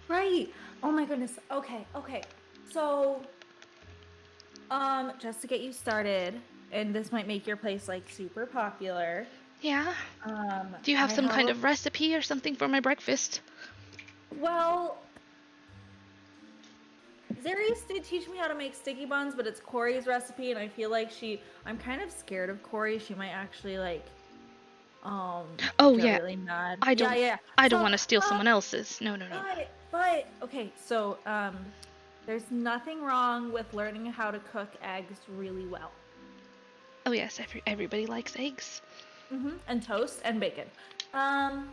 Right. Oh my goodness. Okay. So, just to get you started, and this might make your place like super popular. Yeah. Do you have some kind of recipe or something for my breakfast? Well, Zarius did teach me how to make sticky buns, but it's Corey's recipe, and I feel like I'm kind of scared of Corey. She might actually get really mad. I don't want to steal someone else's. No. But okay, so there's nothing wrong with learning how to cook eggs really well. Oh yes, everybody likes eggs. And toast and bacon. But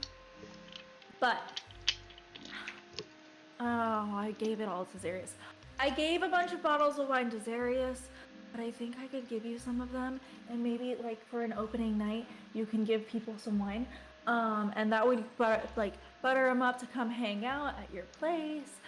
I gave it all to Zarius. I gave a bunch of bottles of wine to Zarius, but I think I could give you some of them, and maybe like for an opening night, you can give people some wine, and that would butter them up to come hang out at your place.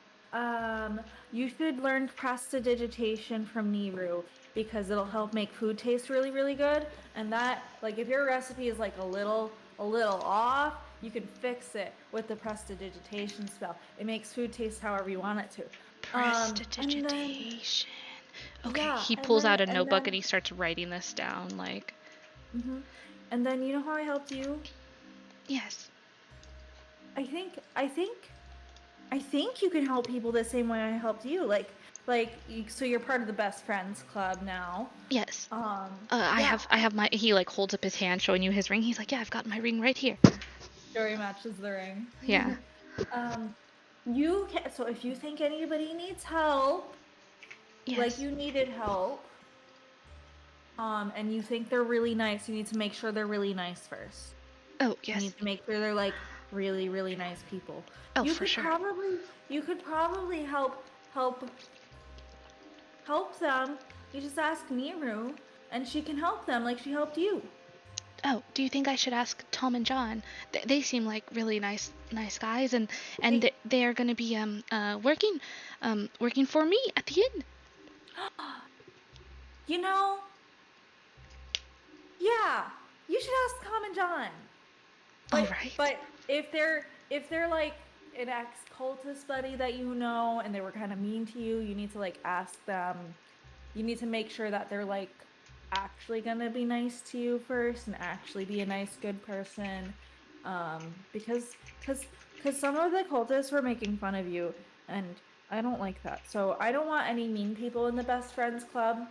You should learn prestidigitation from Niru because it'll help make food taste really, really good. And that, like, if your recipe is like a little off, you can fix it with the prestidigitation spell. It makes food taste however you want it to. Prestidigitation. Okay, yeah, he pulls out a notebook and he starts writing this down, like. And then you know how I helped you? Yes. I think you can help people the same way I helped you. So you're part of the best friends club now. Yes. Yeah. I have my. He like holds up his hand, showing you his ring. He's like, yeah, I've got my ring right here. Jory matches the ring. Yeah. You can. So if you think anybody needs help, yes. like you needed help, and you think they're really nice, you need to make sure they're really nice first. Oh yes. You need to make sure they're like really, really nice people. Oh, for sure. You could probably help them. You just ask Niru, and she can help them like she helped you. Oh, do you think I should ask Tom and John? They seem like really nice guys, and they are going to be working for me at the inn. You know, yeah, you should ask Tom and John. All right. But if they're like an ex-cultist buddy that you know and they were kind of mean to you, you need to like ask them. You need to make sure that they're like actually gonna be nice to you first and actually be a nice, good person. Because some of the cultists were making fun of you, and I don't like that. So I don't want any mean people in the best friends club.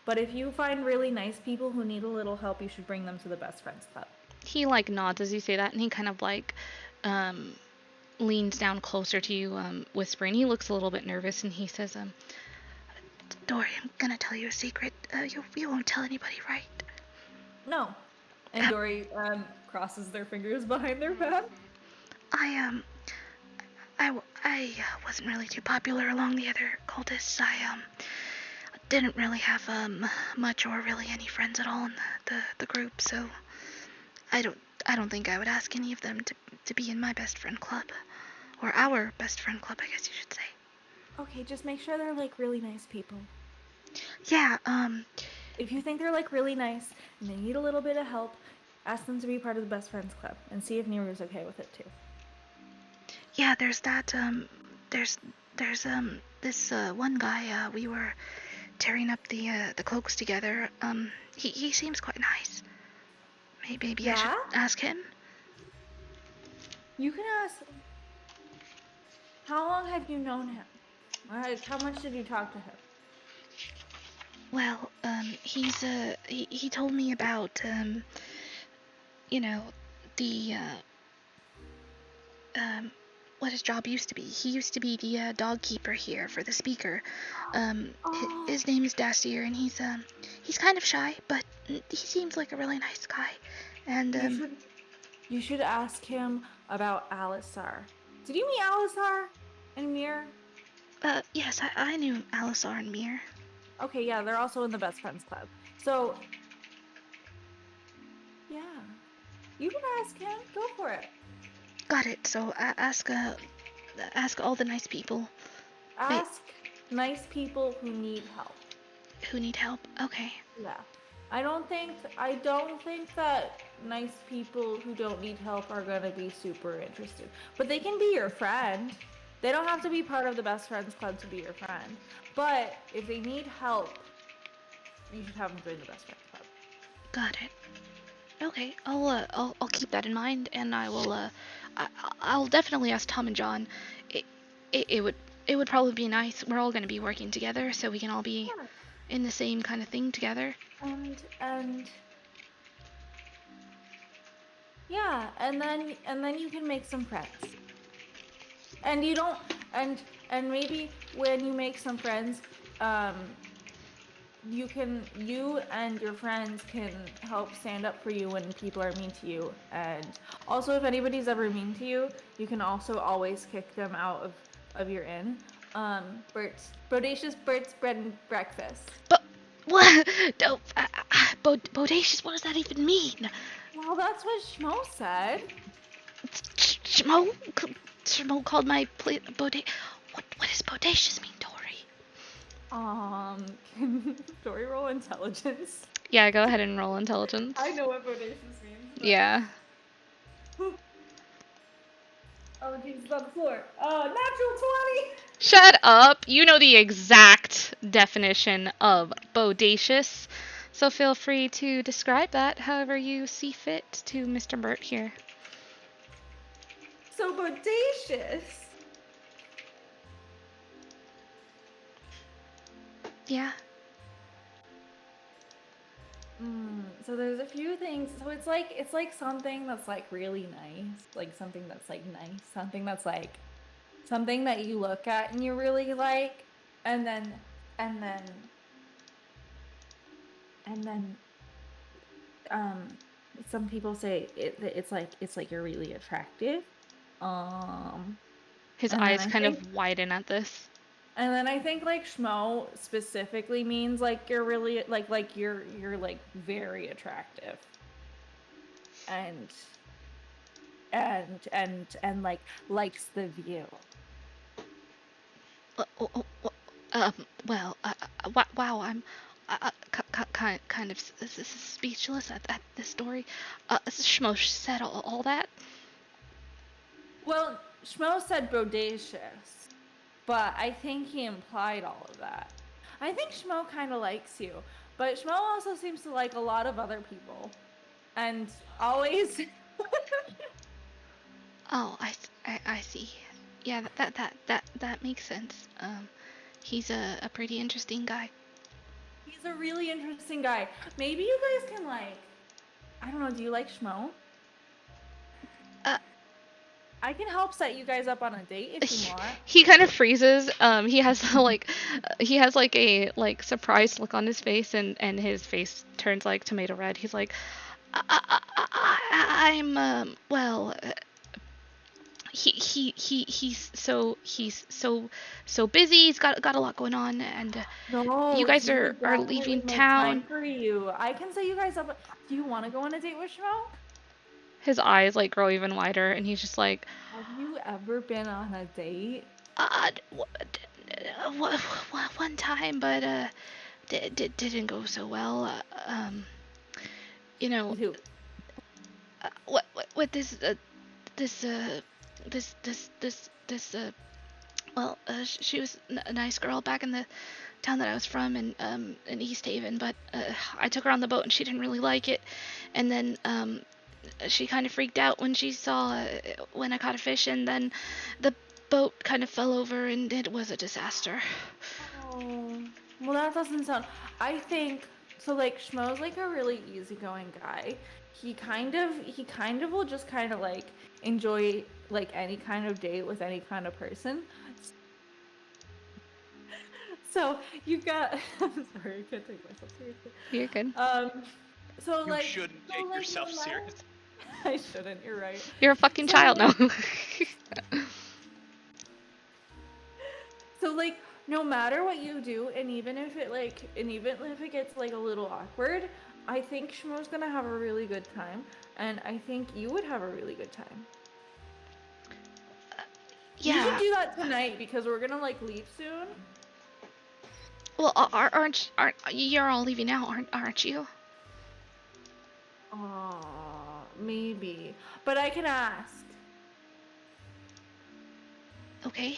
But if you find really nice people who need a little help, you should bring them to the best friends club. He like nods as you say that, and he kind of like leans down closer to you, whispering. He looks a little bit nervous, and he says, Dory, I'm gonna tell you a secret. You won't tell anybody, right? No. And Dory crosses their fingers behind their back. I wasn't really too popular along the other cultists. I didn't really have much or really any friends at all in the group, so I don't think I would ask any of them to be in my best friend club, or our best friend club, I guess you should say. Okay, just make sure they're like really nice people. Yeah. If you think they're like really nice and they need a little bit of help, ask them to be part of the best friends club and see if Niru's okay with it too. Yeah, there's that. There's this one guy. We were tearing up the cloaks together. He seems quite nice. Maybe I should ask him. You can ask. How long have you known him? How much did you talk to him? Well, he told me about the what his job used to be. He used to be the dog keeper here for the speaker. His name is Dacier, and he's kind of shy, but he seems like a really nice guy. And you should ask him about Alisar. Did you meet Alisar and Mir? Yes, I knew Alisar and Mir. Okay, yeah, they're also in the best friends club. So, yeah, you can ask him. Go for it. Got it. So ask all the nice people. Ask nice people who need help. Who need help? Okay. Yeah. I don't think that nice people who don't need help are gonna be super interested. But they can be your friend. They don't have to be part of the best friends club to be your friend. But if they need help, you should have them join the best friends club. Got it. Okay, I'll keep that in mind, and I will I'll definitely ask Tom and John. It would probably be nice. We're all going to be working together, so we can all be in the same kind of thing together. And yeah, and then you can make some friends. And you don't and maybe when you make some friends, you and your friends can help stand up for you when people are mean to you. And also, if anybody's ever mean to you, you can also always kick them out of your inn. Bodacious Bert's bread and breakfast. But what? Bodacious, what does that even mean? Well, that's what Schmo said. Schmo called my place bodacious. What does bodacious mean, Dory? Can Dory roll intelligence? Yeah, go ahead and roll intelligence. I know what bodacious means. But... Yeah. Oh, Jesus, on the floor. Natural 20! Shut up! You know the exact definition of bodacious, so feel free to describe that however you see fit to Mr. Burt here. So bodacious. Yeah. So there's a few things. So it's like something that's like really nice, like something that's like nice, something that's like something that you look at and you really like, and then some people say it's like you're really attractive. His And eyes then I kind think- of widen at this. And then I think like schmo specifically means like you're really like you're like very attractive. And like likes the view. Well, wow, I'm kind of speechless at this story. Schmo said all that? Well, Schmo said bodacious, but I think he implied all of that. I think Schmo kind of likes you, but Schmo also seems to like a lot of other people, and always. Oh, I see. Yeah, that makes sense. He's a pretty interesting guy. He's a really interesting guy. Maybe you guys can like, I don't know. Do you like Schmo? I can help set you guys up on a date if you want. He kind of freezes. He has a surprised look on his face, and his face turns like tomato red. He's like, I'm well. He's so busy. He's got a lot going on, and No, you guys he are would definitely leaving make town. time for you. I can set you guys up. Do you want to go on a date with Schmo? His eyes like grow even wider, and he's just like, Have you ever been on a date? one time, but didn't go so well. You know, Who? what this well, she was a nice girl back in the town that I was from in East Haven, but I took her on the boat and she didn't really like it, and then she kind of freaked out when she saw when I caught a fish, and then the boat kind of fell over and it was a disaster. Oh, well, that doesn't sound. I think so. Like Schmo's like a really easygoing guy. He kind of will just kind of like enjoy like any kind of date with any kind of person. So you got. I'm sorry, I can't take myself seriously. You're good. So You like. shouldn't so, take like, yourself no matter- serious. I shouldn't. You're right. You're a fucking So, child now. So like no matter what you do, and even if it gets like a little awkward, I think Shmo's gonna have a really good time, and I think you would have a really good time. You Yeah. should do that tonight because we're gonna like leave soon. Well, aren't you're all leaving out, aren't you? Maybe, but I can ask. Okay.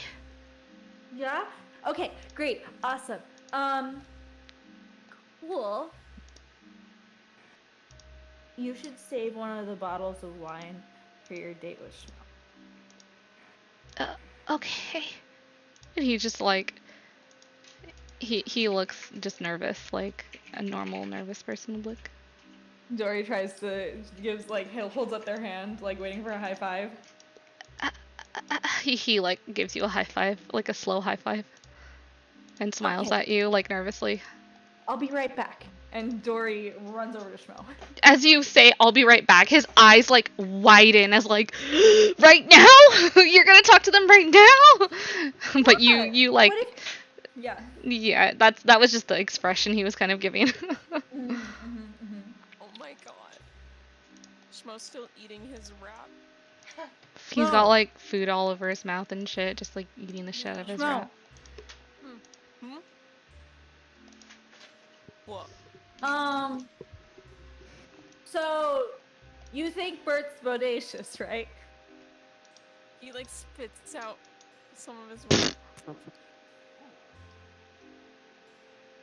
Yeah? Okay, great. Awesome. Cool. You should save one of the bottles of wine for your date with Shmo. Okay. And he just like he looks just nervous, like a normal nervous person would look. Dory holds up their hand, like waiting for a high five. He like gives you a high five, like a slow high five, and smiles Okay. at you like nervously. I'll be right back. And Dory runs over to Shmo. As you say, "I'll be right back," his eyes like widen as like, right now? You're gonna talk to them right now? But you like, Yeah. yeah, that was just the expression he was kind of giving. Oh my god. Schmo's still eating his wrap. He's Schmo. got like food all over his mouth and shit, just like eating the shit out of his Schmo. wrap. What? So you think Bert's bodacious, right? He like spits out some of his work.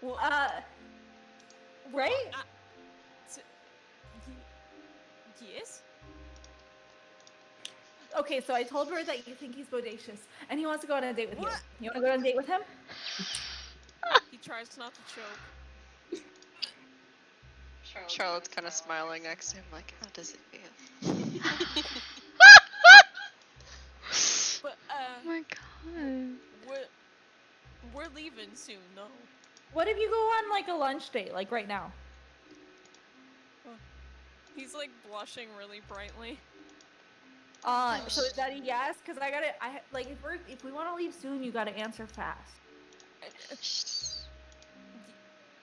Well, Right? Yes? Okay, so I told Bert that you think he's bodacious, and he wants to go on a date with What? you. You want to go on a date with him? He tries not to choke. Charlotte's kind of smiling next to him, like, how does it feel? But Oh my god. we're leaving soon, though. What if you go on like a lunch date, like right now? He's like blushing really brightly. So is that a yes? Because if we want to leave soon, you gotta answer fast.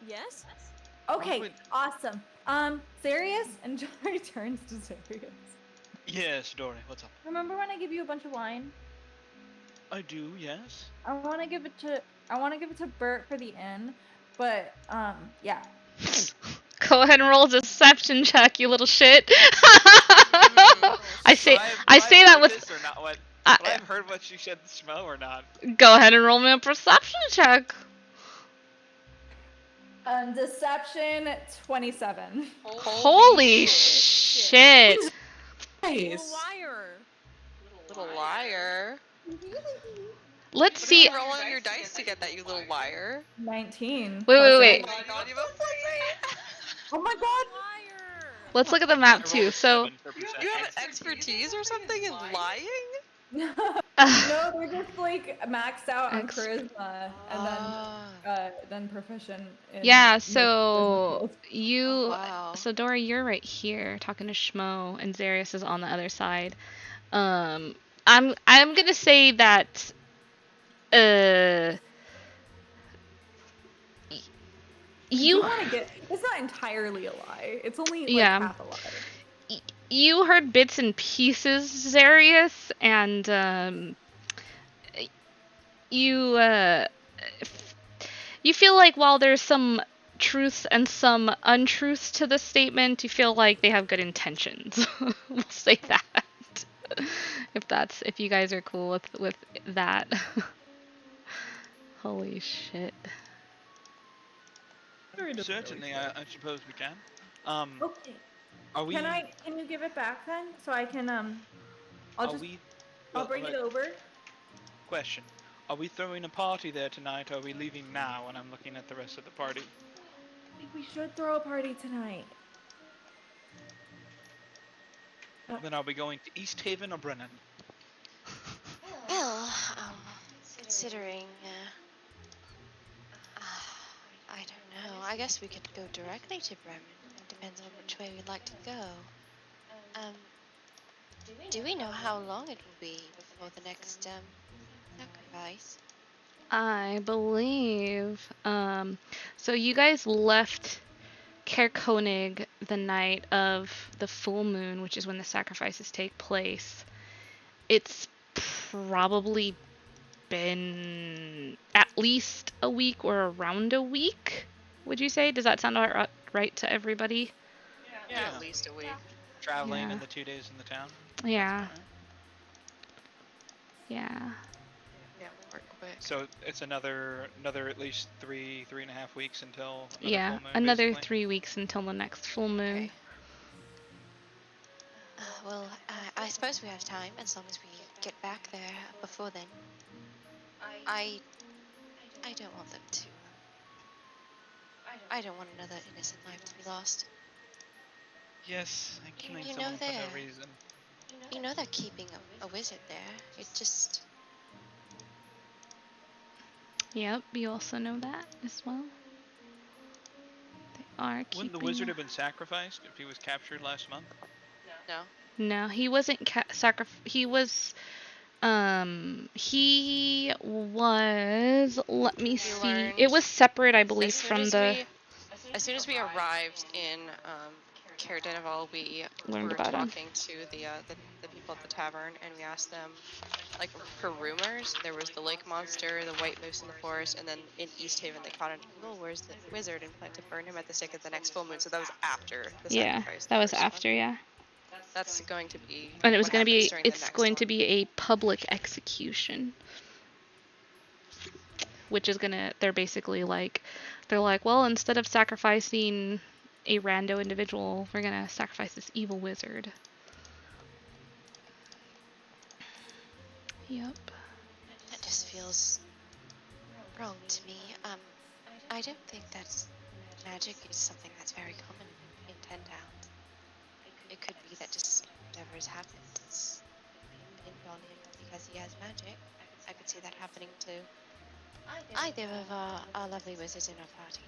Yes? Okay, awesome. Zarius, and Jory turns to Zarius. Yes, Dory, what's up? Remember when I give you a bunch of wine? I do, yes. I want to give it to Bert for the inn, but yeah. Mm-hmm. Go ahead and roll a deception check, you little shit. I say that with. This or not, what I, I've heard what she said, smell or not. Go ahead and roll me a perception check. Deception 27. Holy shit. Little liar. Little liar. Let's see. Roll on your dice to get that, you little liar. 19. Wait. Oh my god, you have a Oh my god. Liar. Let's look at the map too. So. You have expertise or something in lying? No, they're just like maxed out on charisma and then proficient. Yeah, so you, Wow. so Dora, you're right here talking to Schmo, and Zarius is on the other side. I'm gonna say that, you want to get. It's not entirely a lie. It's only like Yeah. half a lie. You heard bits and pieces, Zarius, and you feel like while there's some truths and some untruths to the statement, you feel like they have good intentions. We'll say that. If you guys are cool with that. Holy shit. Certainly, I suppose we can. Okay. Are we? Can you give it back then, so I can I'll bring it over. Question: are we throwing a party there tonight, or are we leaving now? And I'm looking at the rest of the party. I think we should throw a party tonight. Then are we going to East Haven or Brennan? Well, considering, I don't know. I guess we could go directly to Bremen. It depends on which way we'd like to go. Do we know how long it will be before the next, sacrifice? I believe. So you guys left Caer the night of the full moon, which is when the sacrifices take place. It's probably been at least a week or around a week, would you say? Does that sound right to everybody? Yeah, at least a week. Traveling Yeah. in the 2 days in the town. Yeah. Yeah. Yeah, we're quick. So it's another at least three and a half weeks until Yeah, full moon, another basically. 3 weeks until the next full moon. Okay. Well, I suppose we have time as long as we get back there before then. I don't want them to. I don't want another innocent life to be lost. Yes, and killing You know someone for no there. reason. You know they're keeping a wizard there. It just... Yep, you also know that as well. They are keeping... Wouldn't the wizard have been sacrificed if he was captured last month? No. No, he wasn't he was... he was... Let me see. learned It was separate, I believe, As soon from as the... as soon as we arrived in Caer Dinev, we Learned were about him. talking to the people at the tavern, and we asked them, like, for rumors. There was the lake monster, the white moose in the forest, and then in East Haven they caught an evil wizard and planned to burn him at the stake at the next full moon. So that was after the Yeah, sacrifice. that The was first after, one. yeah. That's going to be. And it was what going to happens be, during the it's next going one. to be a public execution. Which is gonna, they're basically like, they're like, well, instead of sacrificing a rando individual, we're gonna sacrifice this evil wizard. Yep. That just feels wrong to me. I don't think that magic is something that's very common in 10 towns. It could be that just whatever has happened is pinned on him because he has magic. I could see that happening too. Either of our lovely wizards in our party.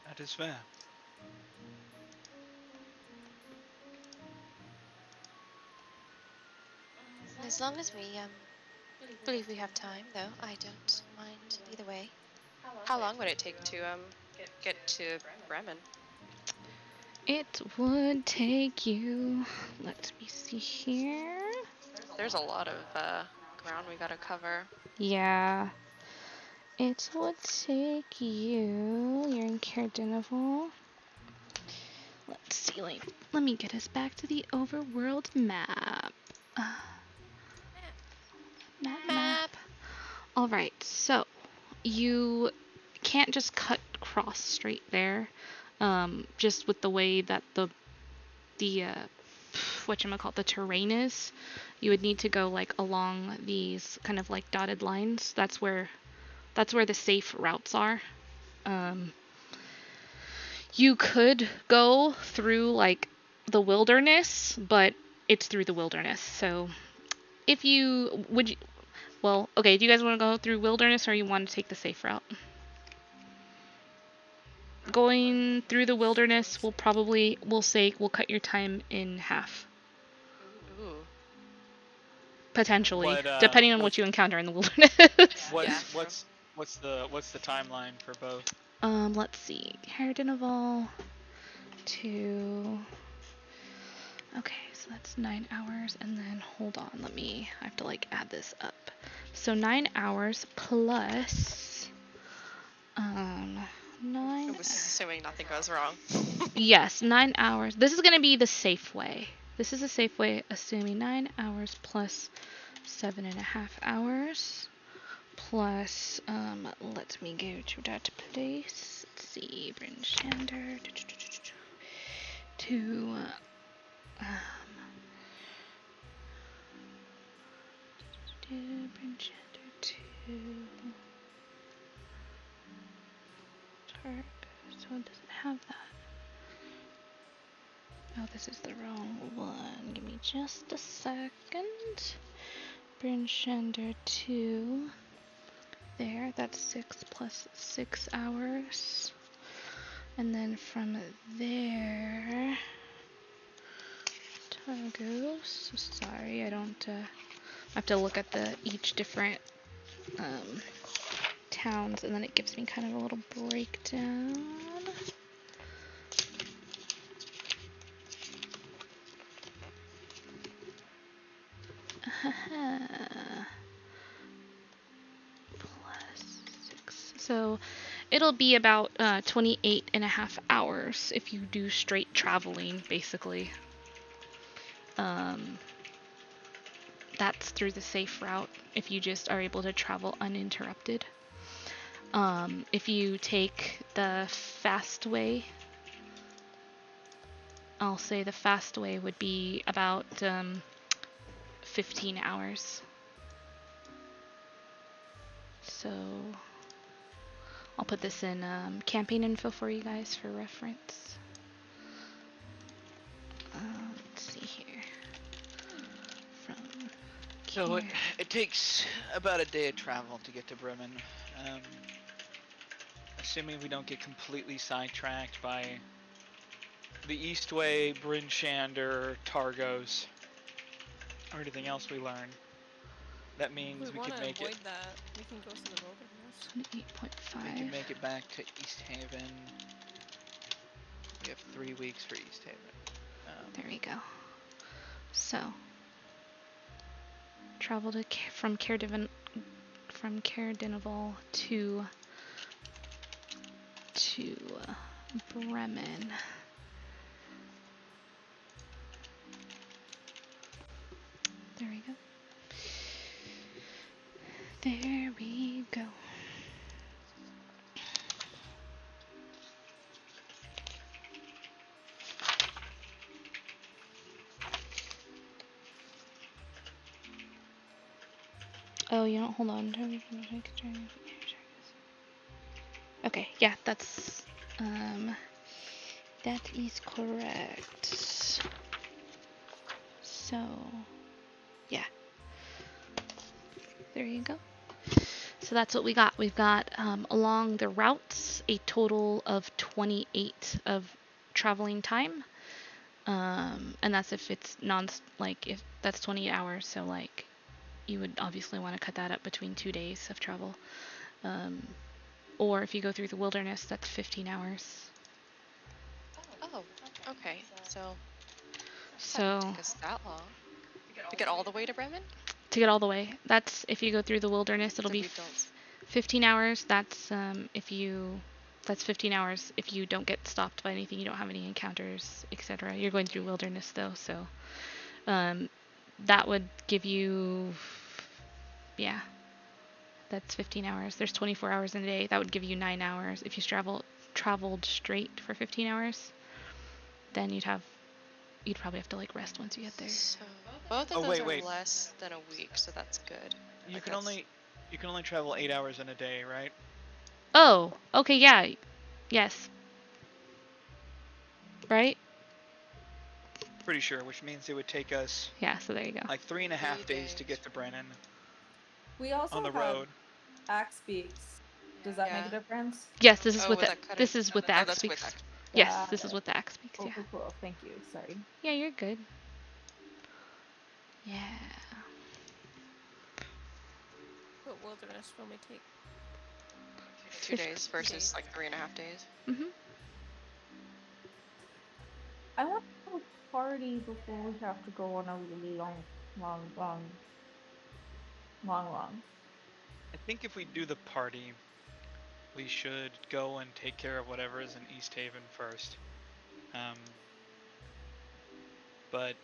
That is fair. As long as we believe we have time, though, I don't mind either way. How long would it take to get to Bremen? It would take you, let me see here. There's a lot of ground we gotta cover. Yeah. It would take you, you're in Caer. Let's see, let me get us back to the overworld map. Map. Alright, so you can't just cut across straight there. Just with the way that the whatchamacallit, the terrain is. You would need to go like along these kind of like dotted lines. That's where the safe routes are. You could go through like the wilderness, but it's through the wilderness. So if you would, well, okay, do you guys want to go through wilderness or you want to take the safe route? Going through the wilderness will probably, we'll cut your time in half. Ooh. Potentially, What, depending on what you encounter in the wilderness. What's the timeline for both? Let's see. Caer to... Okay, so that's 9 hours, and then, hold on, I have to, like, add this up. So 9 hours plus... 9... This is assuming nothing goes wrong. Yes, 9 hours. This is gonna be the safe way. This is a safe way, assuming 9 hours plus 7.5 hours. Plus, let me go to that place. Let's see, Bryn Shander to Bryn Shander to Tark. So it doesn't have that. Oh, this is the wrong one. Give me just a second. Bryn Shander to there, that's 6 plus 6 hours. And then from there, Targos. Sorry, I don't, I have to look at each different towns, and then it gives me kind of a little breakdown. Plus 6. So it'll be about 28.5 hours if you do straight traveling, basically. That's through the safe route if you just are able to travel uninterrupted. If you take the fast way, I'll say the fast way would be about 15 hours. So I'll put this in campaign info for you guys for reference. Let's see here. So it takes about a day of travel to get to Bremen. Assuming we don't get completely sidetracked by the Eastway, Bryn Shander, Targos, or anything else we learn. That means we could make it. That. We can go to the wilderness. 28.5. We can make it back to East Haven. We have 3 weeks for East Haven. There we go. So, travel from Caer Dineval to Bremen. There we go. There we go. Oh, you don't hold on. Okay, yeah, that is correct. So, yeah. There you go. So that's what we got. We've got along the routes a total of 28 of traveling time. And that's if it's if that's 28 hours. So like you would obviously want to cut that up between 2 days of travel. Or if you go through the wilderness, that's 15 hours. Oh, okay. So So take us that long to get all the way to Bremen? To get all the way. That's if you go through the wilderness, it'll be 15 hours. That's that's 15 hours if you don't get stopped by anything, you don't have any encounters, etc. You're going through wilderness though, so that would give you, yeah, that's 15 hours. There's 24 hours in a day. That would give you 9 hours. If you traveled straight for 15 hours, then you'd probably have to like rest once you get there. So both of those are less than a week, so that's good. You can only travel 8 hours in a day, right? Oh, okay, yeah. Yes. Right? Pretty sure, which means it would take us so there you go. like 3.5 days to get to Brennan. We also on the road. Axe Beaks. Does that make a difference? Yes, this is with the Axe Beaks. Yes, this is with the Axe Beaks, yeah. Cool. Thank you. Sorry. Yeah, you're good. Yeah. But wilderness will only take 2 days versus like 3.5 days. Mhm. I want to have a party before we have to go on a really long. I think if we do the party, we should go and take care of whatever is in East Haven first. But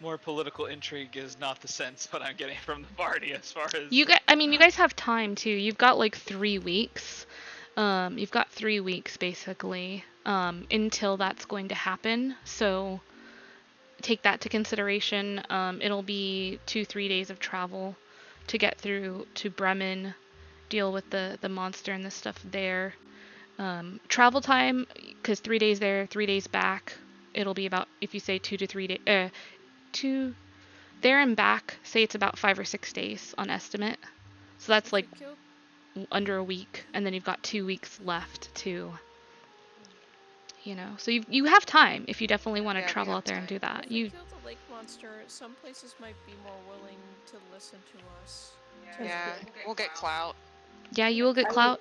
more political intrigue is not the sense what I'm getting from the party as far as... You guys have time too. You've got like 3 weeks. You've got 3 weeks basically until that's going to happen. So take that to consideration. It'll be 2-3 days of travel to get through to Bremen, deal with the monster and the stuff there. Travel time, because 3 days there, 3 days back, it'll be about, if you say 2 to 3 days, 2 there and back, say it's about 5 or 6 days on estimate. So that's like under a week, and then you've got 2 weeks left to, so you have time if you definitely want to travel out there and do that. If we kill the lake monster, some places might be more willing to listen to us. Yeah, we'll get clout. Yeah, you will get clout.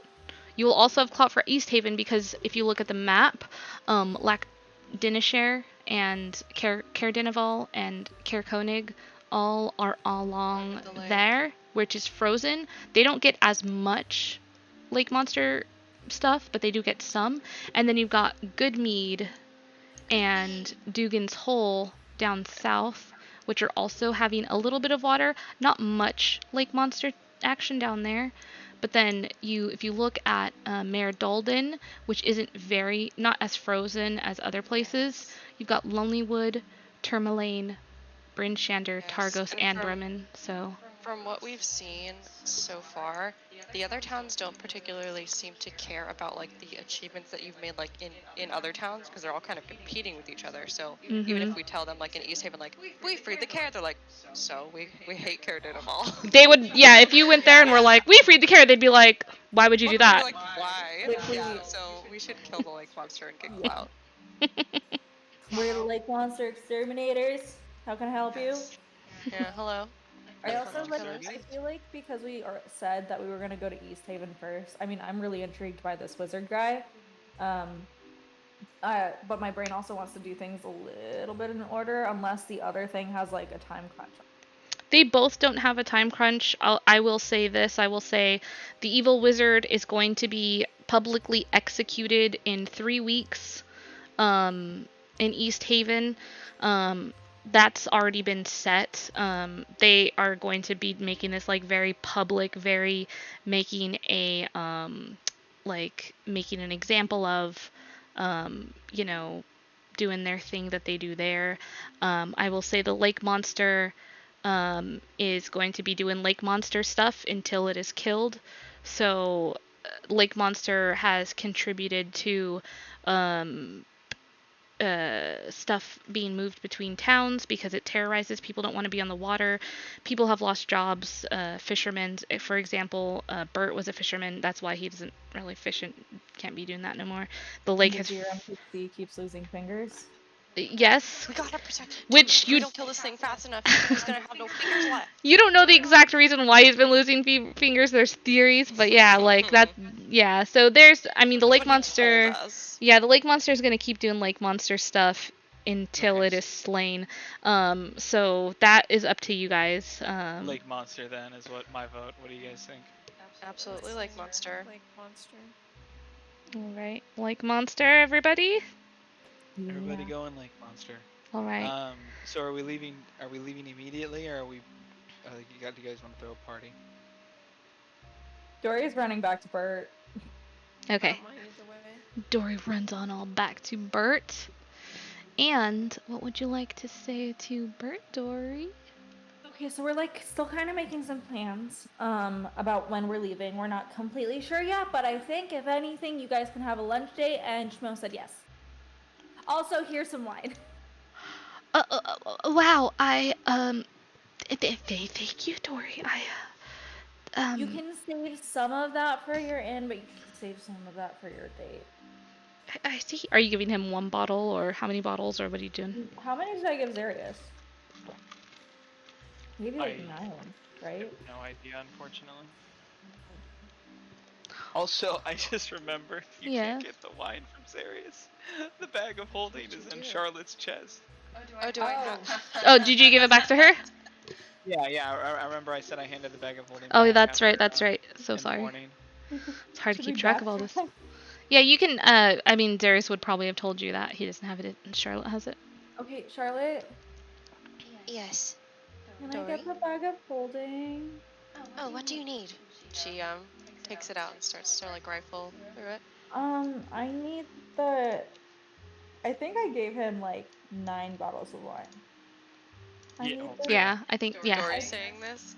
You will also have clout for East Haven, because if you look at the map, Dinev and Caer Dineval and Caer Koenig all are along there, which is frozen. They don't get as much lake monster stuff, but they do get some. And then you've got Goodmead and Dugan's Hole down south, which are also having a little bit of water. Not much lake monster action down there. But then if you look at Mare Dalden, which isn't not as frozen as other places, you've got Lonelywood, Tourmaline, Bryn Shander, Targos, and Bremen. So from what we've seen so far, the other towns don't particularly seem to care about like the achievements that you've made like in other towns, because they're all kind of competing with each other. So even if we tell them like in East Haven like we freed the Caer, they're like, so we hate Caer Dineval. They would, yeah, if you went there and were like, we freed the Caer, they'd be like, why would you do that? Like, why? Yeah, so we should kill the lake monster and get clout. We're the lake monster exterminators. How can I help you? Yeah, hello. I Lake also like. Monster. I feel like because we said that we were gonna go to East Haven first. I mean, I'm really intrigued by this wizard guy. But my brain also wants to do things a little bit in order, unless the other thing has like a time crunch. They both don't have a time crunch. I will say this. I will say the evil wizard is going to be publicly executed in 3 weeks in East Haven. That's already been set. They are going to be making this like very public, very making a like making an example of, you know, doing their thing that they do there. I will say the lake monster is going to be doing lake monster stuff until it is killed. So, lake monster has contributed to stuff being moved between towns because it terrorizes people. Don't want to be on the water. People have lost jobs. Fishermen, for example, Bert was a fisherman. That's why he doesn't really fish and can't be doing that no more. The lake has. Your NPC keeps losing fingers. Yes. We gotta protect him. Which if we don't kill this thing fast enough, he's gonna have no fingers left. You don't know the exact reason why he's been losing fingers. There's theories, but yeah, like that. Yeah. So there's. I mean, the That's lake what he monster. told us. Yeah, the lake monster is gonna keep doing lake monster stuff until Okay. it is slain. So that is up to you guys. Lake Monster then is what my vote. What do you guys think? Absolutely like monster. Lake monster. All right, lake monster, everybody. Everybody going Lake Monster. All right. So are we leaving? Are we leaving immediately, or are we? Do you guys want to throw a party? Dory's running back to Bert. Okay. I don't mind either way. Dory runs on all back to Bert. And what would you like to say to Bert, Dory? Okay, so we're like still kind of making some plans about when we're leaving. We're not completely sure yet, but I think if anything, you guys can have a lunch date, and Schmo said yes. Also, here's some wine. Wow. Thank you, Dory. You can save some of that for your inn, but you should save some of that for your date. I see. Are you giving him one bottle, or how many bottles, or what are you doing? How many did I give Zarius? Maybe like 9, right? I have no idea, unfortunately. Also, I just remembered you can't get the wine from Zarius. The bag of holding is in Charlotte's chest. Oh, do I have? Oh, did you give it back to her? Yeah. I remember I said I handed the bag of holding. Oh, back that's after, right. That's right. So in the sorry. morning. It's hard to Should keep we track of all this. Yeah, you can. I mean, Darius would probably have told you that he doesn't have it, and Charlotte has it. Okay, Charlotte, Yes. can Dory? I get the bag of holding? Oh, what do you need? She takes it out and starts to like rifle through it. I need the. I think I gave him like 9 bottles of wine. Yeah, I think. Yeah. Dory saying this.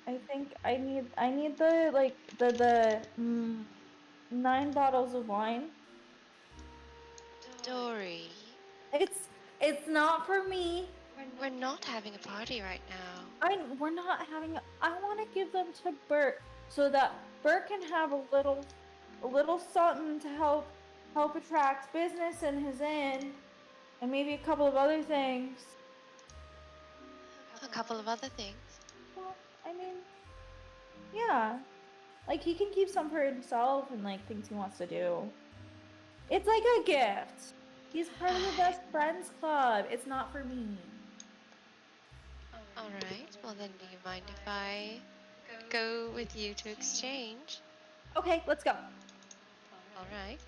I think I need the like the 9 bottles of wine. Dory, It's not for me. we're not having a party right now. We're not having. I want to give them to Bert so that Bert can have a little something to help attract business in his inn, and maybe a couple of other things. A couple of other things. Well, I mean, yeah, like he can keep some for himself and like things he wants to do. It's like a gift. He's part of the best friends club. It's not for me. All right. Well, then, do you mind if I go with you to exchange? Okay, let's go. All right.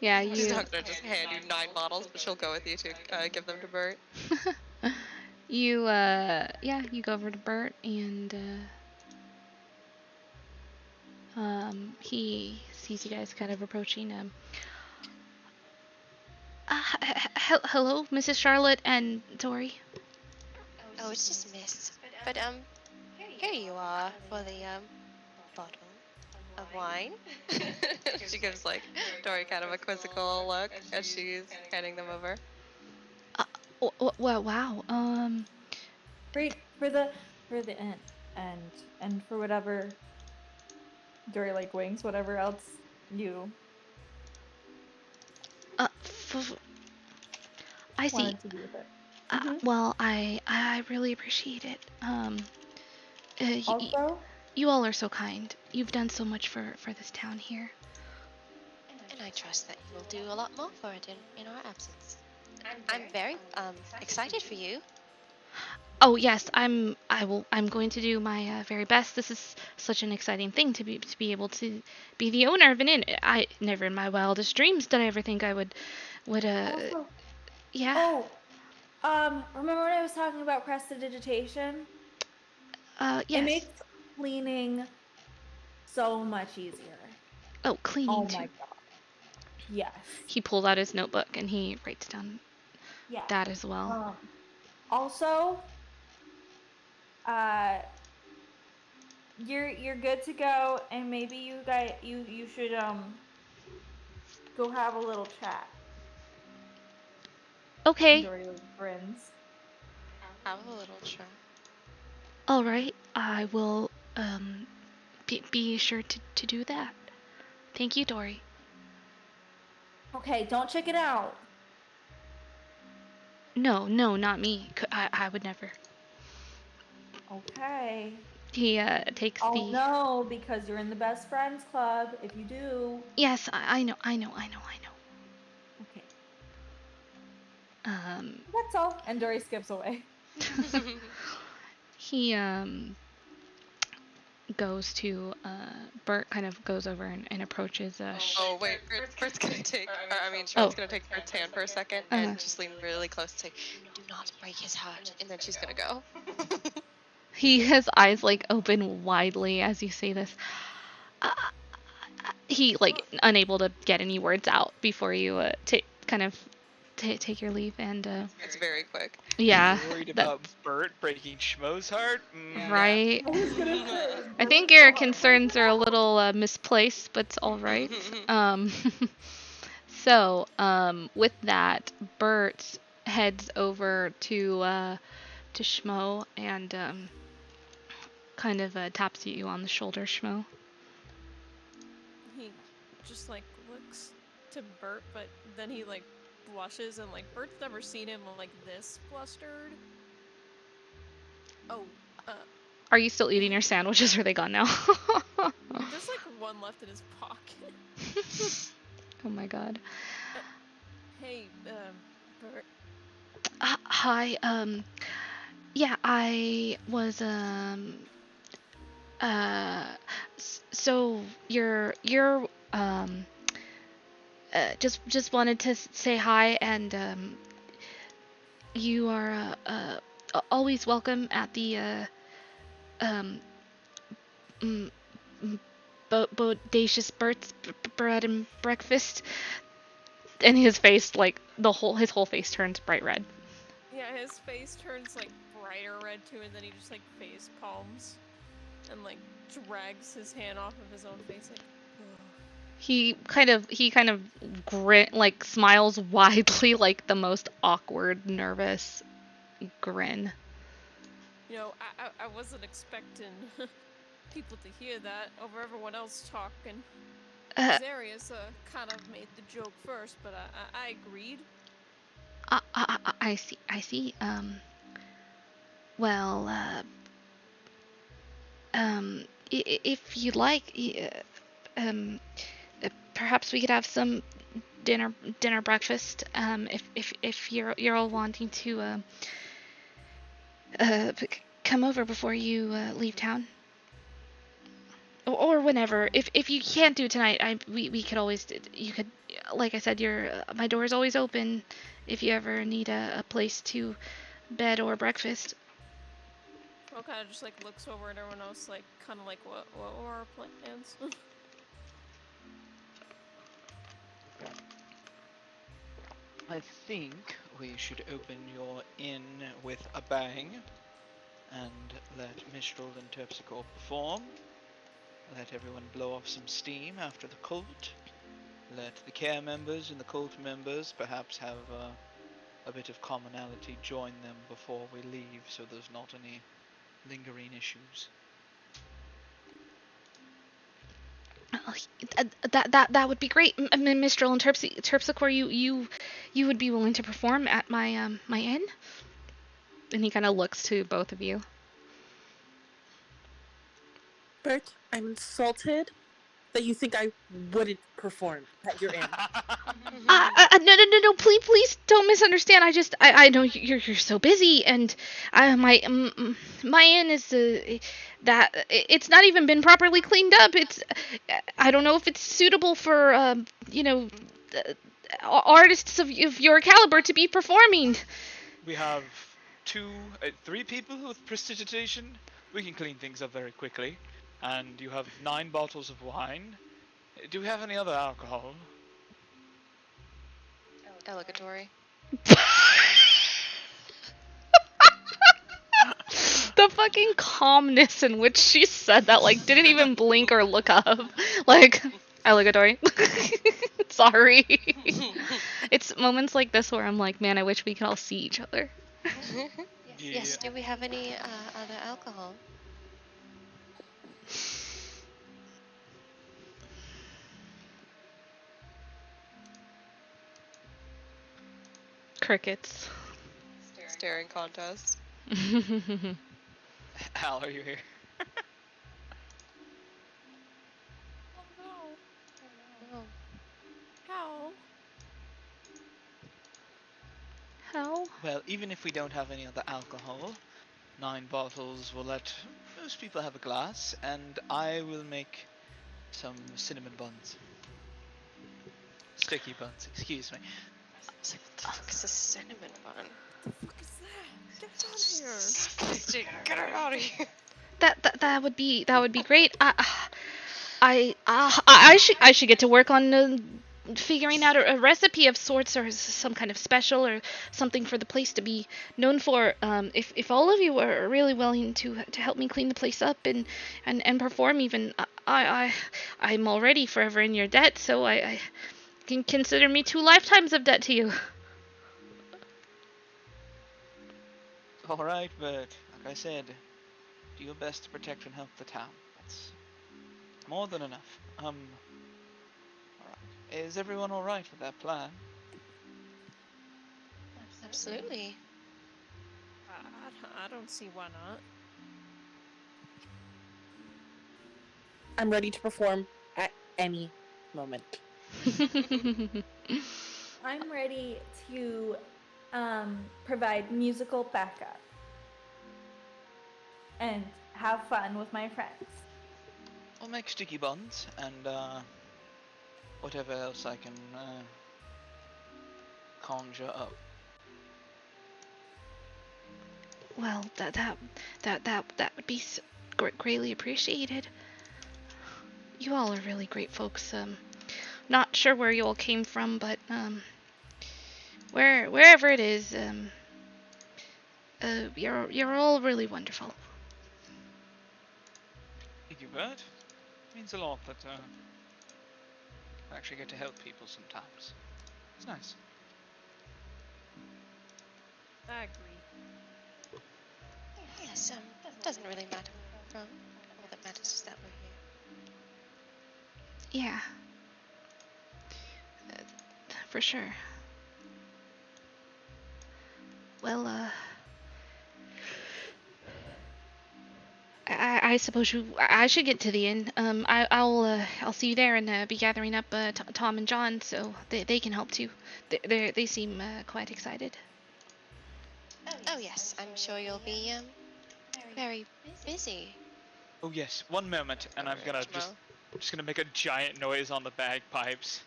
Yeah, She's you. not gonna just hand you 9 bottles, but she'll go with you to give them to Bert. You you go over to Bert, and he sees you guys kind of approaching. Hello, Mrs. Charlotte and Dory. Oh, it's just Miss. But here you are for the bottle of wine. She gives like Dory kind of a quizzical look as she's handing them over. Well, wow. Great for the inn and for whatever Dory like wings, whatever else you I see. wanted to do with it. Well, I really appreciate it. Also, You all are so kind. You've done so much for this town here. And I trust that you will do a lot more for it in our absence. I'm very excited for you. Oh yes, I'm going to do my very best. This is such an exciting thing to be able to be the owner of an inn. I never in my wildest dreams did I ever think I would also, yeah. oh, remember when I was talking about prestidigitation? It Yes. makes cleaning so much easier. Oh, cleaning Oh too. my god. Yes. He pulls out his notebook and he writes down Yeah. that as well. Also, you're good to go, and maybe you should go have a little chat. Okay. Dory grins. Have a little chat. All right. I will be sure to do that. Thank you, Dory. Okay, don't check it out. No, not me. I would never. Okay. He takes Oh no, because you're in the best friends club. If you do. Yes, I know. Okay. Um, That's all. And Dory skips away. he goes to Bert kind of goes over and approaches Oh wait, Bert's gonna take. I mean, Charlotte's gonna take Bert's hand for a second and just lean really close and say, "Do not break his heart," and then she's gonna go. his eyes like open widely as you say this. He like unable to get any words out before you take your leave and It's very quick. yeah. You're worried about Bert breaking Schmo's heart? Right. I was gonna say. I think your concerns are a little misplaced, but it's all right. So, with that, Bert heads over to Schmo and kind of taps you on the shoulder, Schmo. He just like looks to Bert, but then he like blushes and like Bert's never seen him like this flustered. Oh, Are you still eating your sandwiches or are they gone now? there's like one left in his pocket. Oh my god. Hey, Bert. Hi, yeah, I was, so you're, just wanted to say hi and, you are, always welcome at the, bodacious Bert's bread and breakfast. And his face, like, his whole face turns bright red. Yeah, his face turns like brighter red too, and then he just like face palms and like drags his hand off of his own face like ugh. He kind of grin, like smiles widely, like the most awkward, nervous grin. You know, I wasn't expecting people to hear that over everyone else talking. Zarius kind of made the joke first, but I agreed. I see. Well, if you'd like, perhaps we could have some dinner breakfast. If you're all wanting to come over before you leave town. Or whenever. If you can't do it tonight, we could always, you could, like I said, my door is always open if you ever need a place to bed or breakfast. Well, kind of just like looks over at everyone else, like kind of like what were our plans? I think we should open your inn with a bang and let Mistral and Terpsichore perform. Let everyone blow off some steam after the cult. Let the Caer members and the cult members perhaps have a bit of commonality join them before we leave, so there's not any lingering issues. That would be great, Mistral and Terpsichore. You would be willing to perform at my inn? And he kind of looks to both of you. Bert, I'm insulted that you think I wouldn't perform at your inn. No, please don't misunderstand. I know you're so busy, and my inn is that it's not even been properly cleaned up. I don't know if it's suitable for artists of your caliber to be performing. We have three people with prestidigitation. We can clean things up very quickly. And you have 9 bottles of wine. Do we have any other alcohol? Delegatory. The fucking calmness in which she said that, like, didn't even blink or look up. Like, allegatory. Sorry. It's moments like this where I'm like, man, I wish we could all see each other. Yes, do we have any other alcohol? Crickets. Staring contest. Hal, are you here? Oh. How? How? Well, even if we don't have any other alcohol, 9 bottles will let most people have a glass, and I will make some cinnamon buns. Sticky buns, excuse me. I was like, what the fuck is a cinnamon bun? What the fuck is that? Get out of here. Disgusting. Get her out of here. That would be great. I should get to work on figuring out a recipe of sorts, or some kind of special or something for the place to be known for. If all of you are really willing to help me clean the place up and perform, even I'm already forever in your debt, so I can consider me 2 lifetimes of debt to you. Alright, but like I said, do your best to protect and help the town. That's more than enough. Alright. Is everyone alright with that plan? Absolutely. I don't see why not. I'm ready to perform at any moment. I'm ready to provide musical backup and have fun with my friends. I'll make sticky buns and whatever else I can conjure up. Well, that would be greatly appreciated. You all are really great folks. Not sure where you all came from, but wherever it is, you're all really wonderful. Thank you, Bert. It means a lot that I actually get to help people sometimes. It's nice. I agree. Yes, doesn't really matter where we're from. All that matters is that we're here. Yeah. For sure. Well, I suppose I should get to the inn. I'll see you there and be gathering up Tom and John so they can help too. They seem quite excited. Oh yes, I'm sure you'll be very busy. Oh yes, one moment, and I'm just gonna make a giant noise on the bagpipes.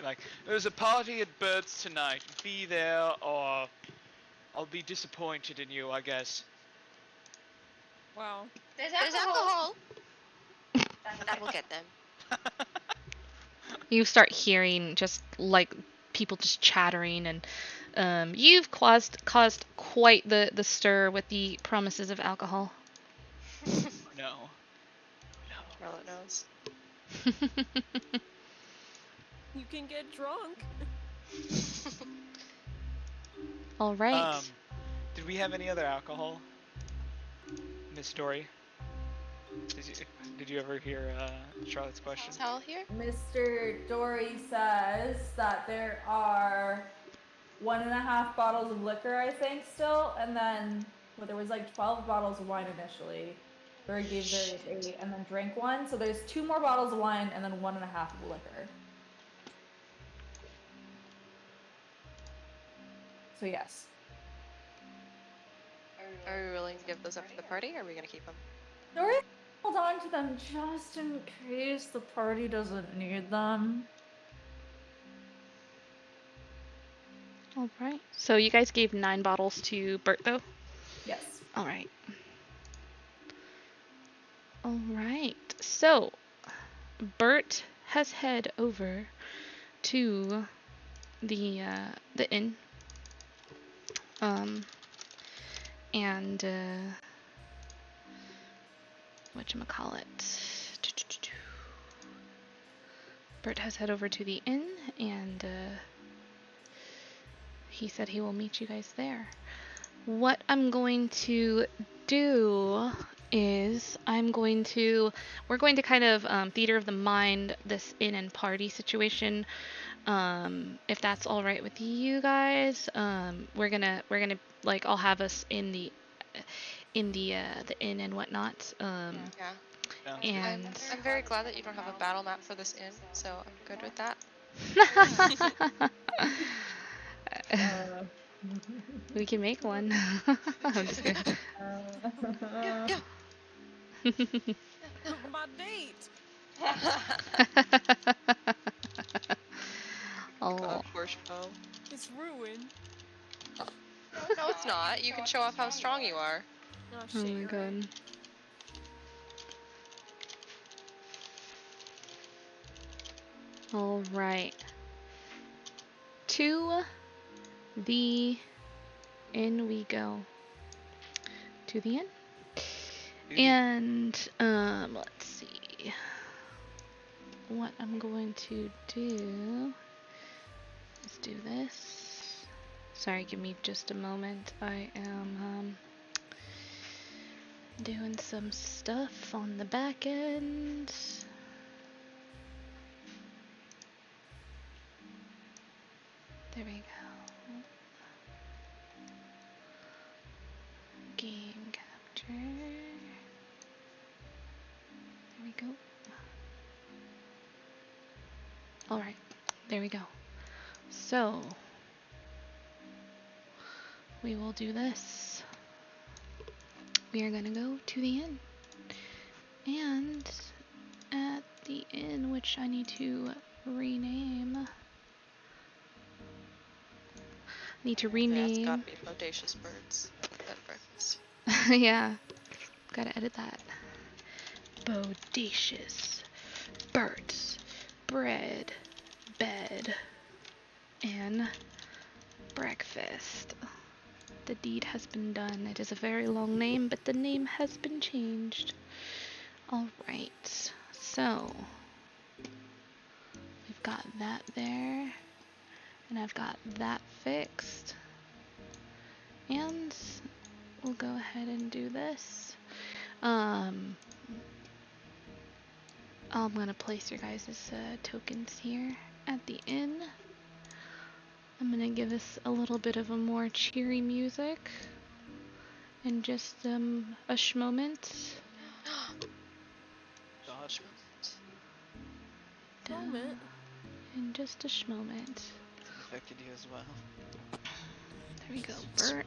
Like, there's a party at Bert's tonight. Be there, or I'll be disappointed in you, I guess. Wow. There's alcohol. That will get them. You start hearing just like people just chattering, and you've caused quite the stir with the promises of alcohol. No. Charlotte knows. You can get drunk. All right. Did we have any other alcohol? Miss Dory? Did you ever hear Charlotte's question? Is Hal here? Mr. Dory says that there are 1.5 bottles of liquor, I think, still, and then there was like 12 bottles of wine initially. Barry gave Darius 8 and then drank 1. So there's 2 more bottles of wine and then 1.5 of liquor. So yes. Are we willing to give those up to the party, or are we gonna keep them? We're gonna hold on to them just in case the party doesn't need them. All right. So you guys gave 9 bottles to Bert, though? Yes. All right. All right. So Bert has head over to the inn. And whatchamacallit. Bert has head over to the inn, and he said he will meet you guys there. What I'm going to do is we're going to kind of theater of the mind this inn and party situation. If that's all right with you guys, we're gonna like I'll have us in the inn and whatnot. Yeah. And I'm very glad that you don't have a battle map for this inn, so I'm good with that. We can make one. I'm just kidding. Yeah. My date. Oh. God, poor show. It's ruined. No, it's not. You can show off how strong you are. Oh Oh shit, my you're god. right. All right. To the inn we go. To the inn. And let's see. What I'm going to do is do this. Sorry, give me just a moment. I am doing some stuff on the back end. There we go. Game capture. There we go. Alright, there we go. So, we will do this. We are gonna go to the inn. And at the inn, which I need to rename. Yeah, it's gotta be bodacious birds at breakfast. Yeah, gotta edit that. Bodacious birds, bread, bed, and breakfast. The deed has been done. It is a very long name, but the name has been changed. Alright, so we've got that there, and I've got that fixed. And we'll go ahead and do this. I'm gonna place your guys' tokens here at the inn. I'm gonna give us a little bit of a more cheery music in just a schmoment. Dodge. Moment. In just a schmoment. It affected you as well. There we go, Bert.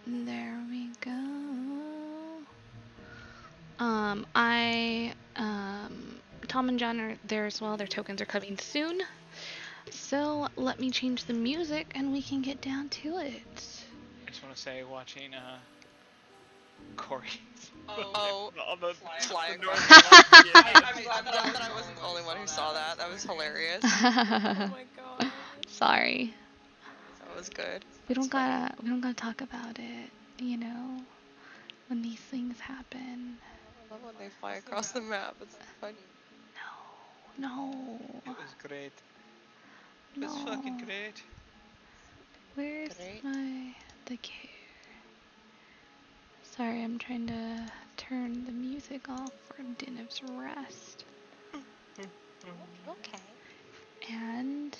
There we go. Tom and John are there as well. Their tokens are coming soon. So let me change the music and we can get down to it. I just want to say, watching Corey. Oh, on the fly the across north- yeah. I'm glad that I wasn't the only one who saw that. That was hilarious. Oh my god. Sorry. That was good. We don't gotta talk about it, you know, when these things happen. I love when they fly across the map. It's funny. No. It was great. It No. was fucking great. Where's Great. the Caer? Sorry, I'm trying to turn the music off for Dinev's rest. Okay. And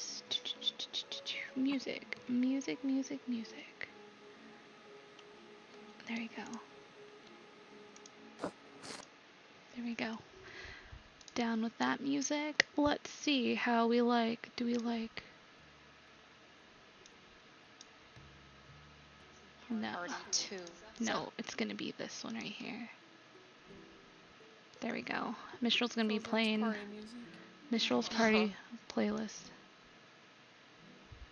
music, music, music, music. There you go. There we go. Down with that music. Let's see how we like. Do we like? No. Party 2. No, it's gonna be this one right here. There we go. Mistral's gonna be playing Party music. Mistral's party playlist.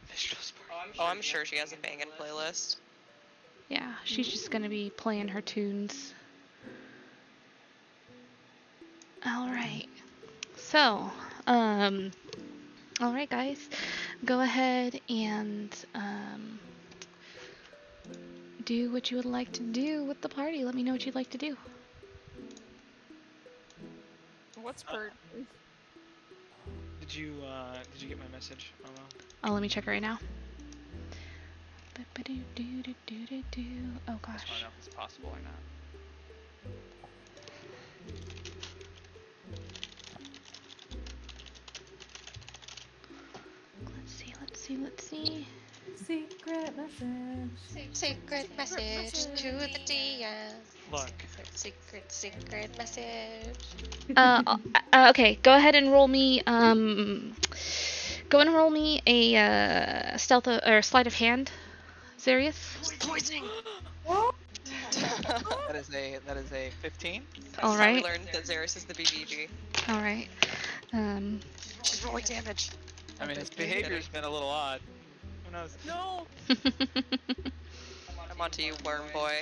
Mistral's party. Oh, I'm sure she has a bangin' playlist. Yeah, she's just gonna be playing her tunes. Alright. So, alright guys. Go ahead and, do what you would like to do with the party. Let me know what you'd like to do. What's Bert? Did you get my message, Momo? Oh, let me check it right now. Oh I just want gosh. to know if it's possible or not. Let's see. Secret message. Secret message to the DM. Look. Secret message. Okay, go ahead and roll me, a, stealth or sleight of hand, Zarius. Poisoning! That is a 15. That's All how right. we learned that Xeris is the BBG. Alright. She's rolling damage. I mean, his behavior's been a little odd. Who knows? No! I'm onto you, worm boy.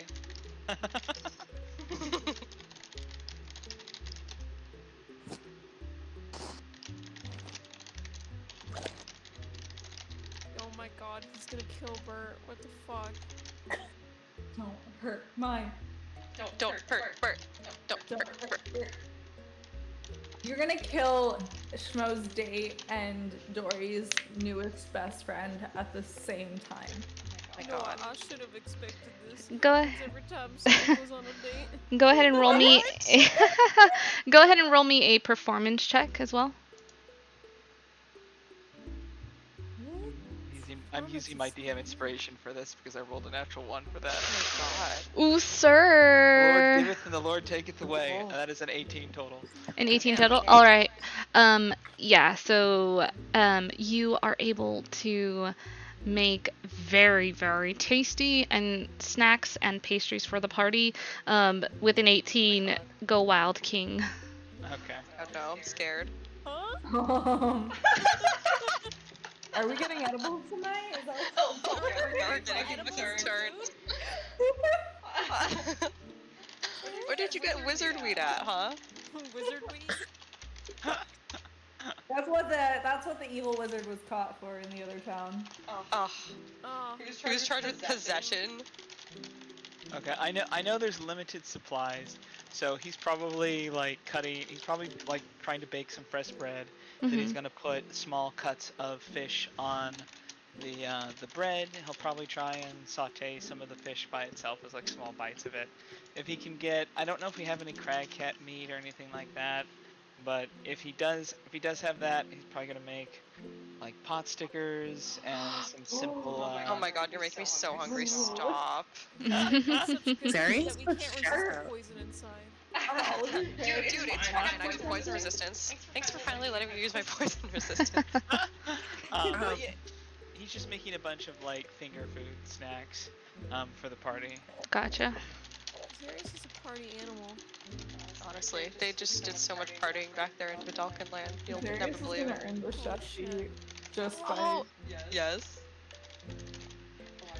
Oh my god, he's gonna kill Bert. What the fuck? Don't hurt mine. Don't hurt Bert. Don't hurt Bert. You're gonna kill Schmo's date and Dory's newest best friend at the same time. Oh my No, god. I should have expected this. Go Because ahead. every time someone goes on a date. Go ahead and roll me. Go ahead and roll me a performance check as well. I'm using my DM inspiration for this because I rolled a natural 1 for that. Oh Ooh, Lord sir. giveth and the Lord taketh away, and that is an 18 total. An 18 Damn, total. okay. All right. Yeah. So, you are able to make very, very tasty and snacks and pastries for the party. With an 18, go wild, King. Okay. Oh no, I'm scared. Huh? Are we getting edibles tonight? Is that what's We're getting the turn. Where did you get wizard weed at, huh? Wizard weed? That's what the evil wizard was caught for in the other town. Oh, Oh. he was charged with possession. Okay, I know there's limited supplies, so he's probably like trying to bake some fresh bread. Then he's Mhm. gonna put small cuts of fish on the bread. He'll probably try and saute some of the fish by itself as like small bites of it. If he can get, I don't know if we have any crag cat meat or anything like that, but if he does have that, he's probably gonna make like pot stickers and some simple. Oh my god, you're making me so hungry. Stop. It's such good food Zarius? that we can't resist Sure. the poison inside. Dude, it's fine. I have poison resistance. Thanks for finally letting me use my poison resistance. But yeah, he's just making a bunch of like finger food snacks for the party. Gotcha. Xeris is a party animal. Honestly, they just did so much partying back there in Vidalcan land. You'll Darius never is believe gonna it. earn the chef sheet just by. Oh, yes.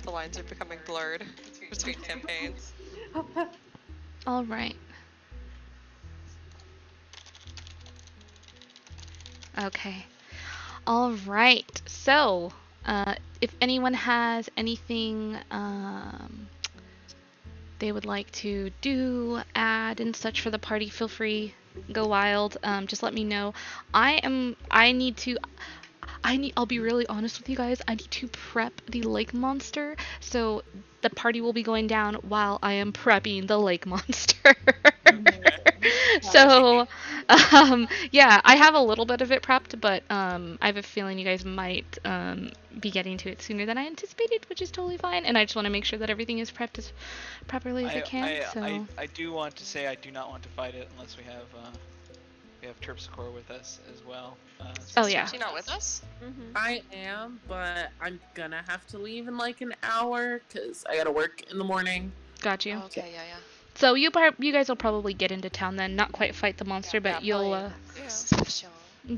The lines are becoming blurred between campaigns. All right. Okay. All right. So, if anyone has anything they would like to do, add, and such for the party, feel free. Go wild. Just let me know. I'll be really honest with you guys. I need to prep the lake monster, so the party will be going down while I am prepping the lake monster. So, Yeah, I have a little bit of it prepped, but I have a feeling you guys might be getting to it sooner than I anticipated, which is totally fine. And I just want to make sure that everything is prepped as properly as I can. I do want to say I do not want to fight it unless we have Terpsichore with us as well. Oh yeah. Is she not with us? I am, but I'm gonna have to leave in like an hour because I gotta work in the morning. Got you. Oh, okay, yeah. So you guys will probably get into town then. Not quite fight the monster, but you'll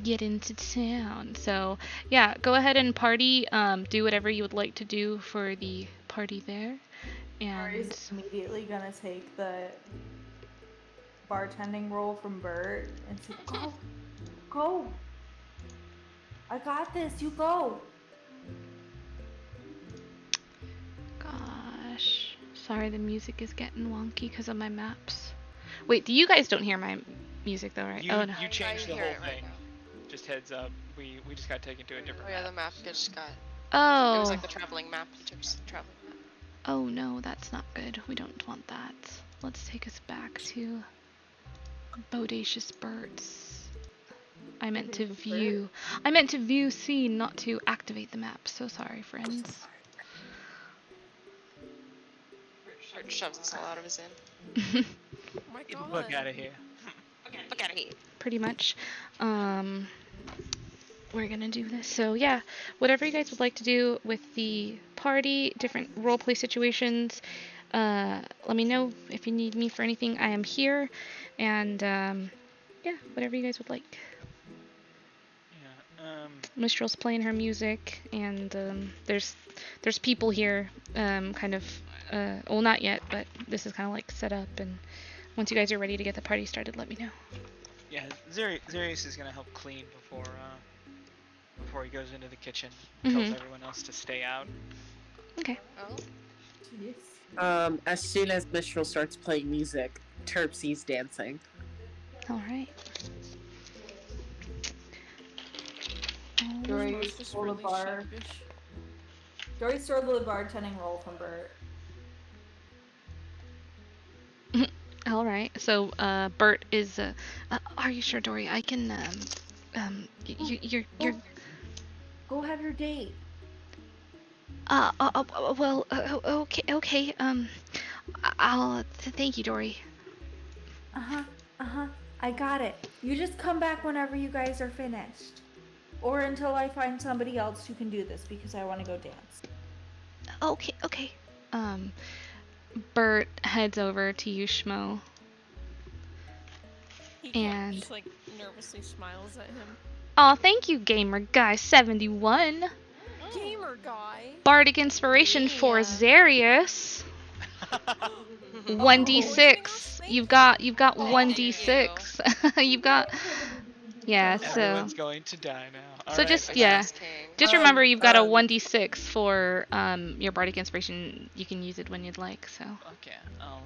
get into town. So yeah, go ahead and party. Do whatever you would like to do for the party there. And Ari's immediately gonna take the bartending role from Bert and say, Go. I got this. You go. Gosh, sorry, the music is getting wonky because of my maps. Wait, you guys don't hear my music though, right? You No. You changed the whole right thing. now. Just heads up. We just got taken to a different. Oh yeah, the map just got. Oh. It was like the traveling map. You took the traveling map. Oh no, that's not good. We don't want that. Let's take us back to Bodacious Birds. I meant to view scene, not to activate the map. So sorry, friends. Bert shoves us all out of his inn. Oh my Get the god. fuck out of here. Look at it. Pretty much. We're gonna do this. So yeah, whatever you guys would like to do with the party, different roleplay situations, let me know if you need me for anything. I am here, and yeah, whatever you guys would like. Yeah. Mistral's playing her music, and there's people here, kind of, well, not yet, but this is kind of like set up, and once you guys are ready to get the party started, let me know. Yeah. Zarius is gonna help clean before he goes into the kitchen. Tells everyone else to stay out. Okay. Oh. Jeez. As soon as Mistral starts playing music, Terpsy's dancing. All right. Dory It's just stole really the bar. sheepish. Dory stole the bartending role from Bert. All right. So Bert is. Are you sure, Dory? I can. You're. Go have your date. Well. Okay. I'll. Thank you, Dory. I got it. You just come back whenever you guys are finished. Or until I find somebody else who can do this because I want to go dance. Okay. Bert heads over to you, Schmo. He And- just like nervously smiles at him. Aw, thank you, Gamer Guy 71. Gamer guy. Bardic Inspiration for Zarius. 1d6. You've got 1d6. You've got. Yeah. So. Everyone's going to die now. So Alright, just I yeah. guess. Just remember you've got a 1d6 for your Bardic Inspiration. You can use it when you'd like. So. Okay. I'll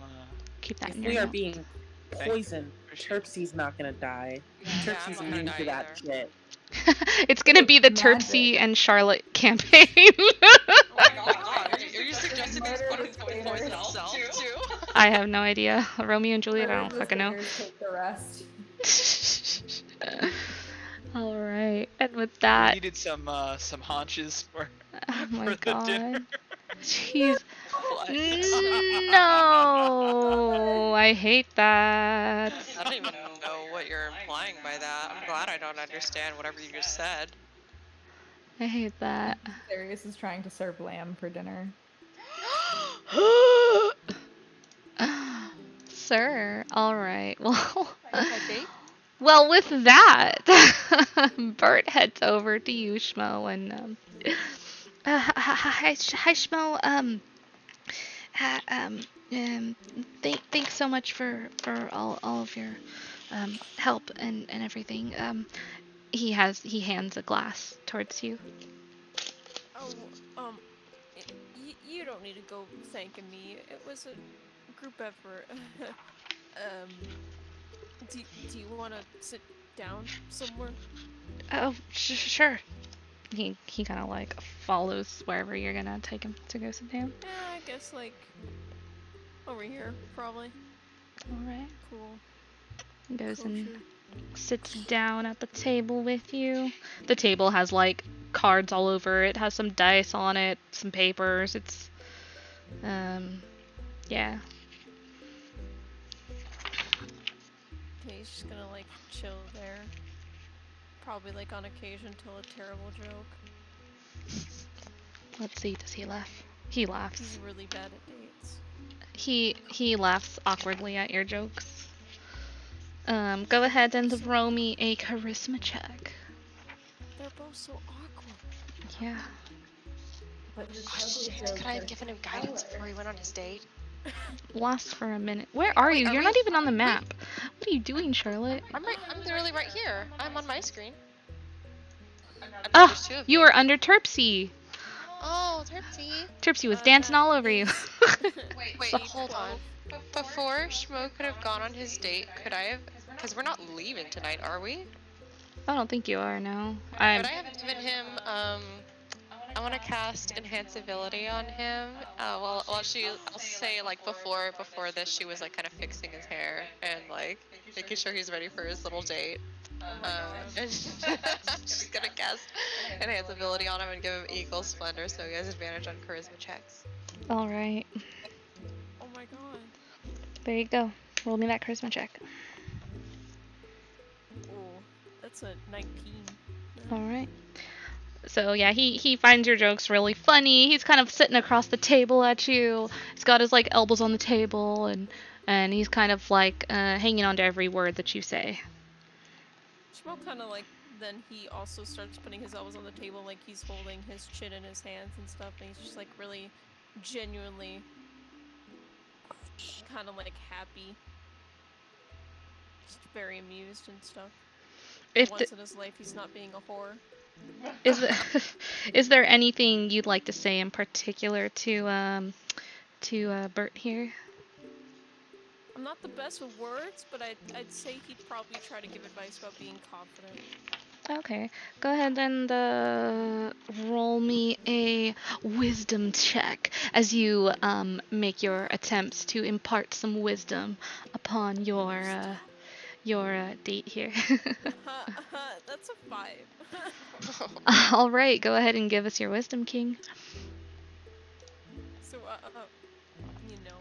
Keep that If in your we are notes. being poisoned, Terpsy's not gonna die. Terpsy's I'm not immune gonna to die that shit. It's gonna be the Magic. Terpsy and Charlotte campaign. Oh my god. Are you suggesting he's going to poison himself too? I have no idea. Romeo and Juliet, I don't Murder fucking know. Invaders take the rest. Alright, and with We that, needed some haunches for oh my for the dinner. god. Jeez. What? No, I hate that. I don't even know what you're implying by that. I'm glad I don't understand whatever you just said. I hate that. Darius is trying to serve lamb for dinner. Sir, alright. Well, Okay. well, with that, Bert heads over to you, Schmo, and hi, Schmo. Thanks so much for all of your help and everything. He hands a glass towards you. Oh, you don't need to go thanking me. It was a group effort. Do you want to sit down somewhere? Oh, sure. He kind of like follows wherever you're gonna take him to go sit down. Yeah, I guess like over here, probably. All right. Cool. Goes Kosher. and sits down at the table with you. The table has like cards all over it, has some dice on it, some papers. It's yeah. Okay, he's just gonna like chill there. Probably like on occasion tell a terrible joke. Let's see, does he laugh? He laughs. He's really bad at dates. He laughs awkwardly at your jokes. Go ahead and roll me a charisma check. They're both so awkward. Yeah. But your Oh, ugly shit. jokes Could I are have given him guidance before he went on his date? Lasts for a minute. Where are you? Are You're we- not even on the map. What are you doing, Charlotte? I'm literally right here. I'm on my screen. Oh, There's two of you you. were under Terpsy. Oh, Terpsy. Terpsy was dancing all over you. Wait, hold on. Before Schmo could have gone on his date, could I have? Because we're not leaving tonight, are we? I don't think you are, no. Could I have given him, I want to cast Enhance Ability on him. Well, I'll say, like, before this, she was, like, kind of fixing his hair and, like, making sure he's ready for his little date. And she's gonna cast Enhance Ability on him and give him Eagle Splendor so he has advantage on charisma checks. Alright. Oh my god. There you go. Roll me that charisma check. Oh, that's a 19. Alright. So yeah, he finds your jokes really funny. He's kind of sitting across the table at you. He's got his like elbows on the table and he's kind of like hanging on to every word that you say. Schmo kind of like, then he also starts putting his elbows on the table like he's holding his chin in his hands and stuff, and he's just like really genuinely kind of like happy. Just very amused and stuff. Once in his life he's not being a whore. Is there anything you'd like to say in particular to Bert here? I'm not the best with words, but I'd say he'd probably try to give advice about being confident. Okay, go ahead and roll me a wisdom check as you make your attempts to impart some wisdom upon your date here. That's a 5. All right, go ahead and give us your wisdom, King. So you know,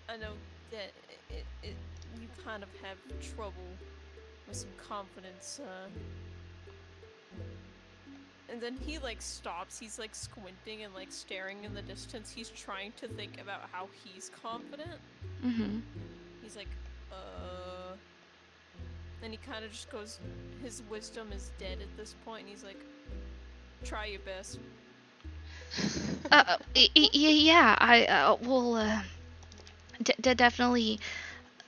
I know that you kind of have trouble with some confidence, and then he like stops. He's like squinting and like staring in the distance. He's trying to think about how he's confident. Mm-hmm. He's like, and he kind of just goes, his wisdom is dead at this point, and he's like, try your best. Yeah, I will definitely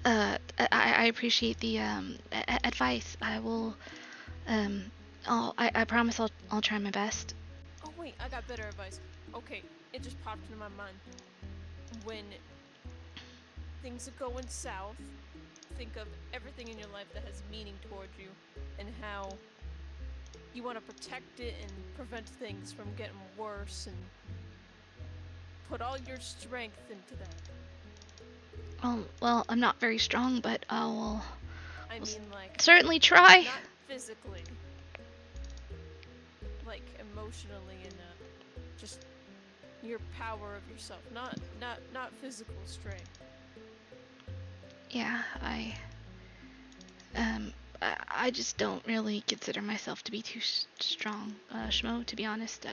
I appreciate the advice. I will I promise I'll try my best. Oh wait, I got better advice. Okay, it just popped into my mind. When things are going south, think of everything in your life that has meaning towards you and how you want to protect it and prevent things from getting worse and put all your strength into that. Well, I'm not very strong, but I will like, certainly try. Not physically. Like emotionally and just your power of yourself, not physical strength. Yeah, I just don't really consider myself to be too strong, Schmo, to be honest.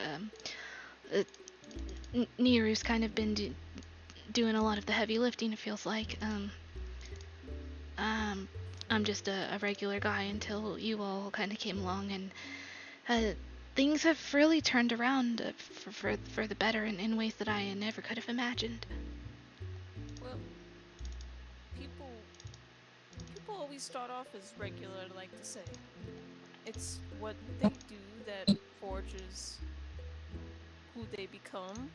Niru's kind of been doing a lot of the heavy lifting, it feels like. I'm just a regular guy until you all kind of came along, and things have really turned around for the better in ways that I never could have imagined. Well, people always start off as regular, I like to say. It's what they do that forges who they become.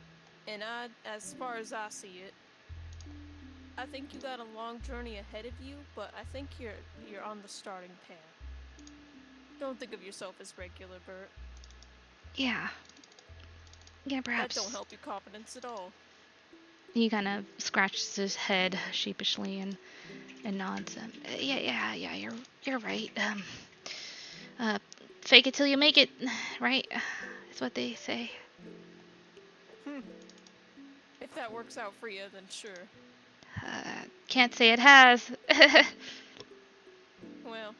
And as far as I see it, I think you got a long journey ahead of you, but I think you're on the starting path. Don't think of yourself as regular, Bert. Yeah. Yeah, perhaps. That don't help your confidence at all. He kind of scratches his head sheepishly and nods. Yeah, you're right. Fake it till you make it, right? That's what they say. If that works out for you, then sure. Can't say it has. Well,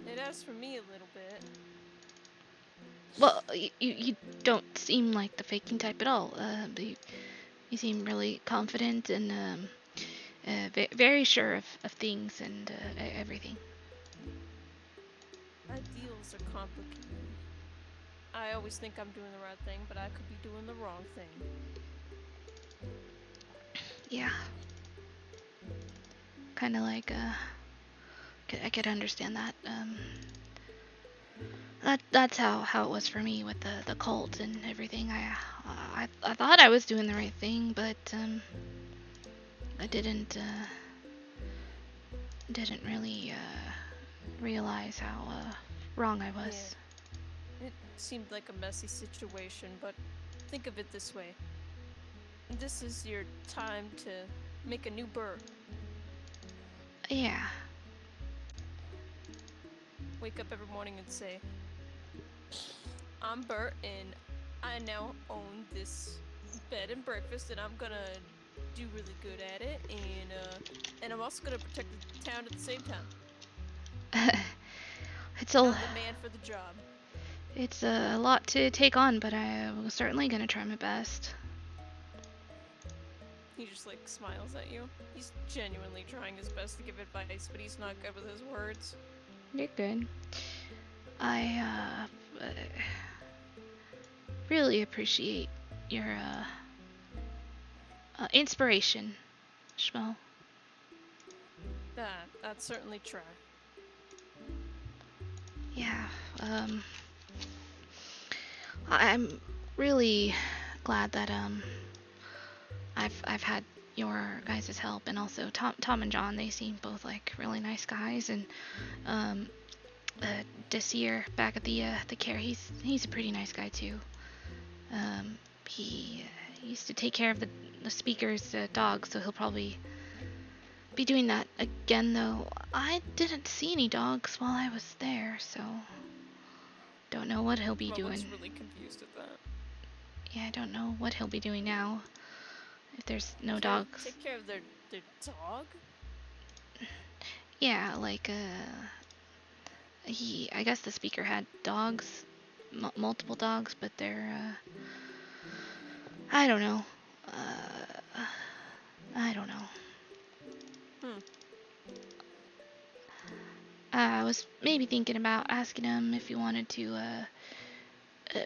it has for me a little bit. Well, you don't seem like the faking type at all. You seem really confident and very sure of things and everything. Ideals are complicated. I always think I'm doing the right thing, but I could be doing the wrong thing. Yeah. Kind of like, I could understand that. That's how it was for me with the cult and everything. I thought I was doing the right thing, but I didn't really realize how wrong I was. Yeah. It seemed like a messy situation, but think of it this way. This is your time to make a new birth. Yeah. Wake up every morning and say, I'm Bert and I now own this bed and breakfast and I'm gonna do really good at it and I'm also gonna protect the town at the same time. It's a I'm the man for the job. It's a lot to take on, but I'm certainly gonna try my best. He just like smiles at you. He's genuinely trying his best to give advice, but he's not good with his words. You're good. I really appreciate your inspiration, Schmo. I'd certainly try. Yeah, I'm really glad that I've had your guys' help, and also Tom and John. They seem both like really nice guys, and Desir back at the Caer, he's a pretty nice guy too. He used to take care of the speaker's dog, so he'll probably be doing that again, though. I didn't see any dogs while I was there, so don't know what he'll be doing. Looks really confused at that. Yeah, I don't know what he'll be doing now. If there's no dogs. Take care of their dog? Yeah, like I guess the speaker had dogs, multiple dogs, but they're I don't know. I don't know. I was maybe thinking about asking him if he wanted to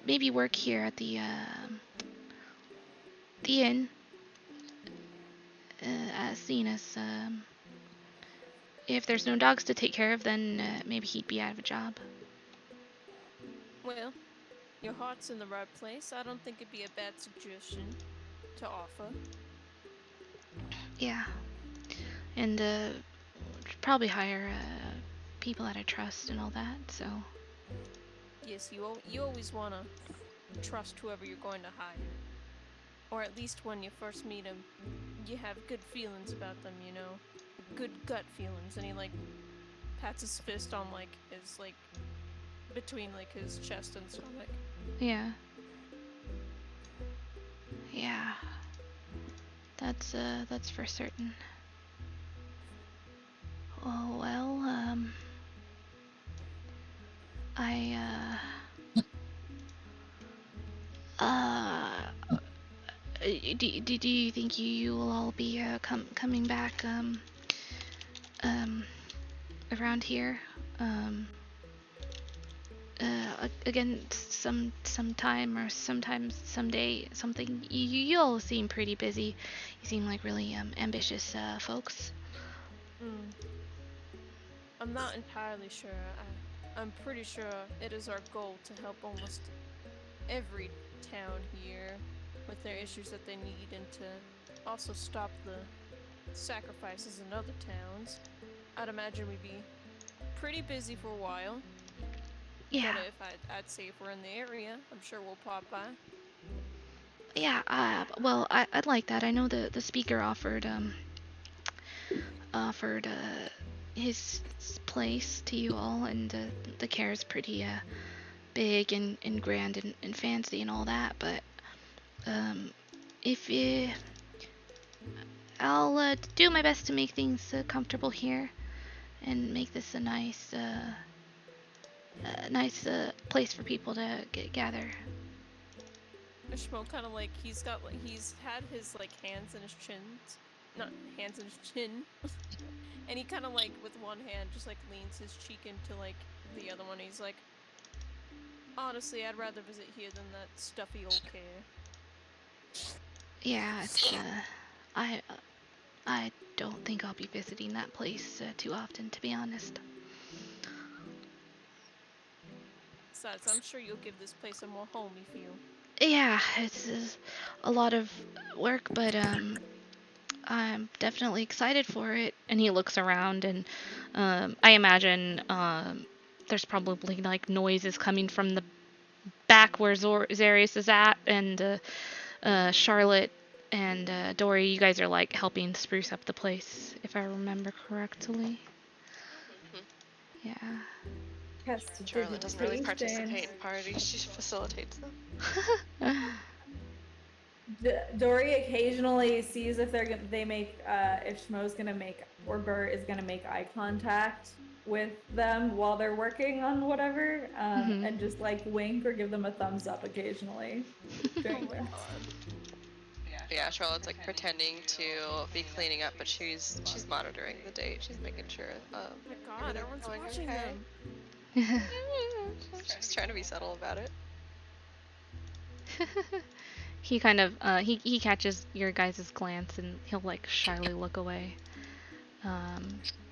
maybe work here at the inn. Seeing as if there's no dogs to take care of, then maybe he'd be out of a job. Well, your heart's in the right place. I don't think it'd be a bad suggestion to offer. Yeah. And probably hire people that I trust and all that, so. Yes, you always want to trust whoever you're going to hire. Or at least when you first meet them, you have good feelings about them, you know? Good gut feelings. And he, like, pats his fist on, like, his, like, between, like, his chest and stomach. Yeah. Yeah. That's for certain. Oh, well, do you think you will all be coming back around here again sometime or sometimes someday something? You all seem pretty busy. You seem like really ambitious folks. I'm not entirely sure. I'm pretty sure it is our goal to help almost every town here with their issues that they need and to also stop the sacrifices in other towns. I'd imagine we'd be pretty busy for a while. Yeah. But if I'd say if we're in the area, I'm sure we'll pop by. Yeah, well, I'd like that. I know the speaker offered his place to you all, and the Caer is pretty big and grand and fancy and all that. But if you, I'll do my best to make things comfortable here, and make this a nice place for people to gather. Schmo kind of like he's had his like hands in his chins, not hands in his chin, and he kind of like with one hand just like leans his cheek into like the other one. He's like, honestly, I'd rather visit here than that stuffy old Caer. Yeah, it's I don't think I'll be visiting that place too often, to be honest. Besides, I'm sure you'll give this place a more homey feel. Yeah, it's a lot of work, but I'm definitely excited for it. And he looks around, and I imagine there's probably like noises coming from the back where Zarius is at, and Charlotte and Dory, you guys are like helping spruce up the place, if I remember correctly. Yeah. Charlotte doesn't really participate in parties, she facilitates them. Dory occasionally sees if if Schmo's gonna make, or Bert is gonna make eye contact with them while they're working on whatever, and just like wink or give them a thumbs up occasionally. Yeah, Charlotte's like pretending to be cleaning up, but she's monitoring the date. She's making sure. Oh my God, everyone's watching them. She's trying to be subtle about it. He kind of he catches your guys' glance, and he'll like shyly look away.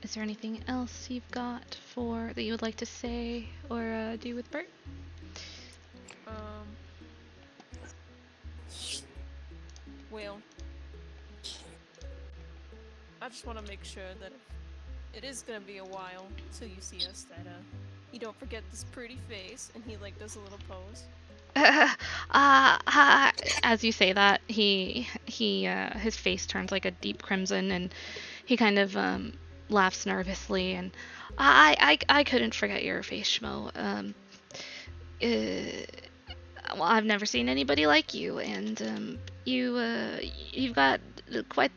Is there anything else you've got that you would like to say or do with Bert? Well, I just want to make sure that it is gonna be a while till you see us, that you don't forget this pretty face. And he like does a little pose. As you say that, his face turns like a deep crimson, and he kind of laughs nervously. And I couldn't forget your face, Schmo. Well, I've never seen anybody like you, and you've got quite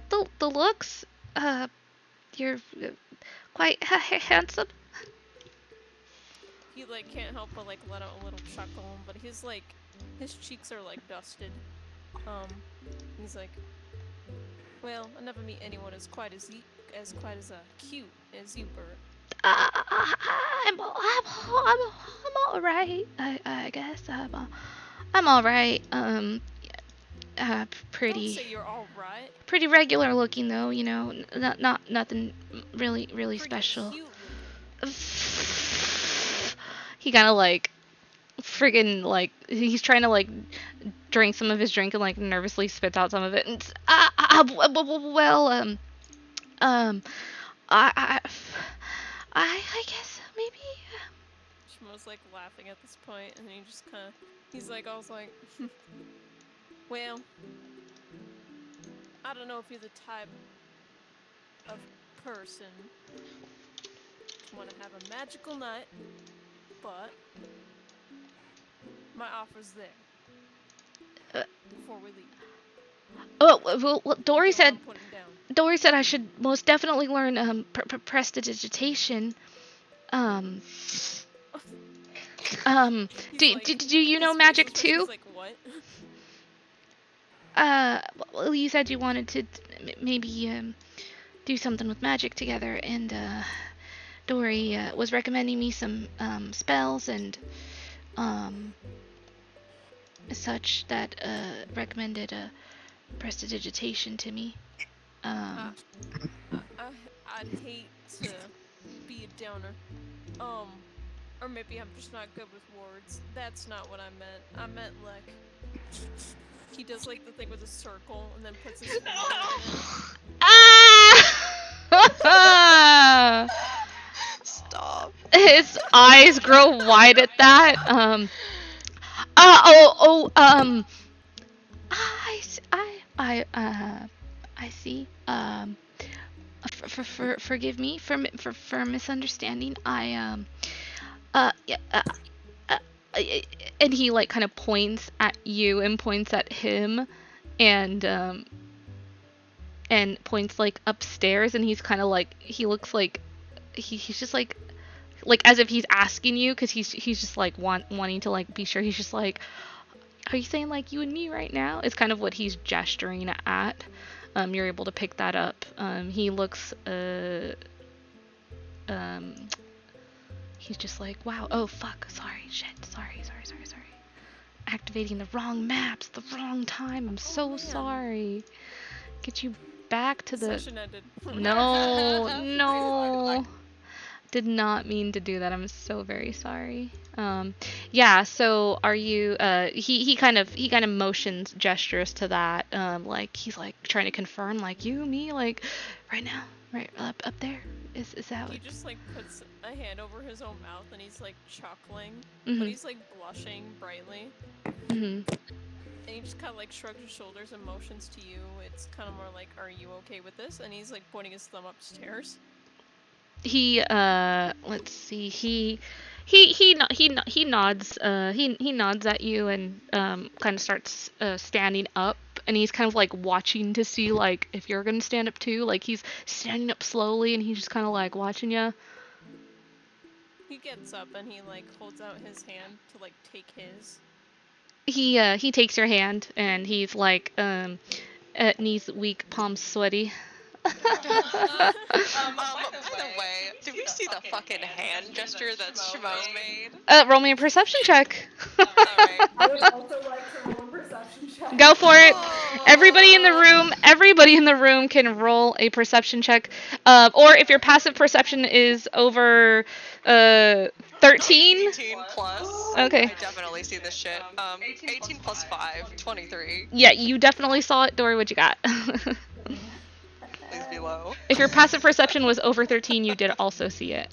the looks. You're quite handsome. He like can't help but like let out a little chuckle, but his cheeks are like dusted. He's like, well, I never meet anyone as quite as cute as you, Bert. I'm all right. I guess I'm all right. Pretty. Don't say you're all right. Pretty regular looking though, you know. Not nothing really Pretty special. Cute. He kind of like friggin' like he's trying to like drink some of his drink and like nervously spits out some of it. And I guess maybe. Shmo's like laughing at this point, and he just kind of he's like I was like, well, I don't know if you're the type of person to want to have a magical night, but my offer's there before we leave. Oh, well, Dory said I should most definitely learn prestidigitation. Do you know magic too? He's like, what? Well, you said you wanted to maybe do something with magic together, and Dory was recommending me some spells and such that recommended prestidigitation to me. I'd hate to be a downer. Or maybe I'm just not good with words. That's not what I meant. I meant like he does like the thing with a circle and then puts his finger Ah! Stop. His eyes grow wide at that. I see. Forgive me for misunderstanding. Yeah, uh, uh, and he like kind of points at you and points at him, and points like upstairs, and he's kind of like he looks like he's just like as if he's asking you because he's just like wanting to like be sure. He's just like, are you saying like you and me right now? It's kind of what he's gesturing at. You're able to pick that up. He looks um he's just like, wow, oh fuck, sorry, shit, sorry. Activating the wrong maps, the wrong time. I'm so sorry. Get you back to the Session ended. No. Did not mean to do that. I'm so very sorry. Yeah, so are you he kind of motions gestures to that, like he's like trying to confirm like you, me, like right now, right up there. Is that He what just like puts a hand over his own mouth and he's like chuckling, Mhm. but he's like blushing brightly. Mhm. And he just kind of like shrugs his shoulders and motions to you. It's kind of more like, are you okay with this? And he's like pointing his thumb upstairs. He let's see. He nods he nods at you and kind of starts standing up, and he's kind of like watching to see like if you're going to stand up too. Like he's standing up slowly and he's just kind of like watching you. He gets up and he like holds out his hand to like take his. He takes your hand and he's like knees weak, palms sweaty. By the way, did we see the fucking hand gesture that Shmo made? Roll me a perception check. Alright. I would also like to roll a perception check. Go for it. Oh. Everybody in the room can roll a perception check. Or if your passive perception is over 13. 18 plus. Okay. I definitely see this shit. 18 plus 5, 23. Yeah, you definitely saw it. Dory, what you got? Please be low. If your passive perception was over 13, you did also see it.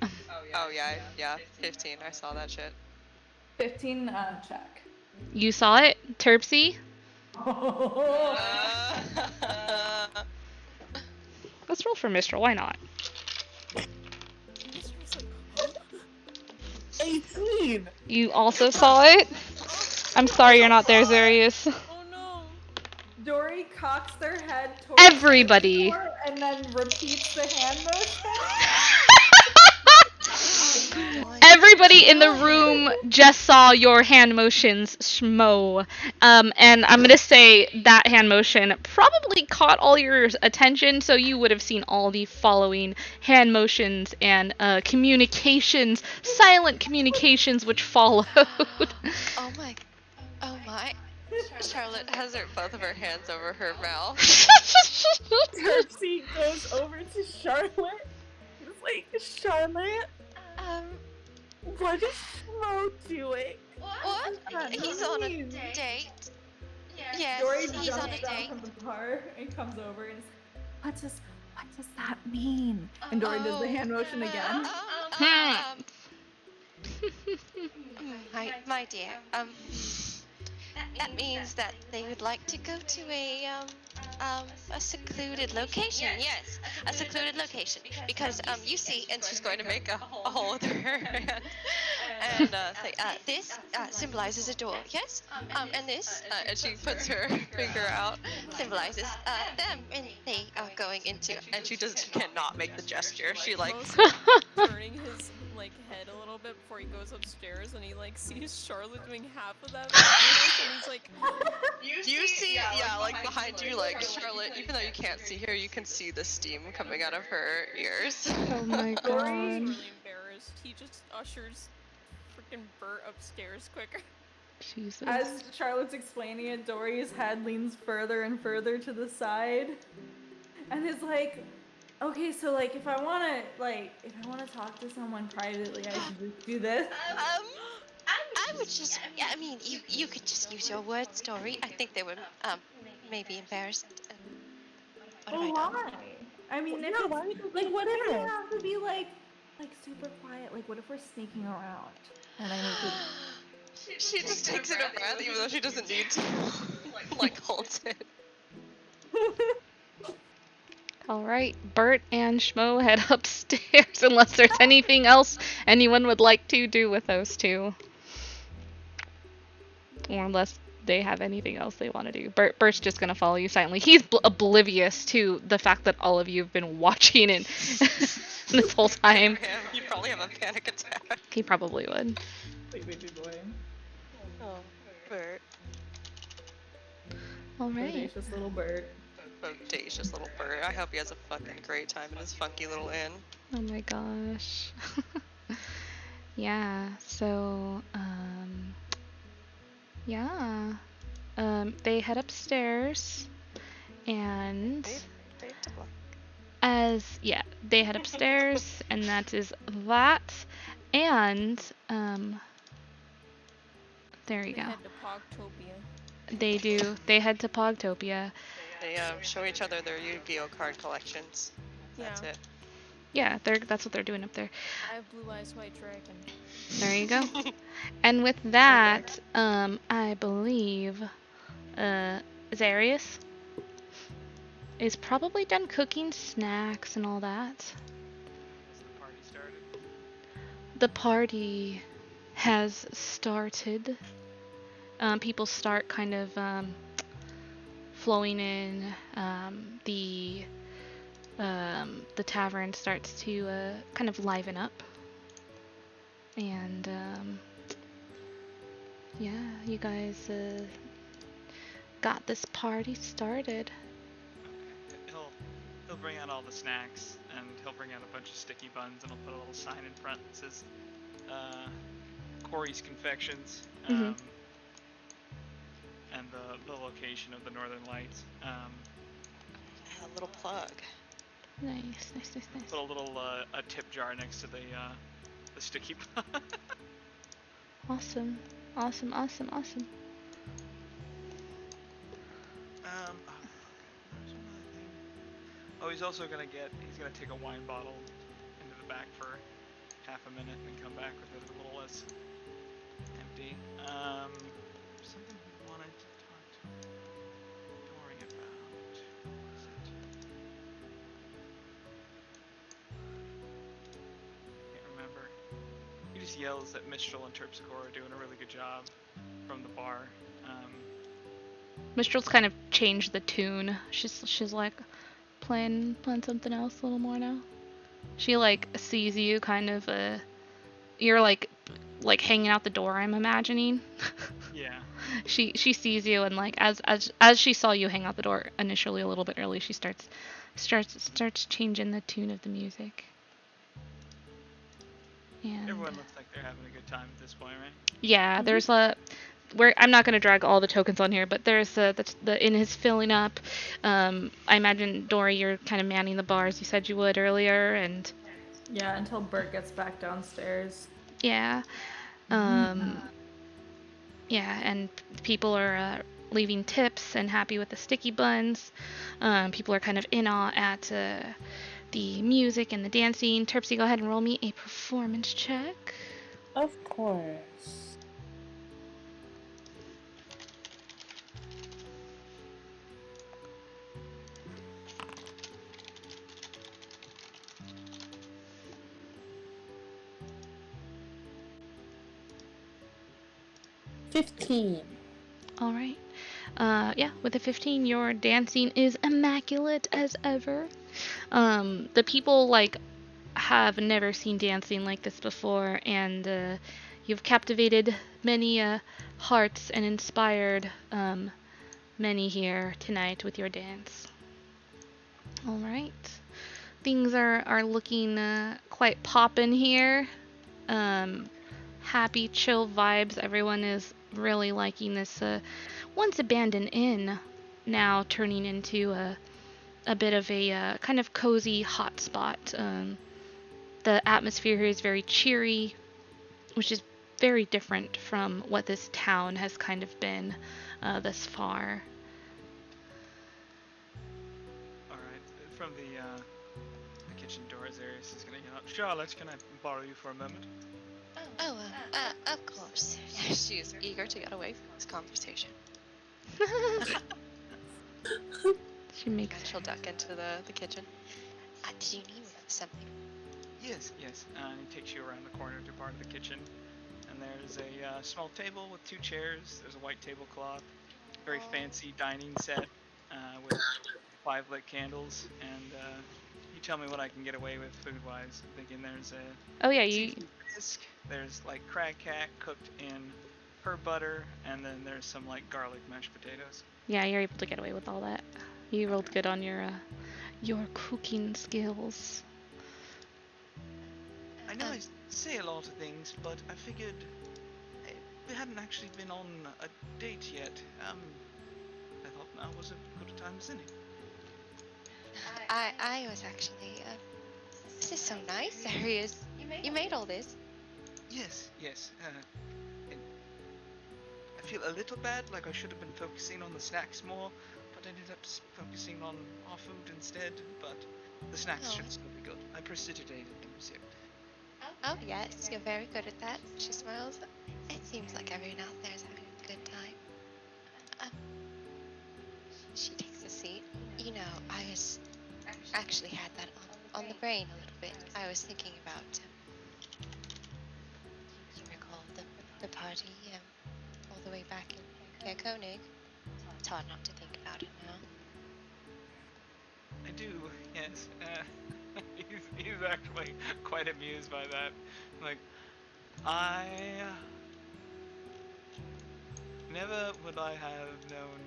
Oh yeah, 15. I saw that shit. 15 check. You saw it, Terpsy? Let's roll for Mistral, why not? 18! You also saw it? I'm sorry you're not there, Zarius. Oh no! Dory cocks their head towards Everybody. the door and then repeats the hand motion. Everybody in the room just saw your hand motions, Shmo. And I'm gonna say that hand motion probably caught all your attention, so you would have seen all the following hand motions and communications, silent communications, which followed. Oh my. Charlotte has both of her hands over her mouth. Percy goes over to Charlotte. He's like, Charlotte, what is Schmo doing? What? He's on a date. Yes, Dory he's jumps on a down date. from the car and comes over and is what does that mean? And Dory does the hand motion again. My dear, that means that they would like to go to a secluded location. Yes, a secluded location. Because you see, and she's going to make a hole with her hand, and say, this symbolizes a door. Yes, and this, and she puts her finger out, symbolizes them, and they are going into. And she cannot make the gesture. She like turning his like head a little bit before he goes upstairs, and he like sees Charlotte doing half of that, and he's like, you see, yeah, like behind you, like Charlotte. Even though you can't see her, you can see the steam coming out of her ears. Oh my he's god. really embarrassed. He just ushers freaking Bert upstairs quicker. Jesus. As Charlotte's explaining it, Dory's head leans further and further to the side and is like, okay, so like if I wanna talk to someone privately, I should just do this. I would just, yeah, I mean, you could just use your words, Dory. I think they would, maybe embarrassed. Why? I mean, if it's, like, what if you have to be like super quiet? Like, what if we're sneaking around and I need to? She just takes in a breath, even though she doesn't need to. Like holds it. Alright, Bert and Schmo head upstairs unless there's anything else anyone would like to do with those two. Or unless they have anything else they want to do. Bert's just gonna follow you silently. He's oblivious to the fact that all of you have been watching it this whole time. You'd probably have a panic attack. He probably would. Sweet baby boy. Oh, Bert. Alright. Bodacious little Bert. Bodacious little Bert. I hope he has a fucking great time in his funky little inn. Oh my gosh. Yeah, so, yeah. They head upstairs, and they head upstairs, and that is that, and, there you They go. head to Pogtopia. They do. They head to Pogtopia. They show each other their Yu-Gi-Oh card collections. That's Yeah. it. Yeah, that's what they're doing up there. I have Blue Eyes White Dragon. There you go. And with that, I believe, Zarius is probably done cooking snacks and all that. Has the party started? The party has started. People start kind of flowing in. The tavern starts to kind of liven up. And yeah, you guys got this party started. Okay. He'll bring out all the snacks, and he'll bring out a bunch of sticky buns, and he'll put a little sign in front that says Corey's Confections, Mhm. and the location of the Northern Lights. A little plug. Nice. Put a little a tip jar next to the sticky bun. Awesome. There's one other thing. Oh, he's gonna take a wine bottle into the back for half a minute and then come back with it a little less empty. Something he wanted to talk to Dory about. What was it? Can't remember. He just yells that Mistral and Terpsichore are doing a really good job from the bar. Mistral's kind of changed the tune. She's like playing something else a little more now. She like sees you kind of you're like hanging out the door, I'm imagining. Yeah. She sees you, and like as she saw you hang out the door initially a little bit early, she starts changing the tune of the music. And Everyone looks like they're having a good time at this point, right? yeah, there's I'm not gonna drag all the tokens on here, but there's the inn is filling up. I imagine Dory, you're kind of manning the bar as you said you would earlier, and Yeah, until Bert gets back downstairs. yeah, yeah, and people are leaving tips and happy with the sticky buns. People are kind of in awe at the music and the dancing. Terpsy, go ahead and roll me a performance check. Of course. $15. All right. Yeah, with a 15, your dancing is immaculate as ever. The people have never seen dancing like this before, and you've captivated many hearts and inspired many here tonight with your dance. All right. Things are looking quite poppin' here. Happy, chill vibes. Everyone is really liking this once abandoned inn, now turning into a bit of a kind of cozy hotspot. The atmosphere here is very cheery, which is very different from what this town has kind of been thus far. Alright, from the kitchen door, Zarius is gonna yell out, Charlotte, can I borrow you for a moment? Of course. She's eager to get away from this conversation. She makes. And she'll duck into the kitchen. Did you need me for something? Yes. And he takes you around the corner to part of the kitchen, and there's a small table with 2 chairs. There's a white tablecloth, very fancy dining set with 5 lit candles, and you tell me what I can get away with food-wise. I'm thinking there's a Oh yeah, you. seafood bisque, there's like crab cat cooked in herb butter, and then there's some like garlic mashed potatoes. Yeah, you're able to get away with all that. You rolled good on your cooking skills. I know I say a lot of things, but I figured we hadn't actually been on a date yet. I thought now was a good time as any. I was actually. This is so nice, Arius. You made all this. Yes. And I feel a little bad, like I should have been focusing on the snacks more, but I ended up focusing on our food instead. But the snacks should still be good. I precipitated them, so. Oh yes, you're very good at that. She smiles. It seems like everyone out there is having a good time. She takes a seat. You know, I was actually had that on the brain a little bit. I was thinking about. You recall the party all the way back in Caer Koenig? It's hard not to think about it now. I do, yes. He's actually quite amused by that. Like, never would I have known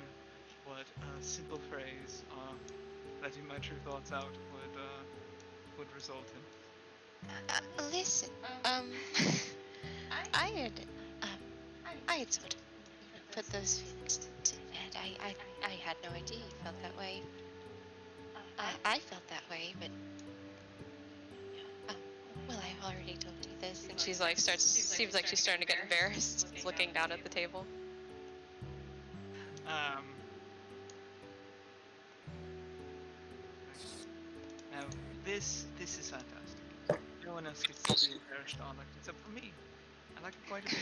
what a simple phrase, letting my true thoughts out would result in. Listen, I had sort of put those feelings to bed. I had no idea you felt that way. I felt that way, but well, I already told you this. And she's like seems like she's starting to get embarrassed. She's looking down at the table. Now this is fantastic. No one else gets to be embarrassed on it except for me. I like it quite a bit.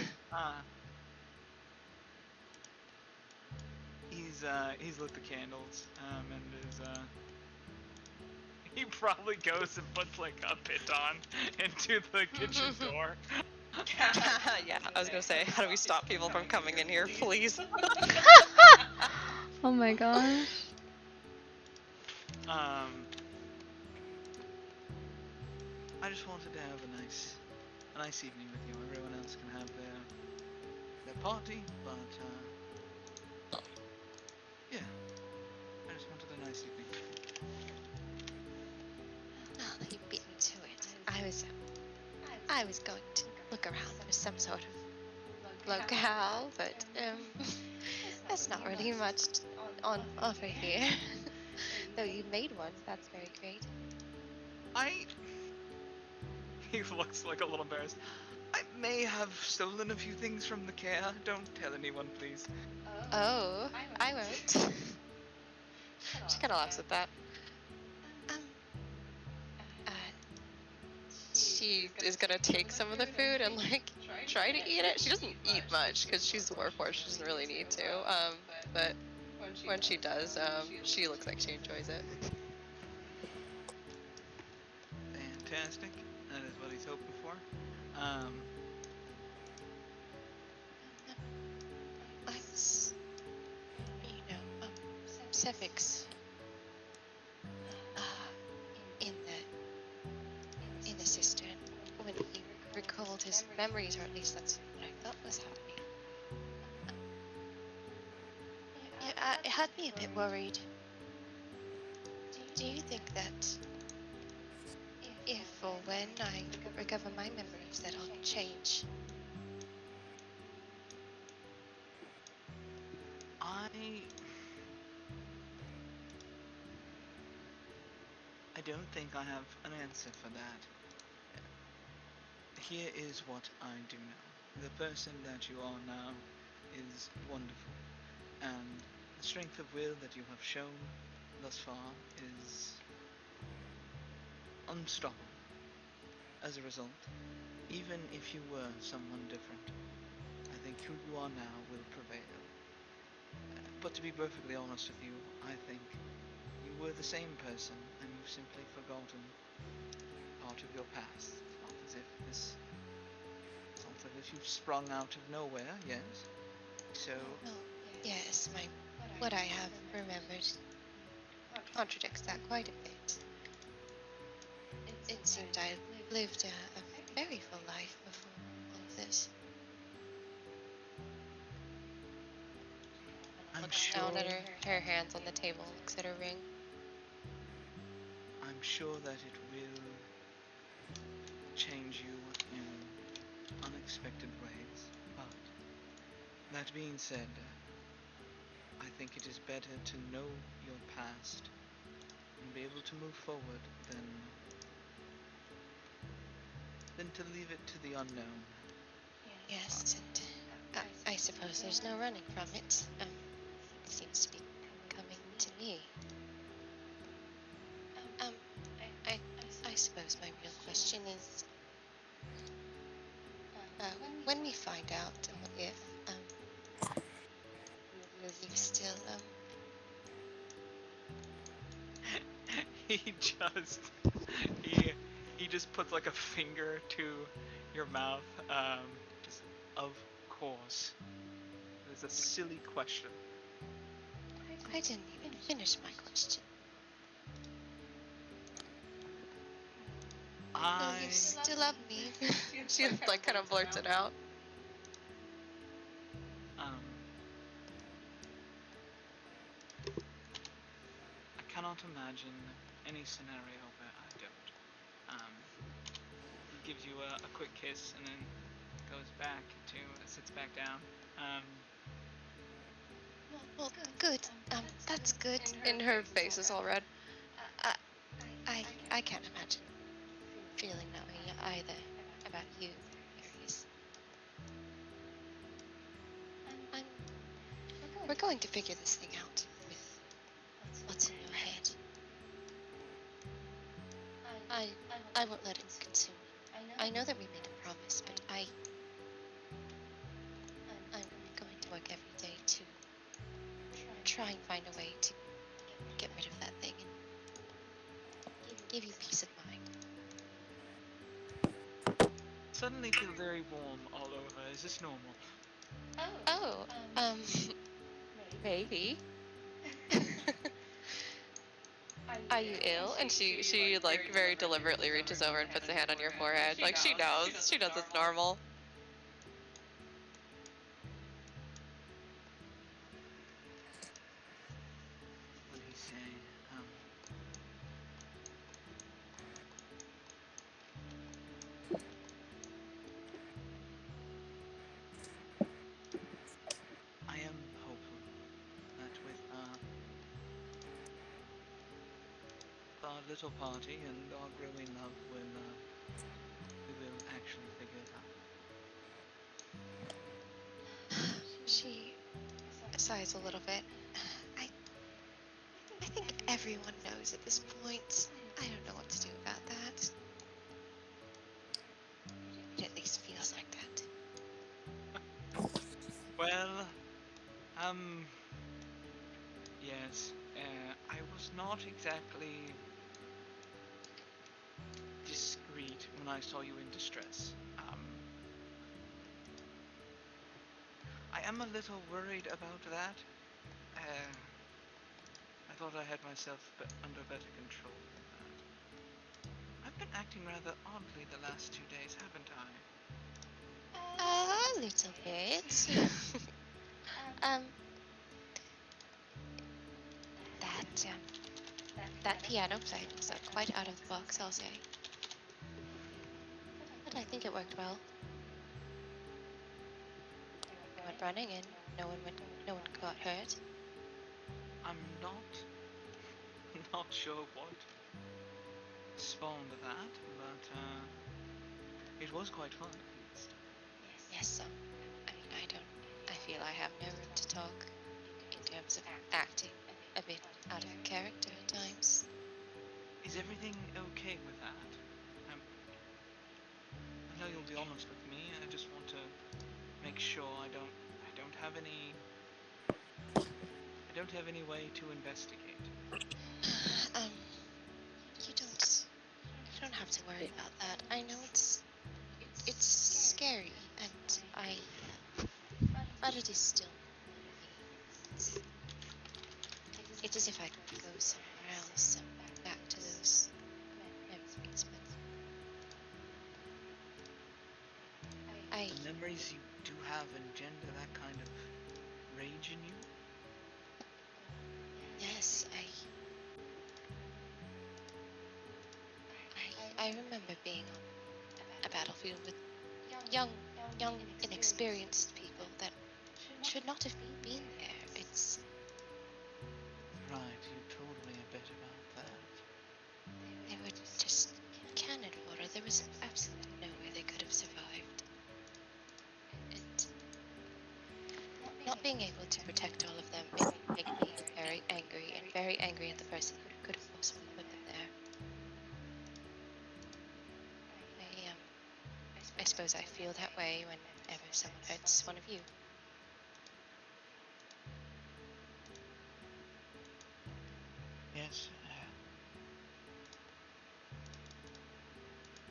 He's lit the candles, and is he probably goes and puts like a piton into the kitchen door. Yeah, I was gonna say, how do we stop people from coming in here, please? Oh my gosh. I just wanted to have a nice evening with you. Everyone else can have their party, but yeah, I just wanted a nice evening. Now that you beat me to it, I was going to look around for some sort of locale, but there's not really much on offer here. Though you made one, that's very great. He looks like a little embarrassed. I may have stolen a few things from the Caer. Don't tell anyone, please. Oh, I won't. She kind of laughs at that. She is gonna take some of the food and like try to eat it. She doesn't eat much because she's the warforged. She doesn't really need to. But when she does, she looks like she enjoys it. Fantastic. That is what he's hoping for. Let's, Cephix. In the cistern, when he recalled his memories, or at least that's what I thought was happening. It had me a bit worried. Do you think that if or when I recover my memories, that I'll change? I don't think I have an answer for that. Here is what I do know. The person that you are now is wonderful, and the strength of will that you have shown thus far is unstoppable. As a result, even if you were someone different, I think who you are now will prevail. But to be perfectly honest with you, I think were the same person and you've simply forgotten part of your past. It's not as if you've sprung out of nowhere, yes? So... Oh, yes, what I have remembered contradicts that quite a bit. It seemed I lived a very full life before all of this. Looks down at her hands on the table, looks at her ring. I'm sure that it will change you in unexpected ways, but that being said, I think it is better to know your past and be able to move forward than to leave it to the unknown. Yes, and I suppose there's no running from it. It seems to be coming to me. I suppose my real question is, when we find out if, will you still, He just puts like a finger to your mouth. Just, of course. It's a silly question. I didn't even finish my question. Will you still love me? She like kind of blurts it out. I cannot imagine any scenario where I don't. He gives you a quick kiss and then goes back sits back down. Well, good. That's good. And her face is all red. I can't imagine feeling that way either about you, Aries. We're going to figure this thing out with what's in your head. I won't let it consume me. I know that we made a promise, but I'm going to work every day to try and find a way to get rid of that thing and give you peace of mind. Suddenly feel very warm all over. Is this normal? Oh, maybe. Are you ill? And she like very deliberately reaches over and puts a hand on your forehead. Like she knows it's normal. What did he say? I am hopeful that with our little party and our growing love, we will actually figure it out. She sighs a little bit. I think everyone knows at this point. I don't know what to do about that. It at least feels like that. Well, yes, I was not exactly discreet when I saw you in distress. I am a little worried about that. I thought I had myself under better control than that. I've been acting rather oddly the last 2 days, haven't I? A little bit. That piano playing was quite out of the box, I'll say. But I think it worked well. We went running and no one got hurt. I'm not sure what spawned that, but it was quite fun at least. Yes, I mean, I feel I have no room to talk in terms of acting a bit out of character at times. Is everything okay with that? I know you'll be honest with me. I just want to make sure I don't have any way to investigate. You don't have to worry about that. I know it's scary, but it is still me. It's as if I could go somewhere else and back to those memories, but The memories you do have engender that kind of rage in you? yes, I remember being on a battlefield with young, inexperienced people that should not have been there. It's Right, you told me a bit about that. they were just cannon fodder. There was absolutely no way they could have survived. And not being able to protect all of them made me very angry, and very angry at the person who could have possibly put them there. I suppose I feel that way whenever someone hurts one of you. Yes,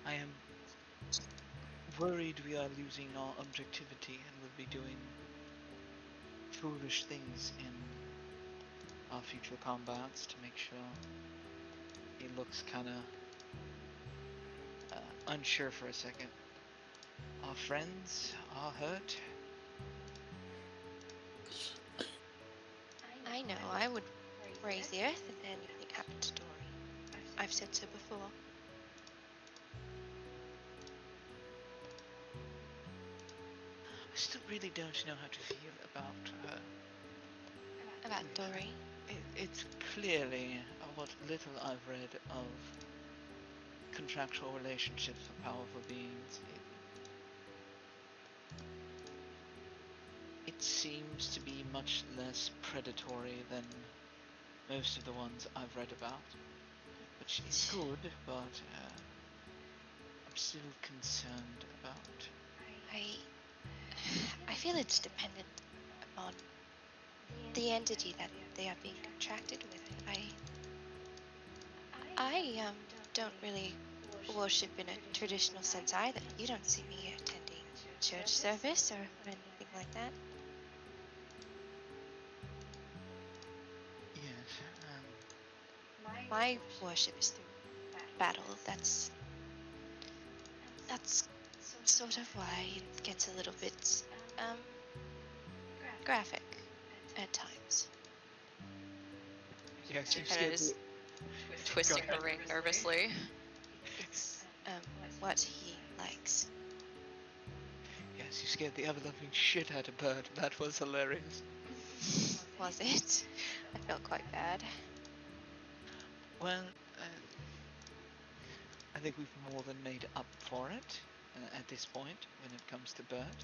I am worried we are losing our objectivity and will be doing foolish things in our future combats to make sure he looks kind of unsure for a second. Our friends are hurt. I know, I would raise the earth if anything happened to Dory. I've said so before. I still really don't know how to feel about her. About Dory? It's clearly what little I've read of contractual relationships with powerful beings. It seems to be much less predatory than most of the ones I've read about. But she's good, but I'm still concerned about... I feel it's dependent upon the entity that they are being contracted with. I don't really worship in a traditional sense either. You don't see me attending church service or anything like that. Yes, My worship is through battle. That's sort of why it gets a little bit graphic at times. yes, you And scared it is me. twisting Go her ring nervously. It's what he likes. Yes, you scared the ever-loving shit out of Bird. That was hilarious. Was it? I felt quite bad. Well, I think we've more than made up for it at this point when it comes to Bird.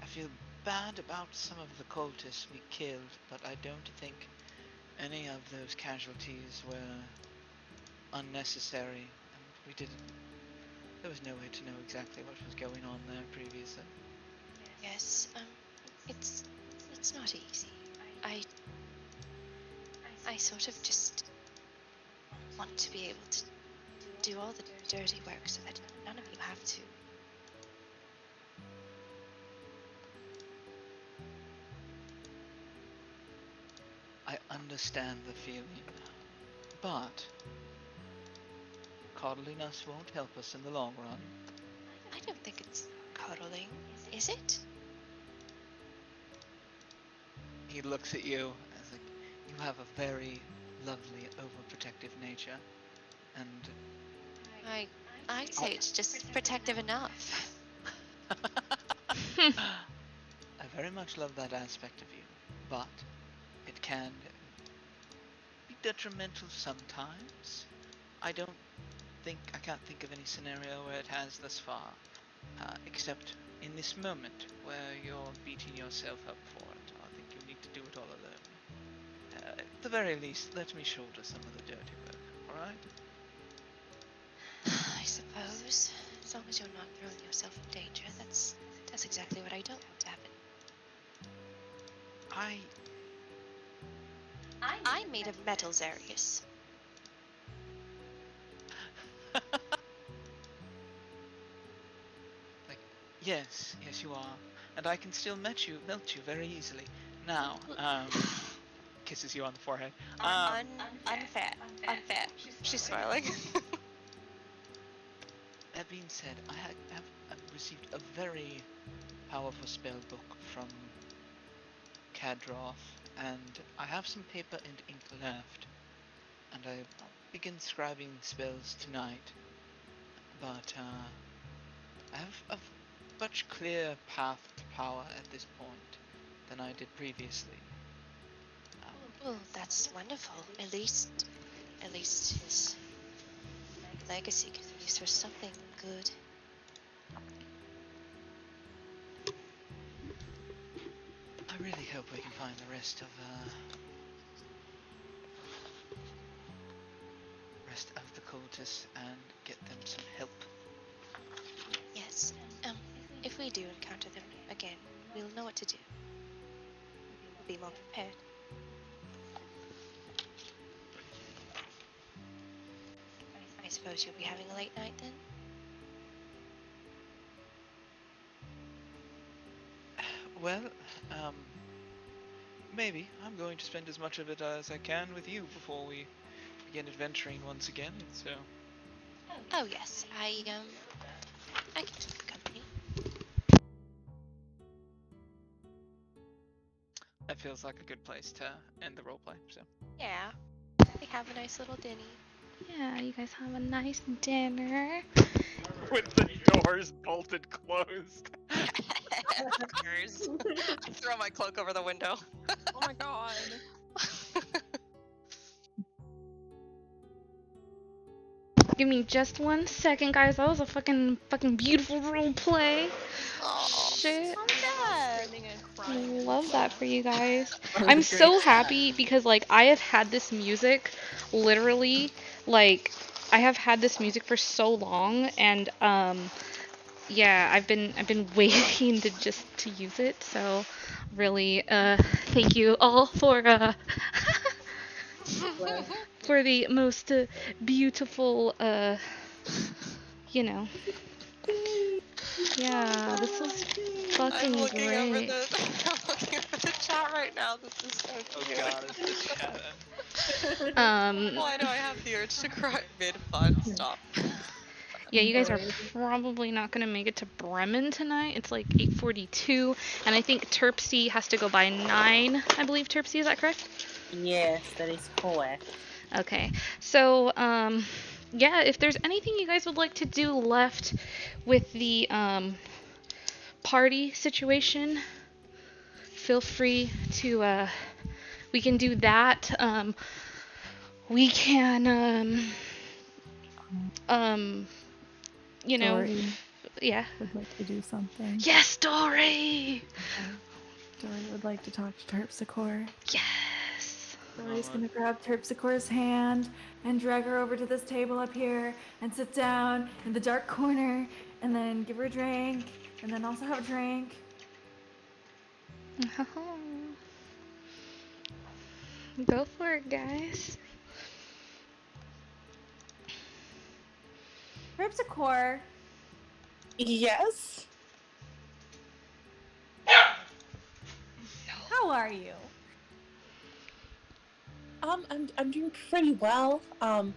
I feel bad about some of the cultists we killed, but I don't think any of those casualties were unnecessary, and we didn't... There was no way to know exactly what was going on there previously. Yes, it's not easy. I sort of just want to be able to do all the dirty work so that none of you have to. I understand the feeling, but coddling us won't help us in the long run. I don't think it's coddling, is it? He looks at you as like, you have a very lovely, overprotective nature, and I'd say it's just protective enough. I very much love that aspect of you, but it can be detrimental sometimes. I can't think of any scenario where it has thus far, except in this moment where you're beating yourself up for it. I think you need to do it all alone. At the very least, let me shoulder some of the dirty work, alright? I suppose. As long as you're not throwing yourself in danger, that's exactly what I don't want to happen. I'm made of metal, Zarius. Like, yes, you are, and I can still melt you very easily. Now, kisses you on the forehead. Unfair. She's smiling. That being said, I have received a very powerful spell book from Kadroth, and I have some paper and ink left, and I begin scribing spells tonight. But I have a much clearer path to power at this point than I did previously. Well, that's wonderful. At least his legacy can be used for something good. I really hope we can find the rest of the cultists and get them some help. Yes. If we do encounter them again, we'll know what to do. We'll be more prepared. I suppose you'll be having a late night then? Well, maybe. I'm going to spend as much of it as I can with you before we begin adventuring once again, so... Oh yes, I can keep company. That feels like a good place to end the roleplay, so... Yeah. We have a nice little dinner. Yeah, you guys have a nice dinner. With the doors bolted closed. Fuckers. I throw my cloak over the window. Oh my god. Give me just 1 second, guys. That was a fucking beautiful role play. Oh, Shit. Screaming and crying. Love that for you guys. That was I'm a so great happy because like I have had this music literally like I have had this music for so long, and yeah, I've been waiting to use it. So really thank you all for for the most beautiful you know. Yeah, this is fucking I'm looking great. over the chat right now. This is so Oh cute. god, it's the chat. Well, I know I have the urge to cry mid-fun. Stop. Yeah, you guys are probably not gonna make it to Bremen tonight. It's like 8:42, and I think Terpsy has to go by 9. I believe Terpsy, is that correct? Yes, that is correct. Okay, so yeah, if there's anything you guys would like to do left with the party situation, feel free to we can do that. We can you know, Dory yeah. would like to do something. Yes, Dory. Dory would like to talk to Terpsichore. Yes. Dory's gonna grab Terpsichore's hand and drag her over to this table up here and sit down in the dark corner and then give her a drink and then also have a drink. Go for it, guys. Terpsichore, Yes. how are you? I'm doing pretty well. I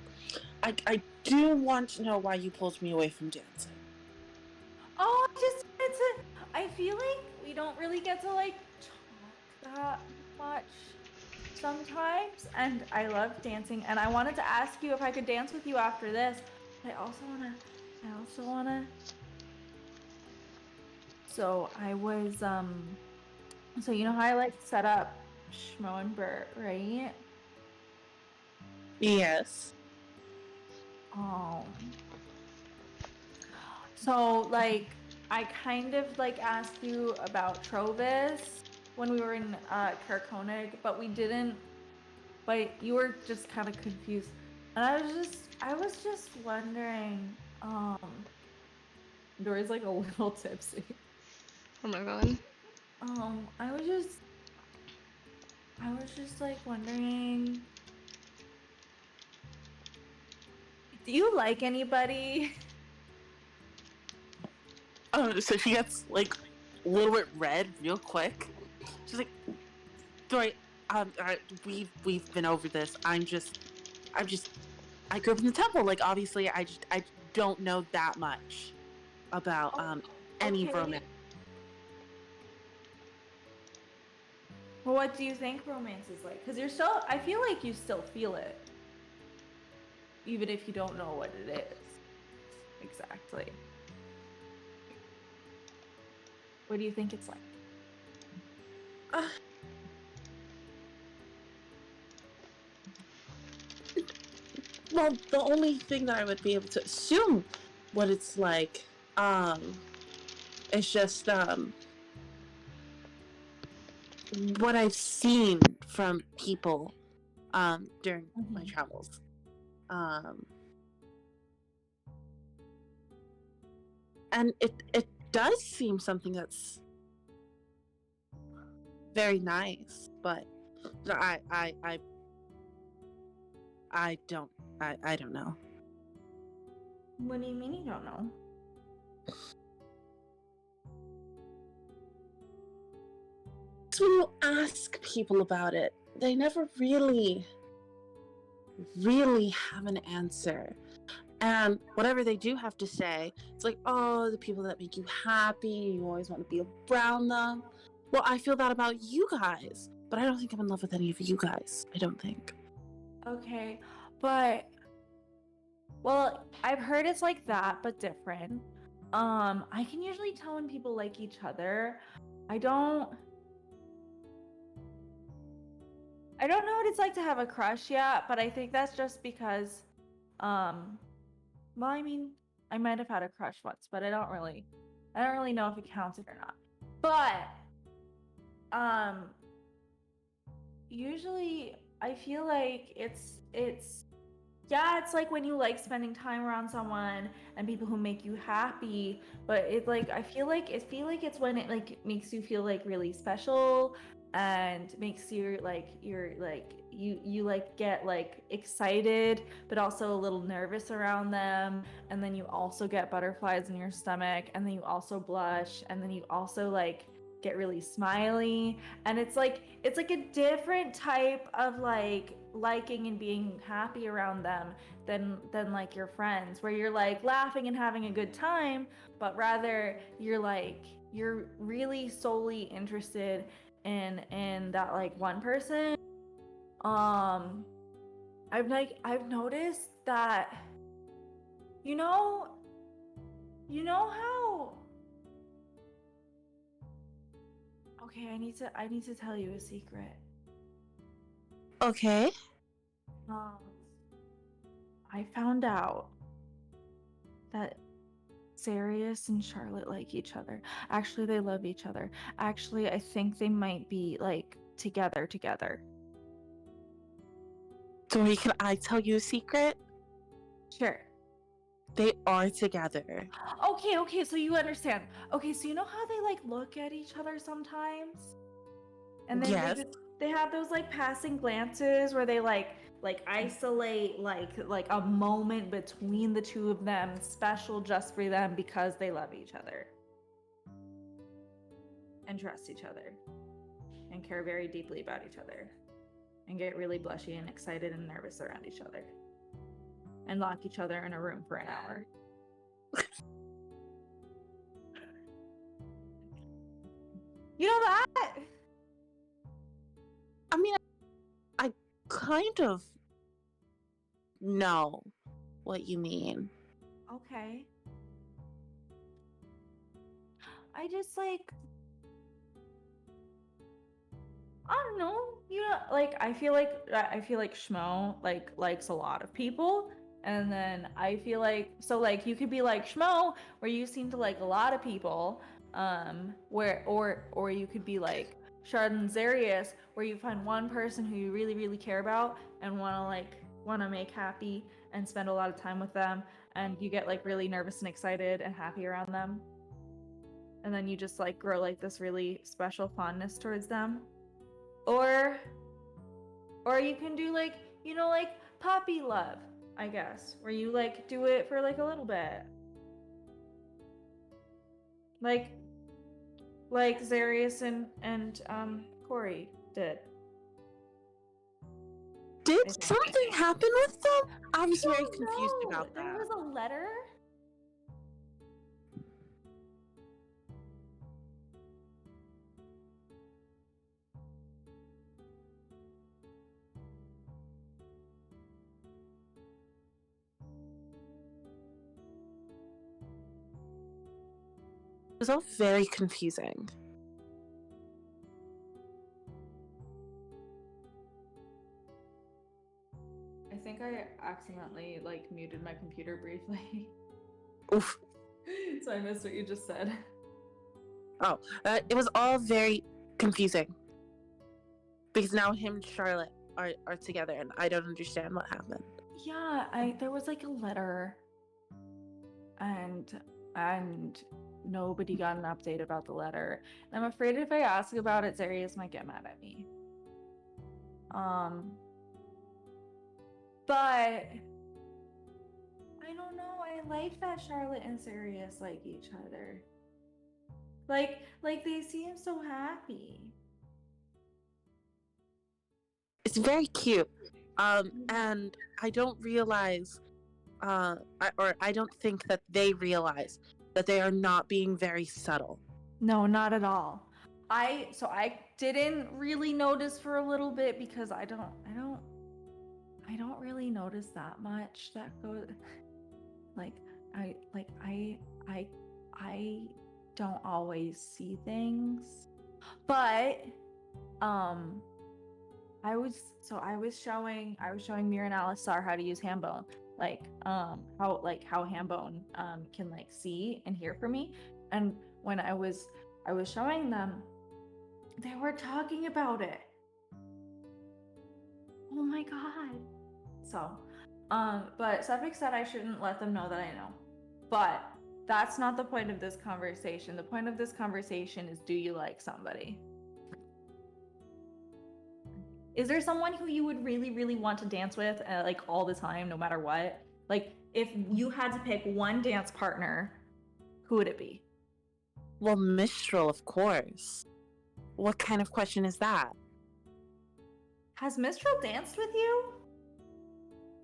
do want to know why you pulled me away from dancing. Oh, I feel like we don't really get to like talk that much sometimes, and I love dancing, and I wanted to ask you if I could dance with you after this. I also wanna. So I was so you know how I like set up Schmo and Bert, right? Yes. So like I kind of like asked you about Trovis when we were in Caer, but we didn't. But you were just kind of confused, and I was just wondering. Dory's like a little tipsy. Oh my god. I was just I was just like wondering, do you like anybody? So she gets like a little bit red real quick. She's like, "Sorry, we've been over this. I grew up in the temple. Like, obviously, I don't know that much about any Okay. romance." Well, what do you think romance is like? Because I feel like you still feel it, even if you don't know what it is exactly. What do you think it's like? Well, the only thing that I would be able to assume what it's like, is just what I've seen from people, during my travels. And it does seem something that's very nice, but I don't know. What do you mean you don't know? When you ask people about it, they never really have an answer. And whatever they do have to say, it's like, oh, the people that make you happy, you always want to be around them. Well, I feel that about you guys, but I don't think I'm in love with any of you guys. I don't think. Okay, but well, I've heard it's like that, but different. I can usually tell when people like each other. I don't know what it's like to have a crush yet, but I think that's just because, well, I mean, I might have had a crush once, but I don't really know if it counted or not. But, usually I feel like yeah, it's like when you like spending time around someone and people who make you happy, but it's like I feel like it's when it like makes you feel like really special and makes you like you like get like excited but also a little nervous around them, and then you also get butterflies in your stomach, and then you also blush, and then you also like get really smiley, and it's like a different type of like liking and being happy around them than like your friends, where you're like laughing and having a good time, but rather you're really solely interested in that like one person. I've noticed that, you know how, okay, I need to tell you a secret. Okay. I found out that Sarius and Charlotte like each other. Actually, they love each other. Actually, I think they might be like together. Tori, can I tell you a secret? Sure. They are together. Okay, so you understand. Okay, so you know how they like look at each other sometimes? And then Yes. they have those like passing glances where they like isolate like a moment between the two of them, special just for them because they love each other and trust each other and care very deeply about each other and get really blushy and excited and nervous around each other and lock each other in a room for an hour. You know that? I mean, I kind of know what you mean. Okay. I just like, I don't know. You know, like I feel like Schmo like likes a lot of people, and then I feel like, so like you could be like Schmo, where you seem to like a lot of people, where or you could be like Shard and Zarius, where you find one person who you really care about and want to make happy and spend a lot of time with them, and you get like really nervous and excited and happy around them, and then you just like grow like this really special fondness towards them. Or Or you can do like, like puppy love, I guess, where you like do it for like a little bit. Like Zarius and Corey did. Did something happen with them? I was very confused about that. There was a letter. It was all very confusing. I think I accidentally like muted my computer briefly. Oof. So I missed what you just said. Oh, it was all very confusing. Because now him and Charlotte are together and I don't understand what happened. Yeah, there was like a letter and nobody got an update about the letter. And I'm afraid if I ask about it, Zarius might get mad at me. But I don't know. I like that Charlotte and Zarius like each other. Like they seem so happy. It's very cute. And I don't realize, I don't think that they realize that they are not being very subtle. No, not at all. I didn't really notice for a little bit because I don't really notice that much that goes I don't always see things. But I was showing Mira and Alisar how to use Hambone, how Hambone can like see and hear for me. And when I was showing them, they were talking about it. Oh my god. So, but Suffolk said I shouldn't let them know that I know. But that's not the point of this conversation. The point of this conversation is, do you like somebody? Is there someone who you would really, really want to dance with, like all the time, no matter what? Like, if you had to pick one dance partner, who would it be? Well, Mistral, of course. What kind of question is that? Has Mistral danced with you?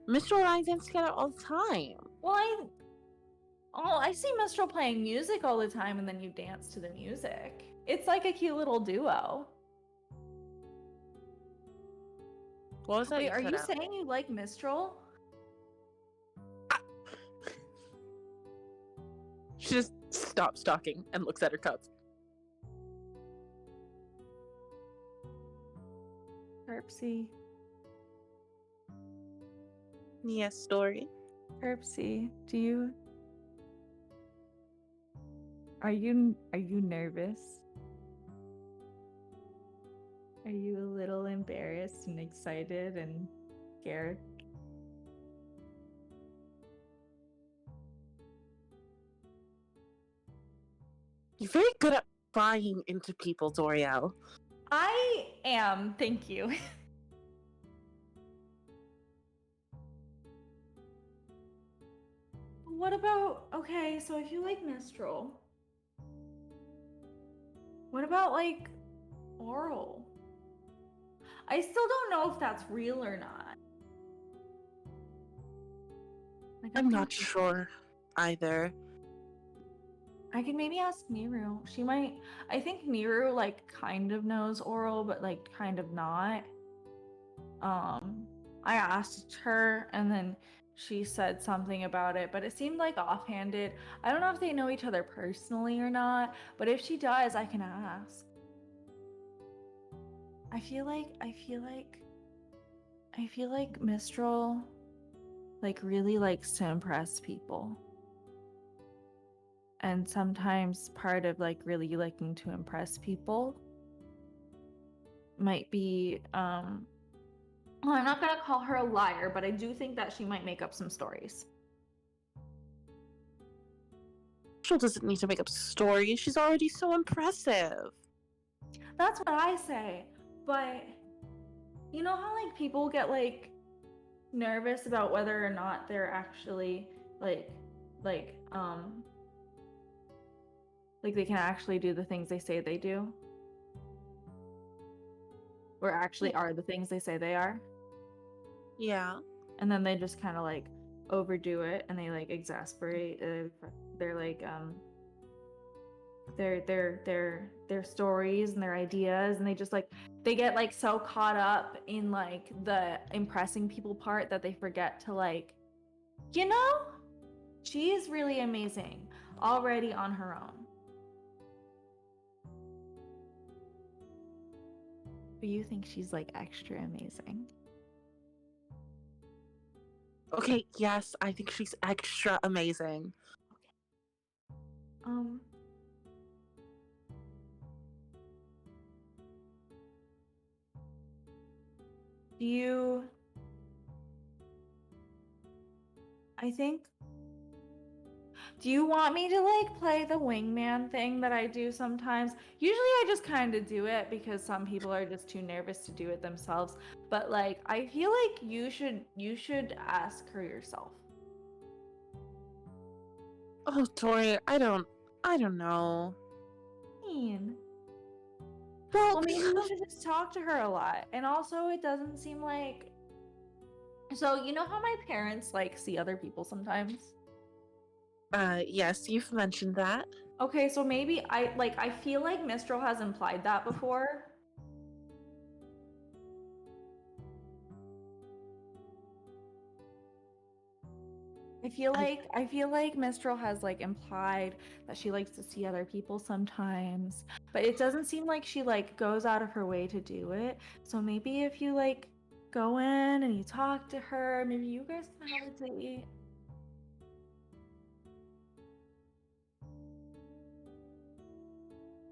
Mistral and I dance together all the time. Well, I see Mistral playing music all the time, and then you dance to the music. It's like a cute little duo. What was that? Wait, are you saying you like Mistral? She just stops talking and looks at her cup. Herpsy. Yes, Story. Herpsy, are you nervous? Are you a little embarrassed and excited and scared? You're very good at prying into people, Doriel. I am, thank you. What about, okay, so if you like Mistral, what about like Oral? I still don't know if that's real or not. Like, I'm not sure either. I can maybe ask Niru. She might. I think Niru like kind of knows Oral, but like kind of not. I asked her and then she said something about it, but it seemed like offhanded. I don't know if they know each other personally or not, but if she does, I can ask. I feel like Mistral like really likes to impress people. And sometimes part of like really liking to impress people might be well, I'm not gonna call her a liar, but I do think that she might make up some stories. She doesn't need to make up stories. She's already so impressive. That's what I say, but You know how like people get like nervous about whether or not they're actually like they can actually do the things they say they do? Or actually are the things they say they are? Yeah. And then they just kind of like overdo it and they like exasperate their like their stories and their ideas, and they just like they get like so caught up in like the impressing people part that they forget to like, you know, she is really amazing already on her own. But you think she's like extra amazing. Okay, yes, I think she's extra amazing. Do you do you want me to like play the wingman thing that I do sometimes? Usually I just kind of do it because some people are just too nervous to do it themselves. But like I feel like you should ask her yourself. Oh, Tori, I don't know. Well, maybe you should just talk to her a lot. And also it doesn't seem like, so you know how my parents like see other people sometimes? Yes, you've mentioned that. Okay, so maybe I feel like Mistral has implied that before. I feel like Mistral has like implied that she likes to see other people sometimes, but it doesn't seem like she like goes out of her way to do it. So maybe if you like go in and you talk to her, maybe you guys can have a date.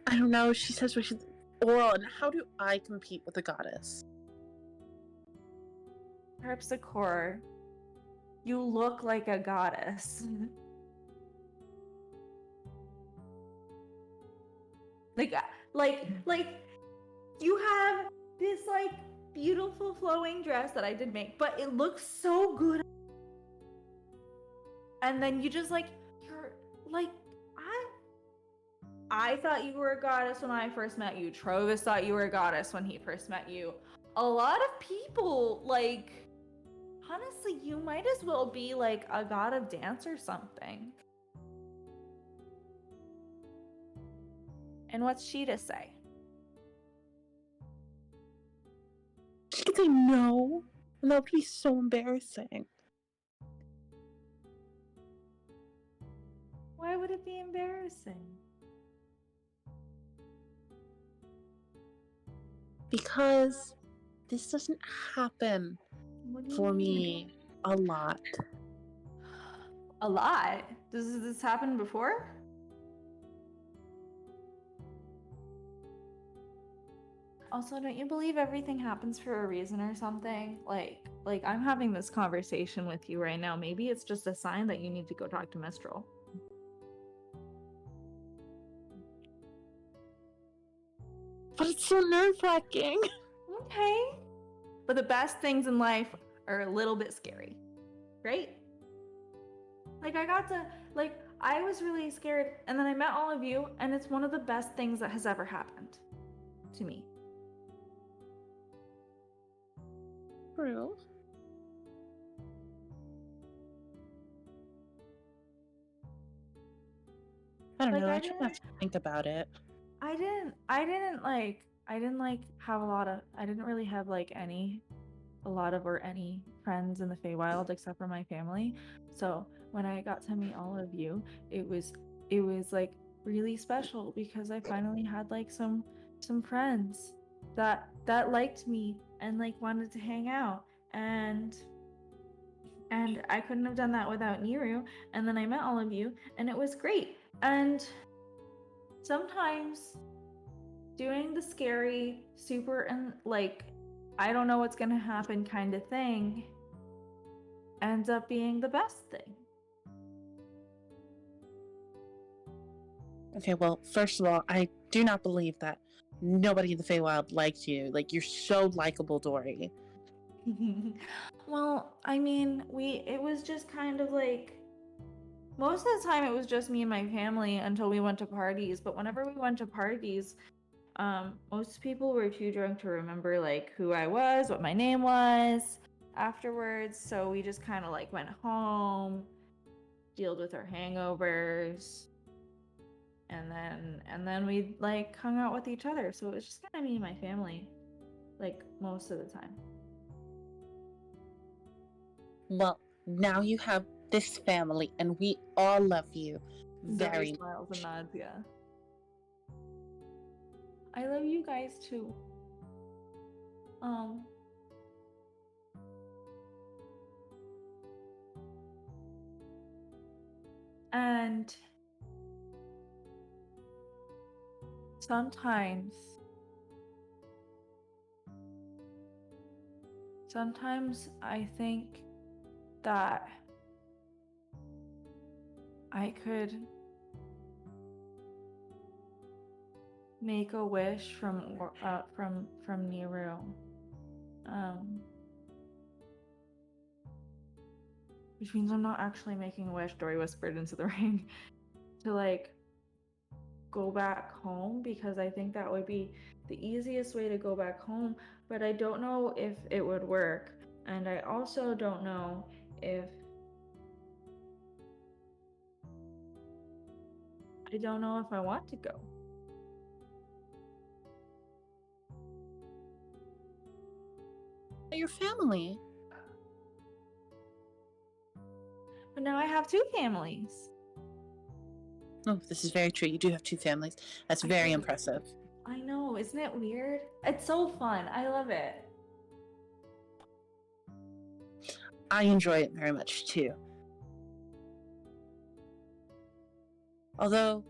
I don't know. She says we should. Oral, and how do I compete with a goddess? Harpsichord, you look like a goddess. like you have this like beautiful flowing dress that I did make, but it looks so good. And then you just like you're like I thought you were a goddess when I first met you. Trovis thought you were a goddess when he first met you. A lot of people, like, honestly, you might as well be like a god of dance or something. And what's she to say? She could say no, and that would be so embarrassing. Why would it be embarrassing? Because this doesn't happen for me a lot. A lot? Does this happen before? Also, don't you believe everything happens for a reason or something? Like I'm having this conversation with you right now. Maybe it's just a sign that you need to go talk to Mistral. But it's so nerve-wracking. Okay. But the best things in life are a little bit scary, right? Like I was really scared, and then I met all of you, and it's one of the best things that has ever happened to me. True. I don't know. I try not to think about it. I didn't really have like any friends in the Feywild except for my family. So when I got to meet all of you, it was like really special because I finally had like some friends that liked me and like wanted to hang out, and I couldn't have done that without Niru. And then I met all of you and it was great. And sometimes doing the scary, super, and like, I don't know what's gonna happen kind of thing ends up being the best thing. Okay, well, first of all, I do not believe that nobody in the Feywild liked you. Like, you're so likable, Dory. Well, I mean, it was just kind of like, most of the time it was just me and my family until we went to parties. But whenever we went to parties, most people were too drunk to remember like who I was, what my name was afterwards. So we just kind of like went home, dealt with our hangovers, and then we like hung out with each other. So it was just kind of me and my family, like most of the time. Well, now you have this family, and we all love you very much. Smiles and nods, yeah. I love you guys too. And sometimes I think that I could make a wish from Nero. Which means I'm not actually making a wish, Dory whispered into the ring, to like go back home, because I think that would be the easiest way to go back home, but I don't know if it would work. And I also don't know if I want to go. Your family. But now I have 2 families. Oh, this is very true. You do have 2 families. That's very impressive. I know, isn't it weird? It's so fun. I love it. I enjoy it very much too. Although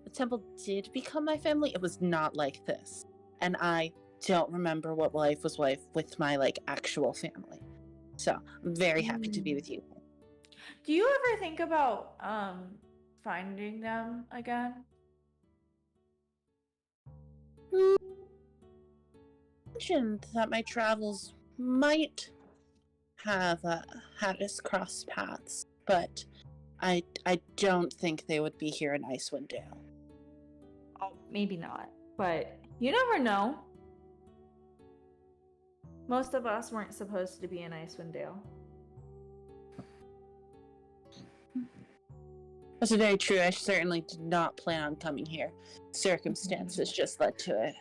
the temple did become my family, it was not like this. And I don't remember what life was like with my like actual family. So I'm very happy to be with you. Do you ever think about finding them again? I mentioned that my travels might have had us cross paths, but I don't think they would be here in Icewind Dale. Oh, maybe not, but you never know. Most of us weren't supposed to be in Icewind Dale. That's very true. I certainly did not plan on coming here. Circumstances just led to it.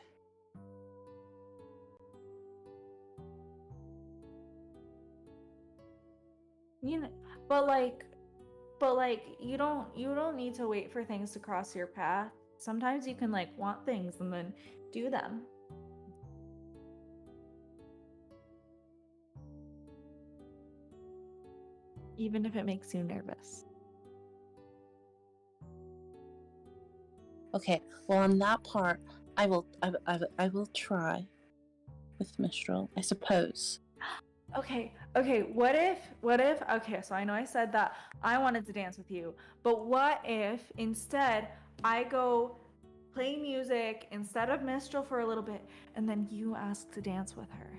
You know, but like you don't need to wait for things to cross your path. Sometimes you can like want things and then do them. Even if it makes you nervous. Okay, well on that part, I will try with Mistral, I suppose. Okay, what if, okay, so I know I said that I wanted to dance with you, but what if instead I go play music instead of Mistral for a little bit, and then you ask to dance with her?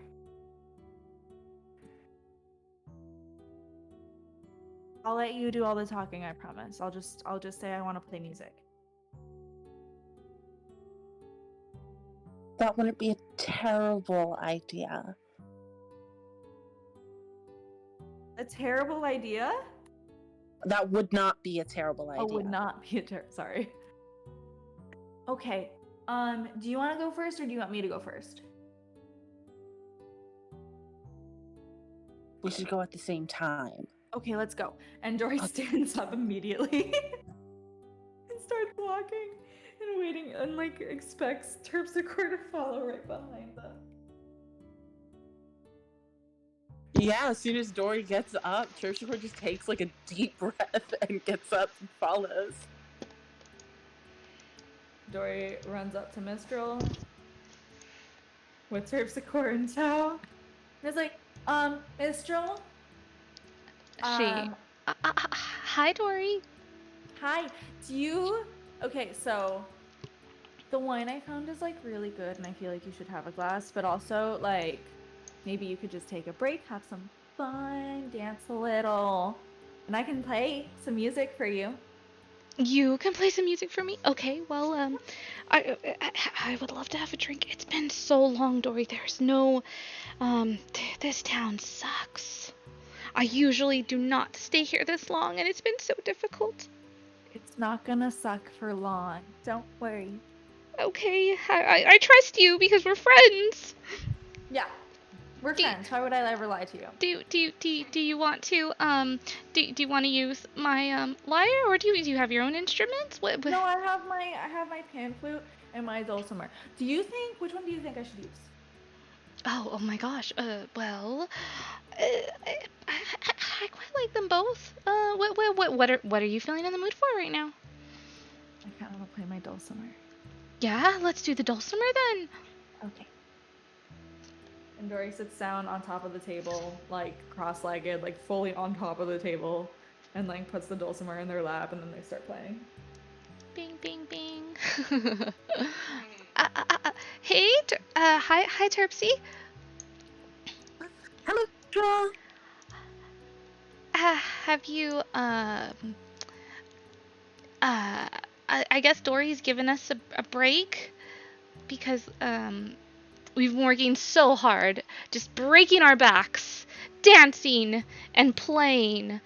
I'll let you do all the talking, I promise. I'll just say I want to play music. That wouldn't be a terrible idea. A terrible idea? That would not be a terrible idea. Oh, would not be sorry. Okay. Do you want to go first or do you want me to go first? We should go at the same time. Okay, let's go. And Dory stands up immediately and starts walking and waiting and like expects Terpsichore to follow right behind them. Yeah, as soon as Dory gets up, Terpsichore just takes like a deep breath and gets up and follows. Dory runs up to Mistral with Terpsichore in tow. And it's like, Mistral? Hi, Dory. Hi. Okay, so the wine I found is like really good, and I feel like you should have a glass. But also, like, maybe you could just take a break, have some fun, dance a little, and I can play some music for you. You can play some music for me? Okay, well, I would love to have a drink. It's been so long, Dory. There's no, this town sucks. I usually do not stay here this long, and it's been so difficult. It's not gonna suck for long. Don't worry. Okay, I trust you because we're friends. Yeah, we're friends. Why would I ever lie to you? Do you want to do you want to use my lyre, or do you have your own instruments? What? No, I have my pan flute and my dulcimer. Which one do you think I should use? Oh my gosh. Well, I quite like them both. What are you feeling in the mood for right now? I kind of want to play my dulcimer. Yeah, let's do the dulcimer then. Okay. And Dory sits down on top of the table, like cross-legged, like fully on top of the table, and like puts the dulcimer in their lap, and then they start playing. Bing, bing, bing. Hey, hi, Terpsy. Hello, Draw. Have you I guess Dory's given us a break because we've been working so hard, just breaking our backs, dancing and playing.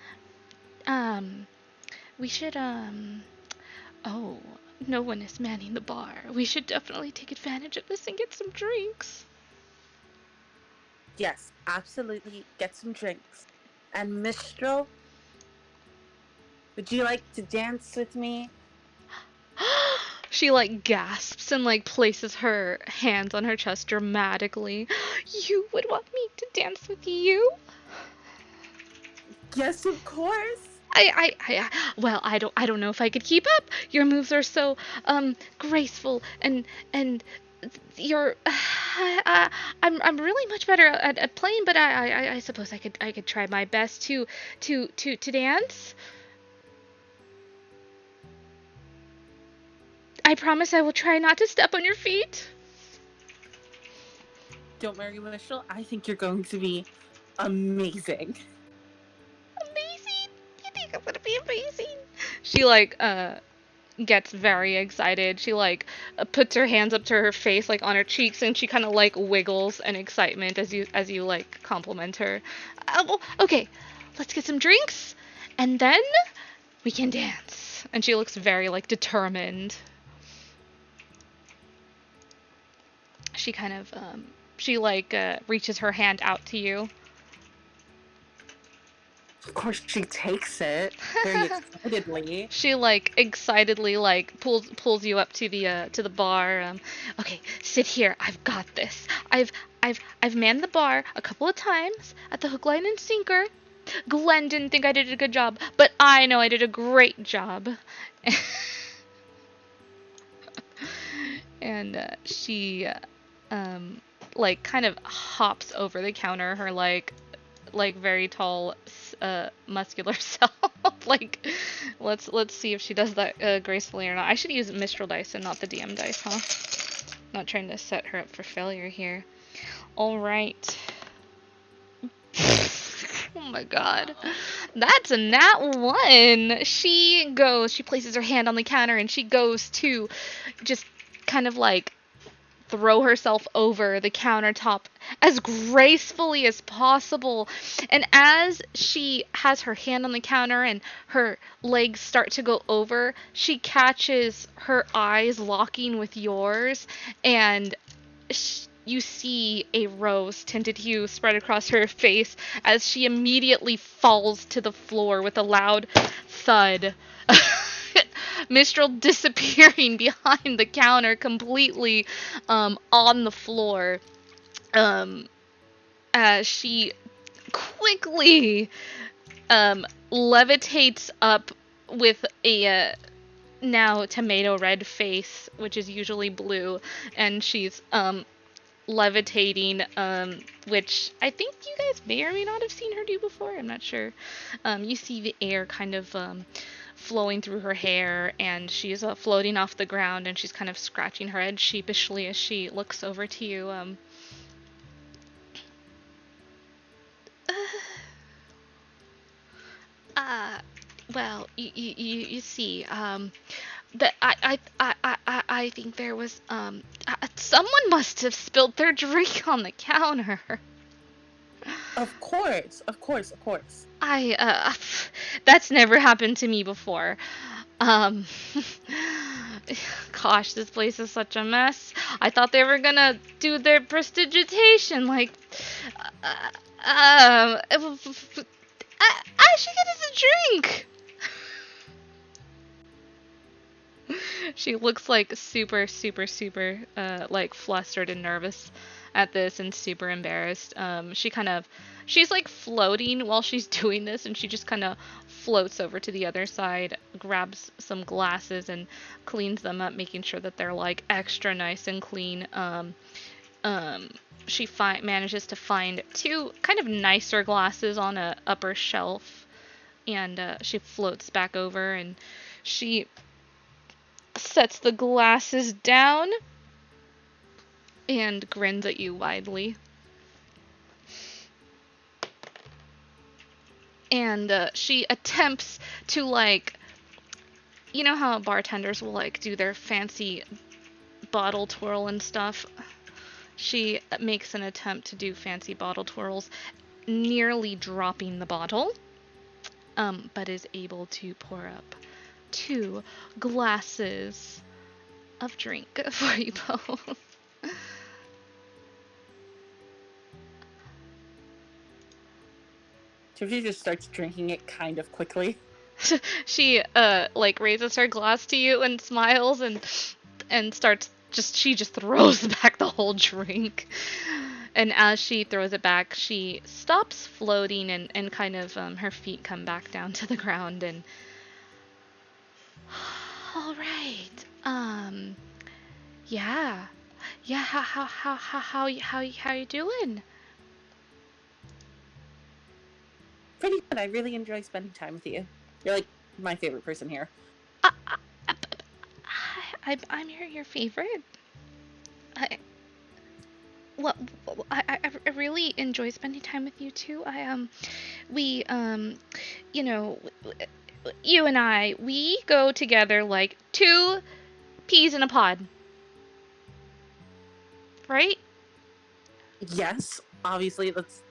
We should oh, no one is manning the bar. We should definitely take advantage of this and get some drinks. Yes, absolutely. Get some drinks. And Mistral, would you like to dance with me? She like gasps and like places her hands on her chest dramatically. You would want me to dance with you? Yes, of course. Well, I don't know if I could keep up. Your moves are so graceful and you're I'm really much better at playing, but I suppose I could try my best to dance. I promise I will try not to step on your feet. Don't worry, Mistral. I think you're going to be amazing. Amazing? You think I'm gonna be amazing? She like gets very excited. She like puts her hands up to her face, like on her cheeks, and she kind of like wiggles in excitement as you like compliment her. Well, okay, let's get some drinks, and then we can dance. And she looks very like determined. She kind of reaches her hand out to you. Of course, she takes it very excitedly. She like excitedly like pulls you up to the bar. Okay, sit here. I've got this. I've manned the bar a couple of times at the hook, line, and sinker. Glenn didn't think I did a good job, but I know I did a great job. And she like kind of hops over the counter, her like very tall muscular self. Like let's see if she does that gracefully or not. I should use Mistral dice and not the DM dice, huh? Not trying to set her up for failure here. All right. Oh my god. That's a nat 1. She places her hand on the counter and she goes to just kind of like throw herself over the countertop as gracefully as possible. And as she has her hand on the counter and her legs start to go over, she catches her eyes locking with yours, and you see a rose-tinted hue spread across her face as she immediately falls to the floor with a loud thud. Mistral disappearing behind the counter completely on the floor. As she quickly levitates up with a now tomato red face, which is usually blue, and she's levitating, which I think you guys may or may not have seen her do before. I'm not sure. You see the air kind of flowing through her hair, and she's floating off the ground, and she's kind of scratching her head sheepishly as she looks over to you. Well, you see, that I think there was, someone must have spilled their drink on the counter. Of course. That's never happened to me before. Gosh, this place is such a mess. I thought they were gonna do their prestidigitation, like, I should get us a drink. She looks like super, like flustered and nervous at this and super embarrassed. She's like floating while she's doing this, and she just kind of floats over to the other side, grabs some glasses and cleans them up, making sure that they're like extra nice and clean. She manages to find two kind of nicer glasses on a upper shelf, and she floats back over and she sets the glasses down and grins at you widely. And she attempts to, like, you know how bartenders will like do their fancy bottle twirl and stuff? She makes an attempt to do fancy bottle twirls, nearly dropping the bottle, but is able to pour up 2 glasses of drink for you both. She just starts drinking it kind of quickly. She like raises her glass to you and smiles and starts she just throws back the whole drink. And as she throws it back, she stops floating and kind of her feet come back down to the ground and all right. Yeah. How you doing? Pretty good. I really enjoy spending time with you. You're like my favorite person here. I'm your favorite. I really enjoy spending time with you too. We you know, you and I, we go together like 2 peas in a pod. Right? Yes, obviously that's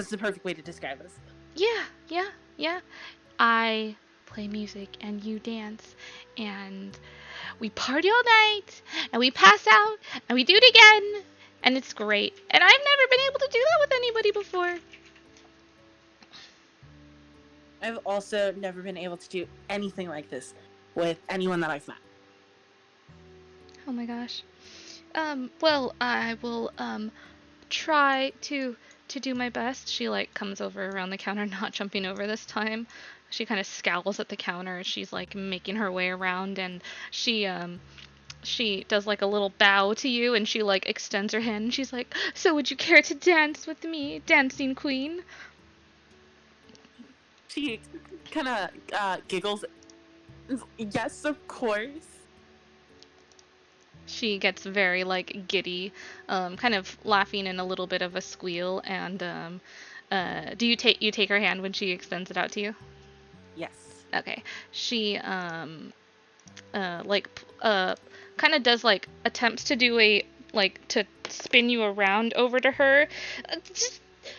the perfect way to describe us. Yeah. I play music and you dance, and we party all night, and we pass out, and we do it again, and it's great. And I've never been able to do that with anybody before. I've also never been able to do anything like this with anyone that I've met. Oh my gosh. Well, I will, try to do my best. She, like, comes over around the counter, not jumping over this time. She kind of scowls at the counter. She's, like, making her way around, and she does, like, a little bow to you, and she, like, extends her hand, and she's like, so would you care to dance with me, dancing queen? She kind of giggles. Yes, of course. She gets very, like, giddy, kind of laughing in a little bit of a squeal, and do you take her hand when she extends it out to you? Yes. Okay. She kind of does, like, attempts to do to spin you around over to her.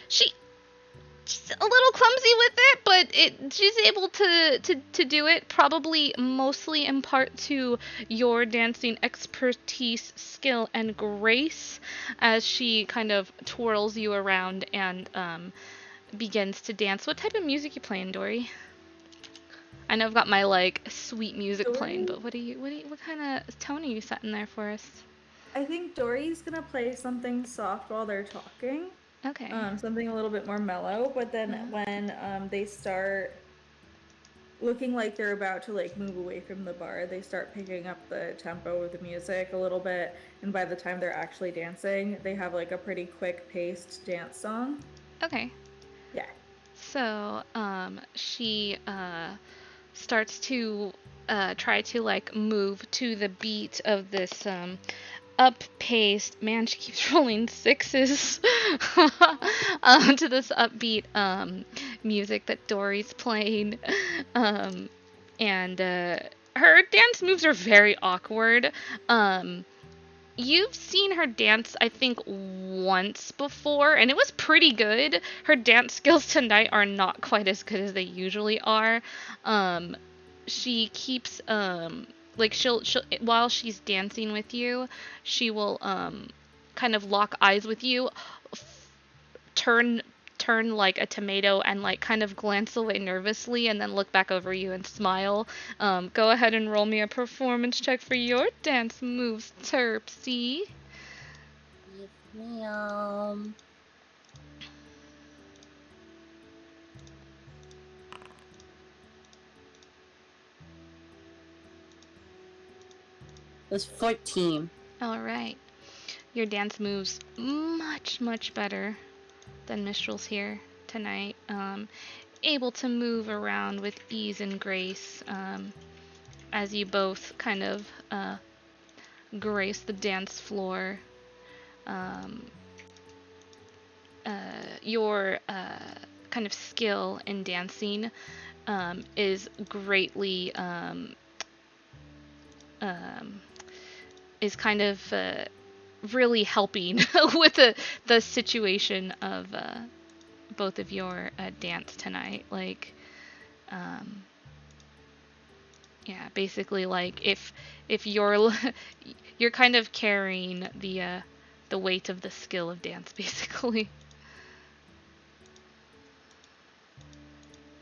She's a little clumsy with it, but she's able to do it, probably mostly in part to your dancing expertise, skill, and grace, as she kind of twirls you around and begins to dance. What type of music you playing, Dory? I know I've got my, like, sweet music playing, but what kind of tone are you setting there for us? I think Dory's gonna play something soft while they're talking. Okay. Something a little bit more mellow, but then when they start looking like they're about to, like, move away from the bar, they start picking up the tempo of the music a little bit, and by the time they're actually dancing, they have, like, a pretty quick-paced dance song. Okay. Yeah. So, she starts to try to like move to the beat of this up-paced, man, she keeps rolling sixes to this upbeat music that Dory's playing. And her dance moves are very awkward. You've seen her dance, I think, once before, and it was pretty good. Her dance skills tonight are not quite as good as they usually are. She keeps like she'll while she's dancing with you, she will kind of lock eyes with you, turn like a tomato and like kind of glance away nervously and then look back over you and smile. Go ahead and roll me a performance check for your dance moves, Terpsy. Yes, ma'am. It's 14. All right. Your dance moves much better than Mistral's here tonight. Able to move around with ease and grace as you both kind of grace the dance floor. Your kind of skill in dancing is greatly is kind of really helping with the situation of both of your dance tonight. Like, yeah, basically, like if you're you're kind of carrying the weight of the skill of dance, basically.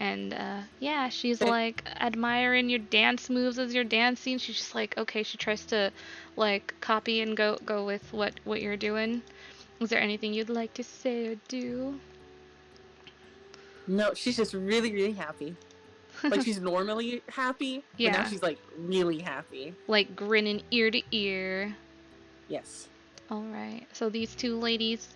And yeah, she's like admiring your dance moves as you're dancing. She's just like, okay, she tries to like copy and go with what you're doing. Is there anything you'd like to say or do? No, she's just really happy. Like she's normally happy, Yeah. but now she's like really happy. Like grinning ear to ear. Yes. All right. So these two ladies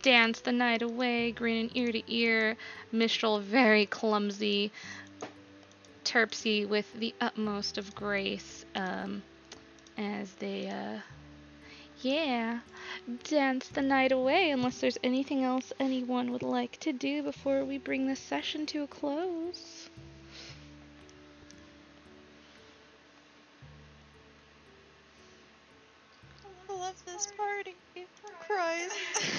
dance the night away, grinning ear to ear. Mistral very clumsy. Terpsy with the utmost of grace. As they yeah, dance the night away. Unless there's anything else anyone would like to do before we bring this session to a close. I love this party. Cries.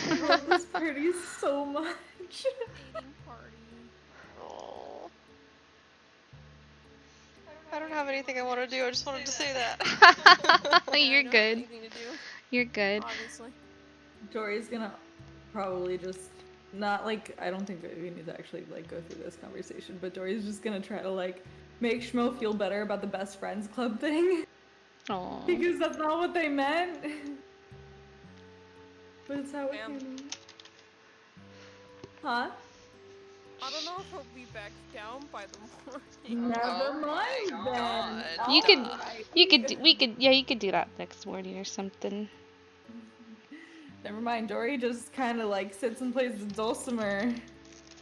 I love this party so much. Eating party. Oh. I don't have anything I want to do. I just wanted to say that. You're I don't have good. anything to do, You're good. obviously. Dory's gonna probably just not like, I don't think that we need to actually like go through this conversation, but Dory's just gonna try to like make Schmo feel better about the best friends club thing. Aww. Because that's not what they meant. But it's how it Ma'am. came. Huh? I don't know if he'll be back down by the morning. Never Oh my mind then. God. You could- Alright. you could do that next morning or something. Never mind. Dory just kind of like sits and plays the dulcimer.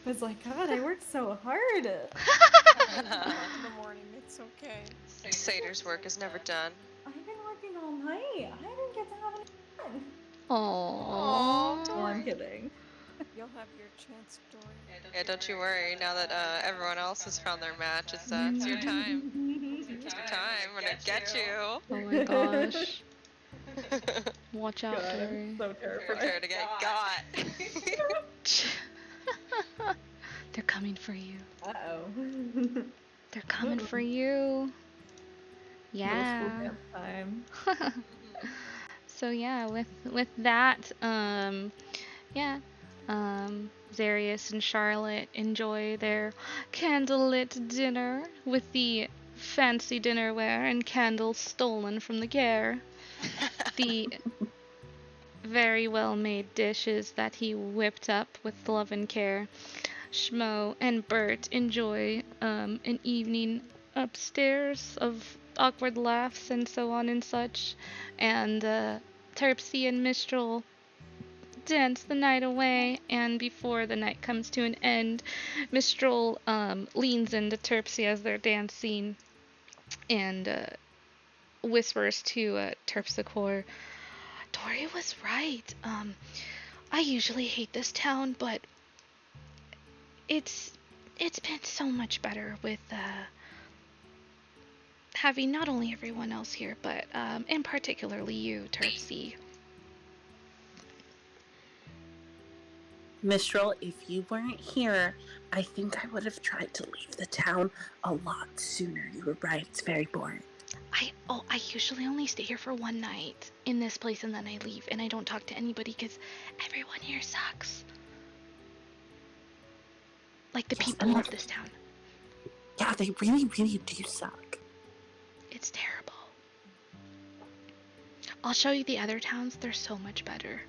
It's like, God, I worked so hard. In the morning, it's okay. Satyrs work is never done. I've been working all night. I didn't get to have any fun. Aww. Oh, I'm kidding. You'll have your chance, Dory. Yeah, don't you worry. Now that everyone else has found their match, it's your time. It's your time. I'm gonna get you. Oh my gosh. Watch out, God, Dory. I'm so terrified. Prepare to get got. They're coming for you. Uh-oh. They're coming for you. Yeah. Time. So yeah, with that, yeah, Zarius and Charlotte enjoy their candlelit dinner with the fancy dinnerware and candles stolen from the Caer. The very well made dishes that he whipped up with love and care. Schmo and Bert enjoy an evening upstairs of awkward laughs and so on and such, and Terpsy and Mistral dance the night away. And before the night comes to an end, Mistral leans into Terpsy as they're dancing and whispers to Terpsichore, Tori was right. I usually hate this town, but it's been so much better with having not only everyone else here, but and particularly you, Terpsy. Mistral, if you weren't here, I think I would have tried to leave the town a lot sooner. You were right, it's very boring. I usually only stay here for one night in this place and then I leave and I don't talk to anybody because everyone here sucks. Like the people of this town. Yeah, they really, really do suck. It's terrible. I'll show you the other towns. They're so much better.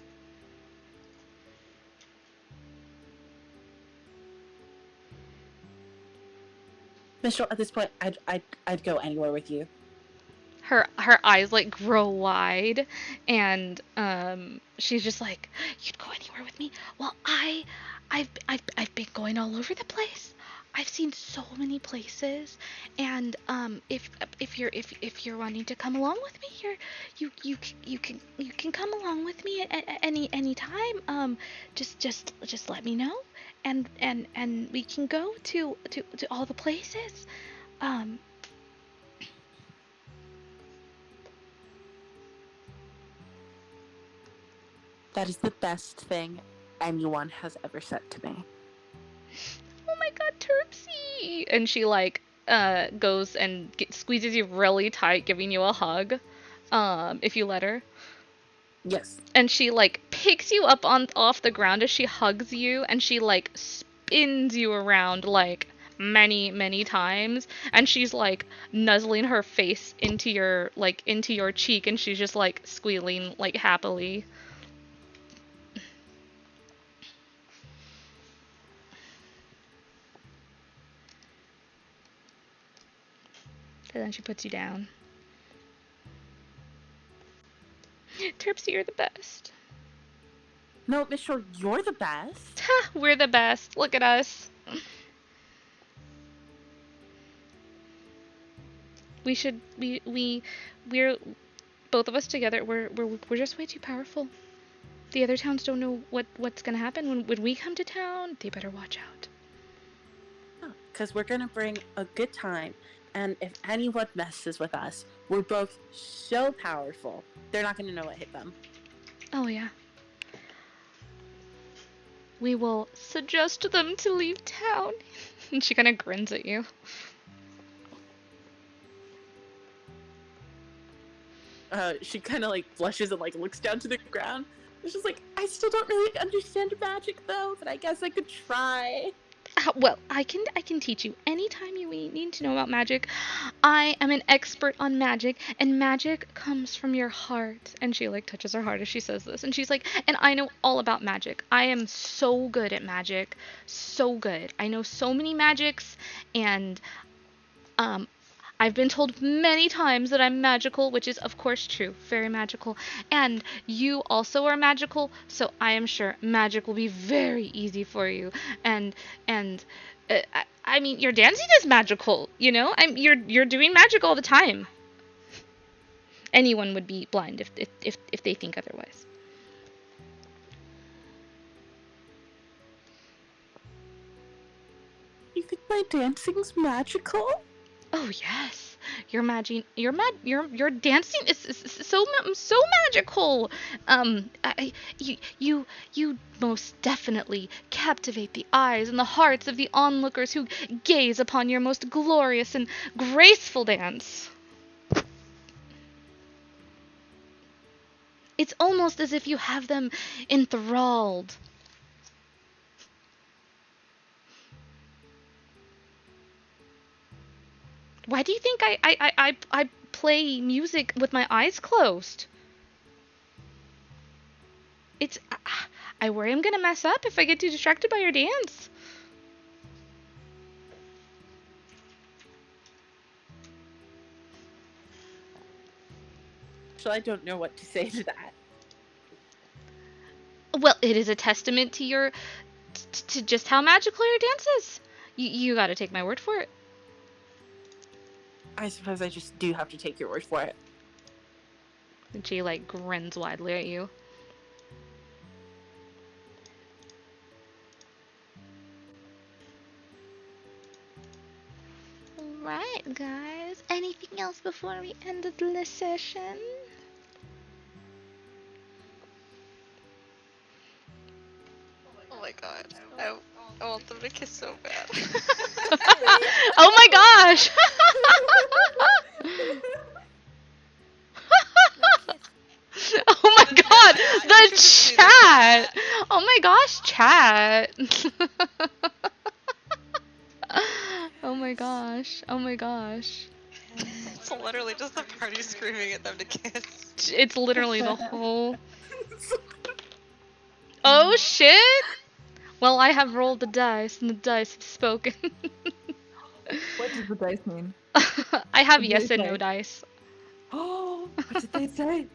Mistral, at this point, I'd go anywhere with you. Her eyes like grow wide, and she's just like, "You'd go anywhere with me?" Well, I've been going all over the place. I've seen so many places, and if you're wanting to come along with me, you can come along with me at any time. Just let me know, and we can go to all the places. That is the best thing anyone has ever said to me. Oh my god, Terpsy! And she like goes and squeezes you really tight, giving you a hug. If you let her. Yes. And she like picks you up off the ground as she hugs you, and she like spins you around like many times, and she's like nuzzling her face into your cheek, and she's just like squealing like happily. And then she puts you down. Terpsy, you're the best. No, Mistral, you're the best. Ha! We're the best. Look at us. We're both of us together. We're just way too powerful. The other towns don't know what's gonna happen when we come to town. They better watch out. Because we're gonna bring a good time, and if anyone messes with us, we're both so powerful, they're not gonna know what hit them. Oh yeah. We will suggest them to leave town. And she kind of grins at you. She kind of like blushes and like looks down to the ground. It's just like, I still don't really understand magic though, but I guess I could try. Well, I can teach you anytime you need to know about magic. I am an expert on magic, and magic comes from your heart. And she like touches her heart as she says this, and she's like, and I know all about magic. I am so good at magic, so good. I know so many magics, and I've been told many times that I'm magical, which is of course true, very magical. And you also are magical, so I am sure magic will be very easy for you. And I mean, your dancing is magical, you know? You're doing magic all the time. Anyone would be blind if they think otherwise. You think my dancing's magical? Oh yes, your dancing is so magical. You most definitely captivate the eyes and the hearts of the onlookers who gaze upon your most glorious and graceful dance. It's almost as if you have them enthralled. Why do you think I play music with my eyes closed? I worry I'm gonna mess up if I get too distracted by your dance. So I don't know what to say to that. Well, it is a testament to your to just how magical your dance is. You got to take my word for it. I suppose I just do have to take your word for it. And she like grins widely at you. Right, guys. Anything else before we end the session? Oh my god. I want them to kiss so bad. Oh my gosh! Oh my god! The chat! Oh my gosh, chat! Oh my gosh. Oh my gosh. It's literally just the party screaming at them to kiss. It's literally the whole... Oh shit! Well, I have rolled the dice, and the dice have spoken. What does the dice mean? I have What do yes they and say? no dice. Oh, what did they say?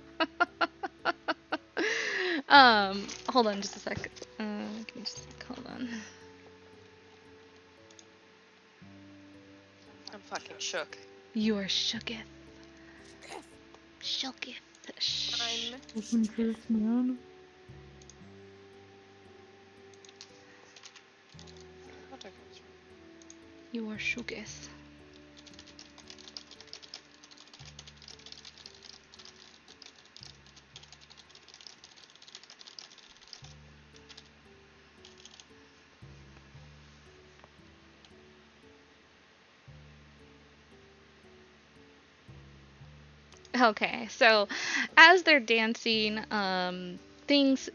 Hold on just a sec. Give me just a sec, hold on. I'm fucking shook. You are shooketh. Shooketh. I'm Man. You are shooketh. Okay, so as they're dancing,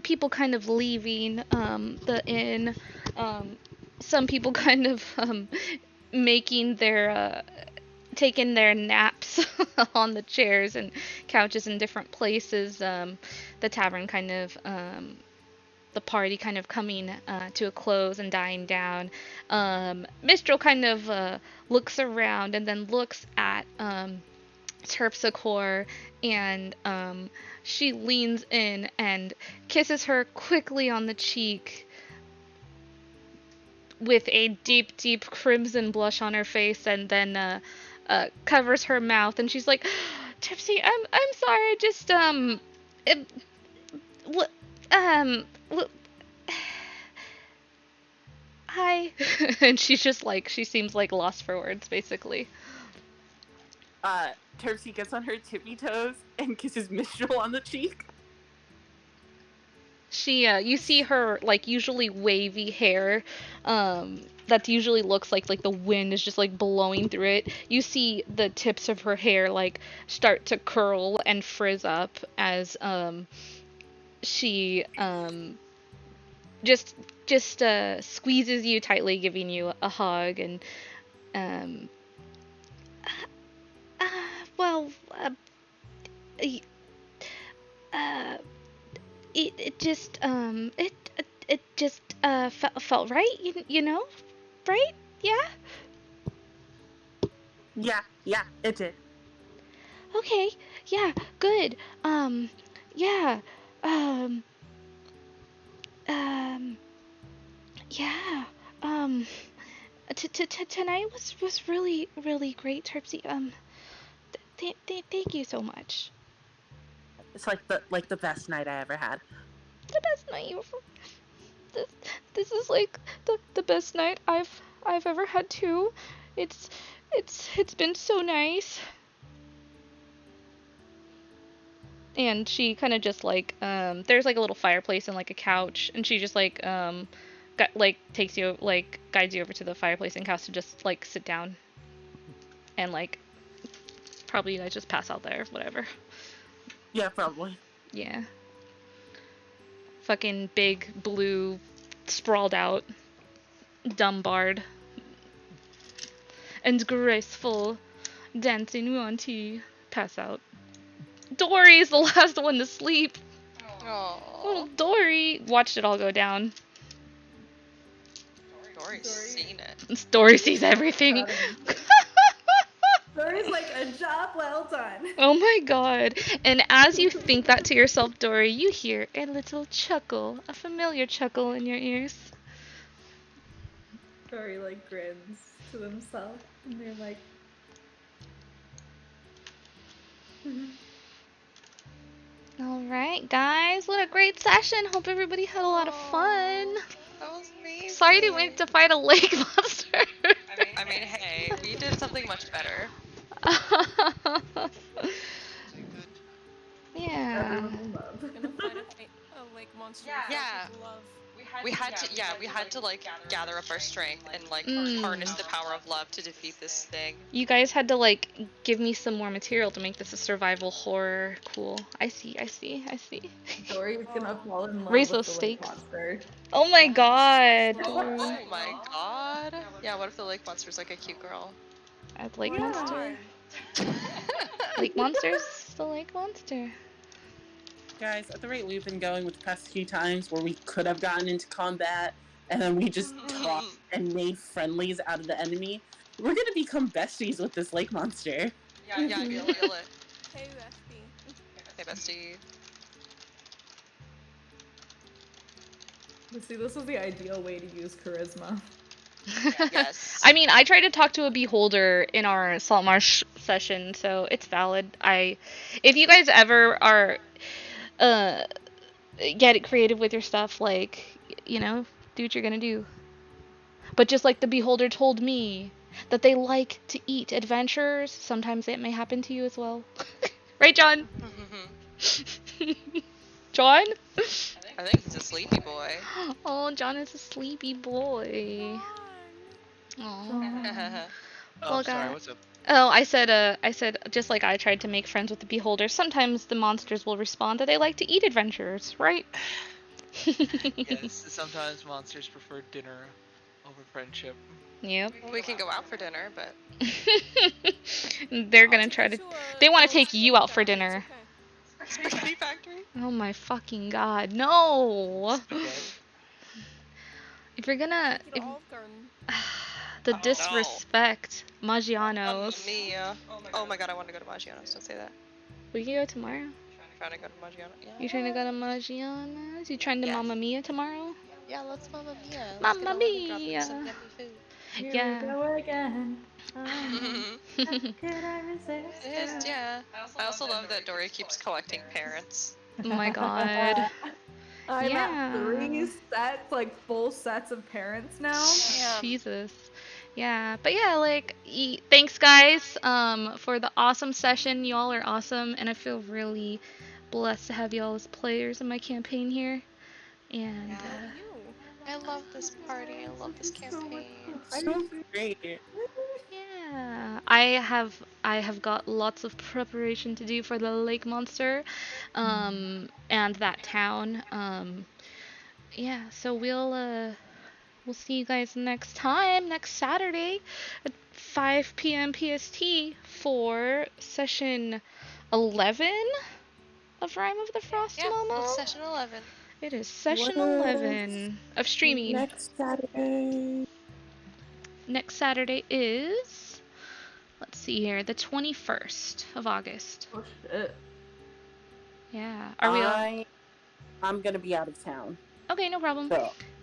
people kind of leaving the inn, some people kind of making their taking their naps on the chairs and couches in different places. The tavern kind of the party kind of coming to a close and dying down. Mistral kind of looks around and then looks at Terpsichore, and she leans in and kisses her quickly on the cheek with a deep, deep crimson blush on her face, and then covers her mouth, and she's like, "Tipsy, I'm sorry, just what hi," and she's just like, she seems like lost for words, basically. Terpsy gets on her tippy toes and kisses Mistral on the cheek. She, you see her, like, usually wavy hair, that usually looks like the wind is just, like, blowing through it. You see the tips of her hair, like, start to curl and frizz up as, she, just squeezes you tightly, giving you a hug, and, well, it just it just felt right, you know, right? Yeah. Yeah, it did. Okay. Yeah. Good. Yeah. Yeah. Tonight was really great, Terpsy. Thank you so much. It's like the best night I ever had. The best night you ever. This is like the best night I've ever had too. It's been so nice. And she kind of just like there's like a little fireplace and like a couch, and she just like takes you, like, guides you over to the fireplace and couch to just like sit down, and like probably you guys just pass out there, whatever. Yeah, probably. Yeah. Fucking big blue sprawled out Dumbard and graceful dancing Yuan-Ti pass out. Dory's the last one to sleep. Aww. Little Dory watched it all go down. Dory's seen it. Dory sees everything. Dory's like, a job well done. Oh my god. And as you think that to yourself, Dory, you hear a little chuckle, a familiar chuckle in your ears. Dory like grins to themselves, and they're like, Alright, guys. What a great session. Hope everybody had a lot of fun. That was amazing. Sorry I didn't wait to fight a lake monster. I mean, hey, we did something much better. Yeah. everyone will love. Gonna find a lake monster. Yeah. with love. We had to like gather up our strength and like harness the power of love to defeat this thing. You guys had to like give me some more material to make this a survival horror. Cool. I see. Dory's gonna fall in love Raise with those the lake stakes. monster. Oh my god. Oh my god. Yeah, what if the lake monster's like a cute girl? A lake monster? Lake monster's the lake monster. Guys, at the rate we've been going with the past few times where we could have gotten into combat and then we just talked and made friendlies out of the enemy, we're gonna become besties with this lake monster. Yeah, I feel it. Hey, FB. Hey, bestie. See, this is the ideal way to use charisma. Yes. I mean, I tried to talk to a beholder in our Saltmarsh session, so it's valid. If you guys ever are, get creative with your stuff, like, you know, do what you're gonna do. But just like the beholder told me that they like to eat adventurers, sometimes it may happen to you as well. Right, John? John? I think he's a sleepy boy. Oh, John is a sleepy boy. Aww. Oh, sorry, what's up? Oh, I said, just like I tried to make friends with the beholder, sometimes the monsters will respond that they like to eat adventurers, right? Yes, sometimes monsters prefer dinner over friendship. Yep. We can go out for dinner, but They're gonna try to. They want to take you out for dinner. Spaghetti Factory? Oh my fucking god, no! Spaghetti. If you're gonna. Get Olive Garden. The disrespect. Maggiano's. Mamma mia. Oh my god, I want to go to Maggiano's. Don't say that. We can go tomorrow. I'm trying to go to Maggiano's. Yeah. You trying to go to Maggiano's? You trying to Yes. Mamma Mia tomorrow? Yeah, let's Mamma Mia. Let's Mamma get a lemon drop and Mia. some yummy food. Here Yeah. we go again. How could I resist? Yeah. I also love that Dory keeps collecting parents. Oh my god. I'm Yeah. at 3 sets, like full sets of parents now. Yeah. Jesus. Yeah, but yeah, like, thanks guys for the awesome session. Y'all are awesome, and I feel really blessed to have y'all as players in my campaign here. And I love this party. I love this campaign. So great. yeah, I have got lots of preparation to do for the lake monster, and that town. Yeah, so we'll see you guys next time, next Saturday at 5 p.m. PST for session 11 of Rime of the FrostMomo. It's session 11. It is session What? 11 of streaming. Next Saturday. Next Saturday is, let's see here, the 21st of August. Oh shit. Yeah. Are we all? I'm gonna be out of town, Okay, no problem.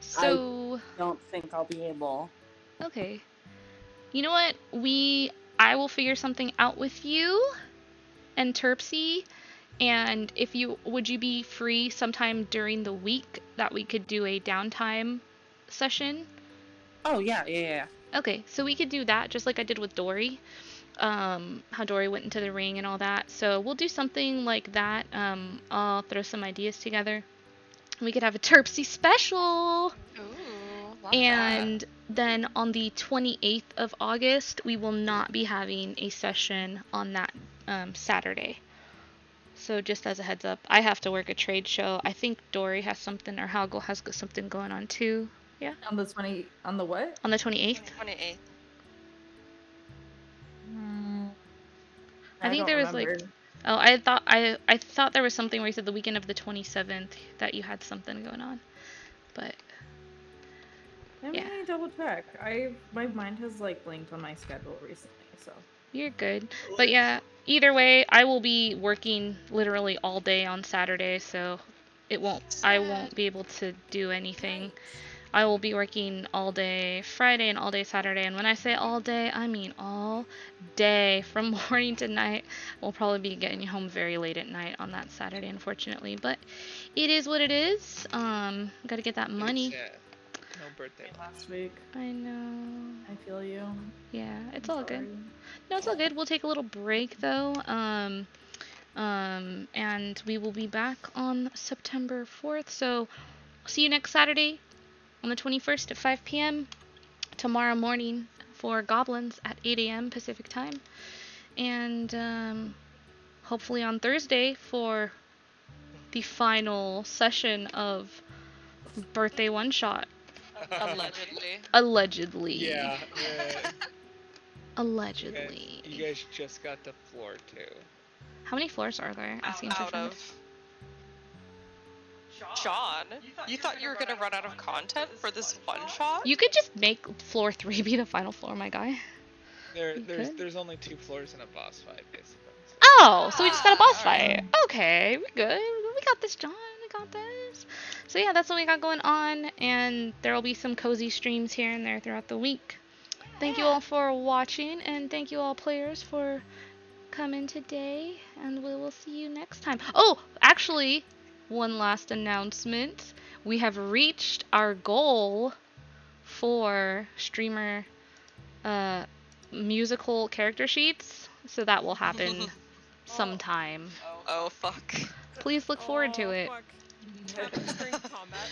so don't think I'll be able. Okay. You know what? I will figure something out with you and Terpsy. And would you be free sometime during the week that we could do a downtime session? Oh yeah. Okay, so we could do that just like I did with Dory. How Dory went into the ring and all that. So we'll do something like that. I'll throw some ideas together. We could have a Terpsy special. Ooh, love And then on the 28th of August, we will not be having a session on that Saturday. So just as a heads up, I have to work a trade show. I think Dory has something, or Halgel has something going on too. Yeah. On the what? On the 28th. 28th. I think don't there was remember. like. Oh, I thought there was something where you said the weekend of the 27th that you had something going on, but Let me double check. My mind has like blinked on my schedule recently, so. You're good. But yeah, either way, I will be working literally all day on Saturday, so I won't be able to do anything. I will be working all day Friday and all day Saturday, and when I say all day, I mean all day from morning to night. We'll probably be getting home very late at night on that Saturday, unfortunately, but it is what it is. Gotta get that money. No birthday. Last week. I know. I feel you. Yeah, it's I'm all good. sorry. No, it's all good. We'll take a little break though. And we will be back on September 4th. So, see you next Saturday on the 21st at 5 p.m. Tomorrow morning for Goblins at 8 a.m. Pacific time. And hopefully on Thursday for the final session of Birthday One Shot. Allegedly. Allegedly. Yeah. Allegedly. You guys just got the floor too. How many floors are there? Asking for Out friend. of. John, you thought you were gonna run out of content for this one shot? You could just make floor 3 be the final floor, my guy. There's only 2 floors in a boss fight, basically. So. Oh, so we just got a boss fight. Okay, we're good. We got this, John. We got this. So yeah, that's what we got going on, and there will be some cozy streams here and there throughout the week. Thank you all for watching, and thank you all players for coming today, and we will see you next time. Oh, actually, one last announcement. We have reached our goal for streamer musical character sheets, so that will happen sometime. Oh, fuck. Please look forward to it. Fuck. Happens during combat.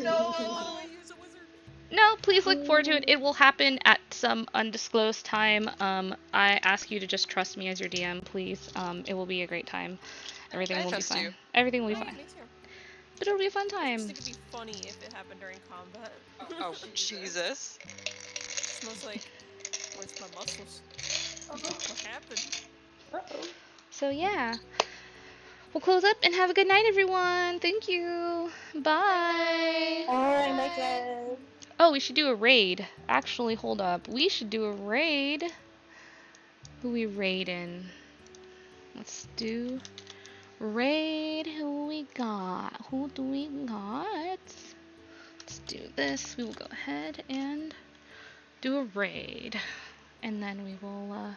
No. I use a wizard. No, please look forward to it. It will happen at some undisclosed time. I ask you to just trust me as your DM, please. It will be a great time. Everything I will be trust fine. you. Everything will be Oh, fine. me too. But it'll be a fun I time. just think it'd be funny if it happened during combat. Oh, Jesus. Smells like, where's my muscles? What happened? Uh-oh. So yeah. We'll close up and have a good night, everyone. Thank you. Bye. Alright, make it. Oh, we should do a raid. Actually, hold up. We should do a raid. Who we raiding? Let's do raid. Who we got? Who do we got? Let's do this. We will go ahead and do a raid. And then we will,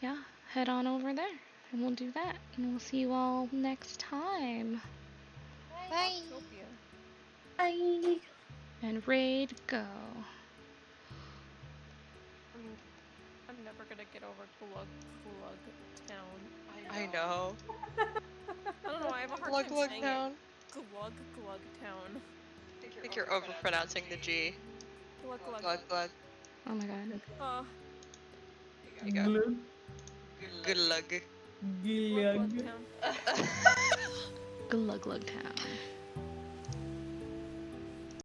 yeah, head on over there. And we'll do that. And we'll see you all next time. Bye. Utopia. Bye. And raid go. I'm never gonna get over Glug Town. I know. I don't know, I have a hard Glug time Glug saying Town. it. Glug Town. I think you're overpronouncing the G. Glug Glug Glug. Oh my god. There you go. Good luck. Glug Town. Glug Glug Town.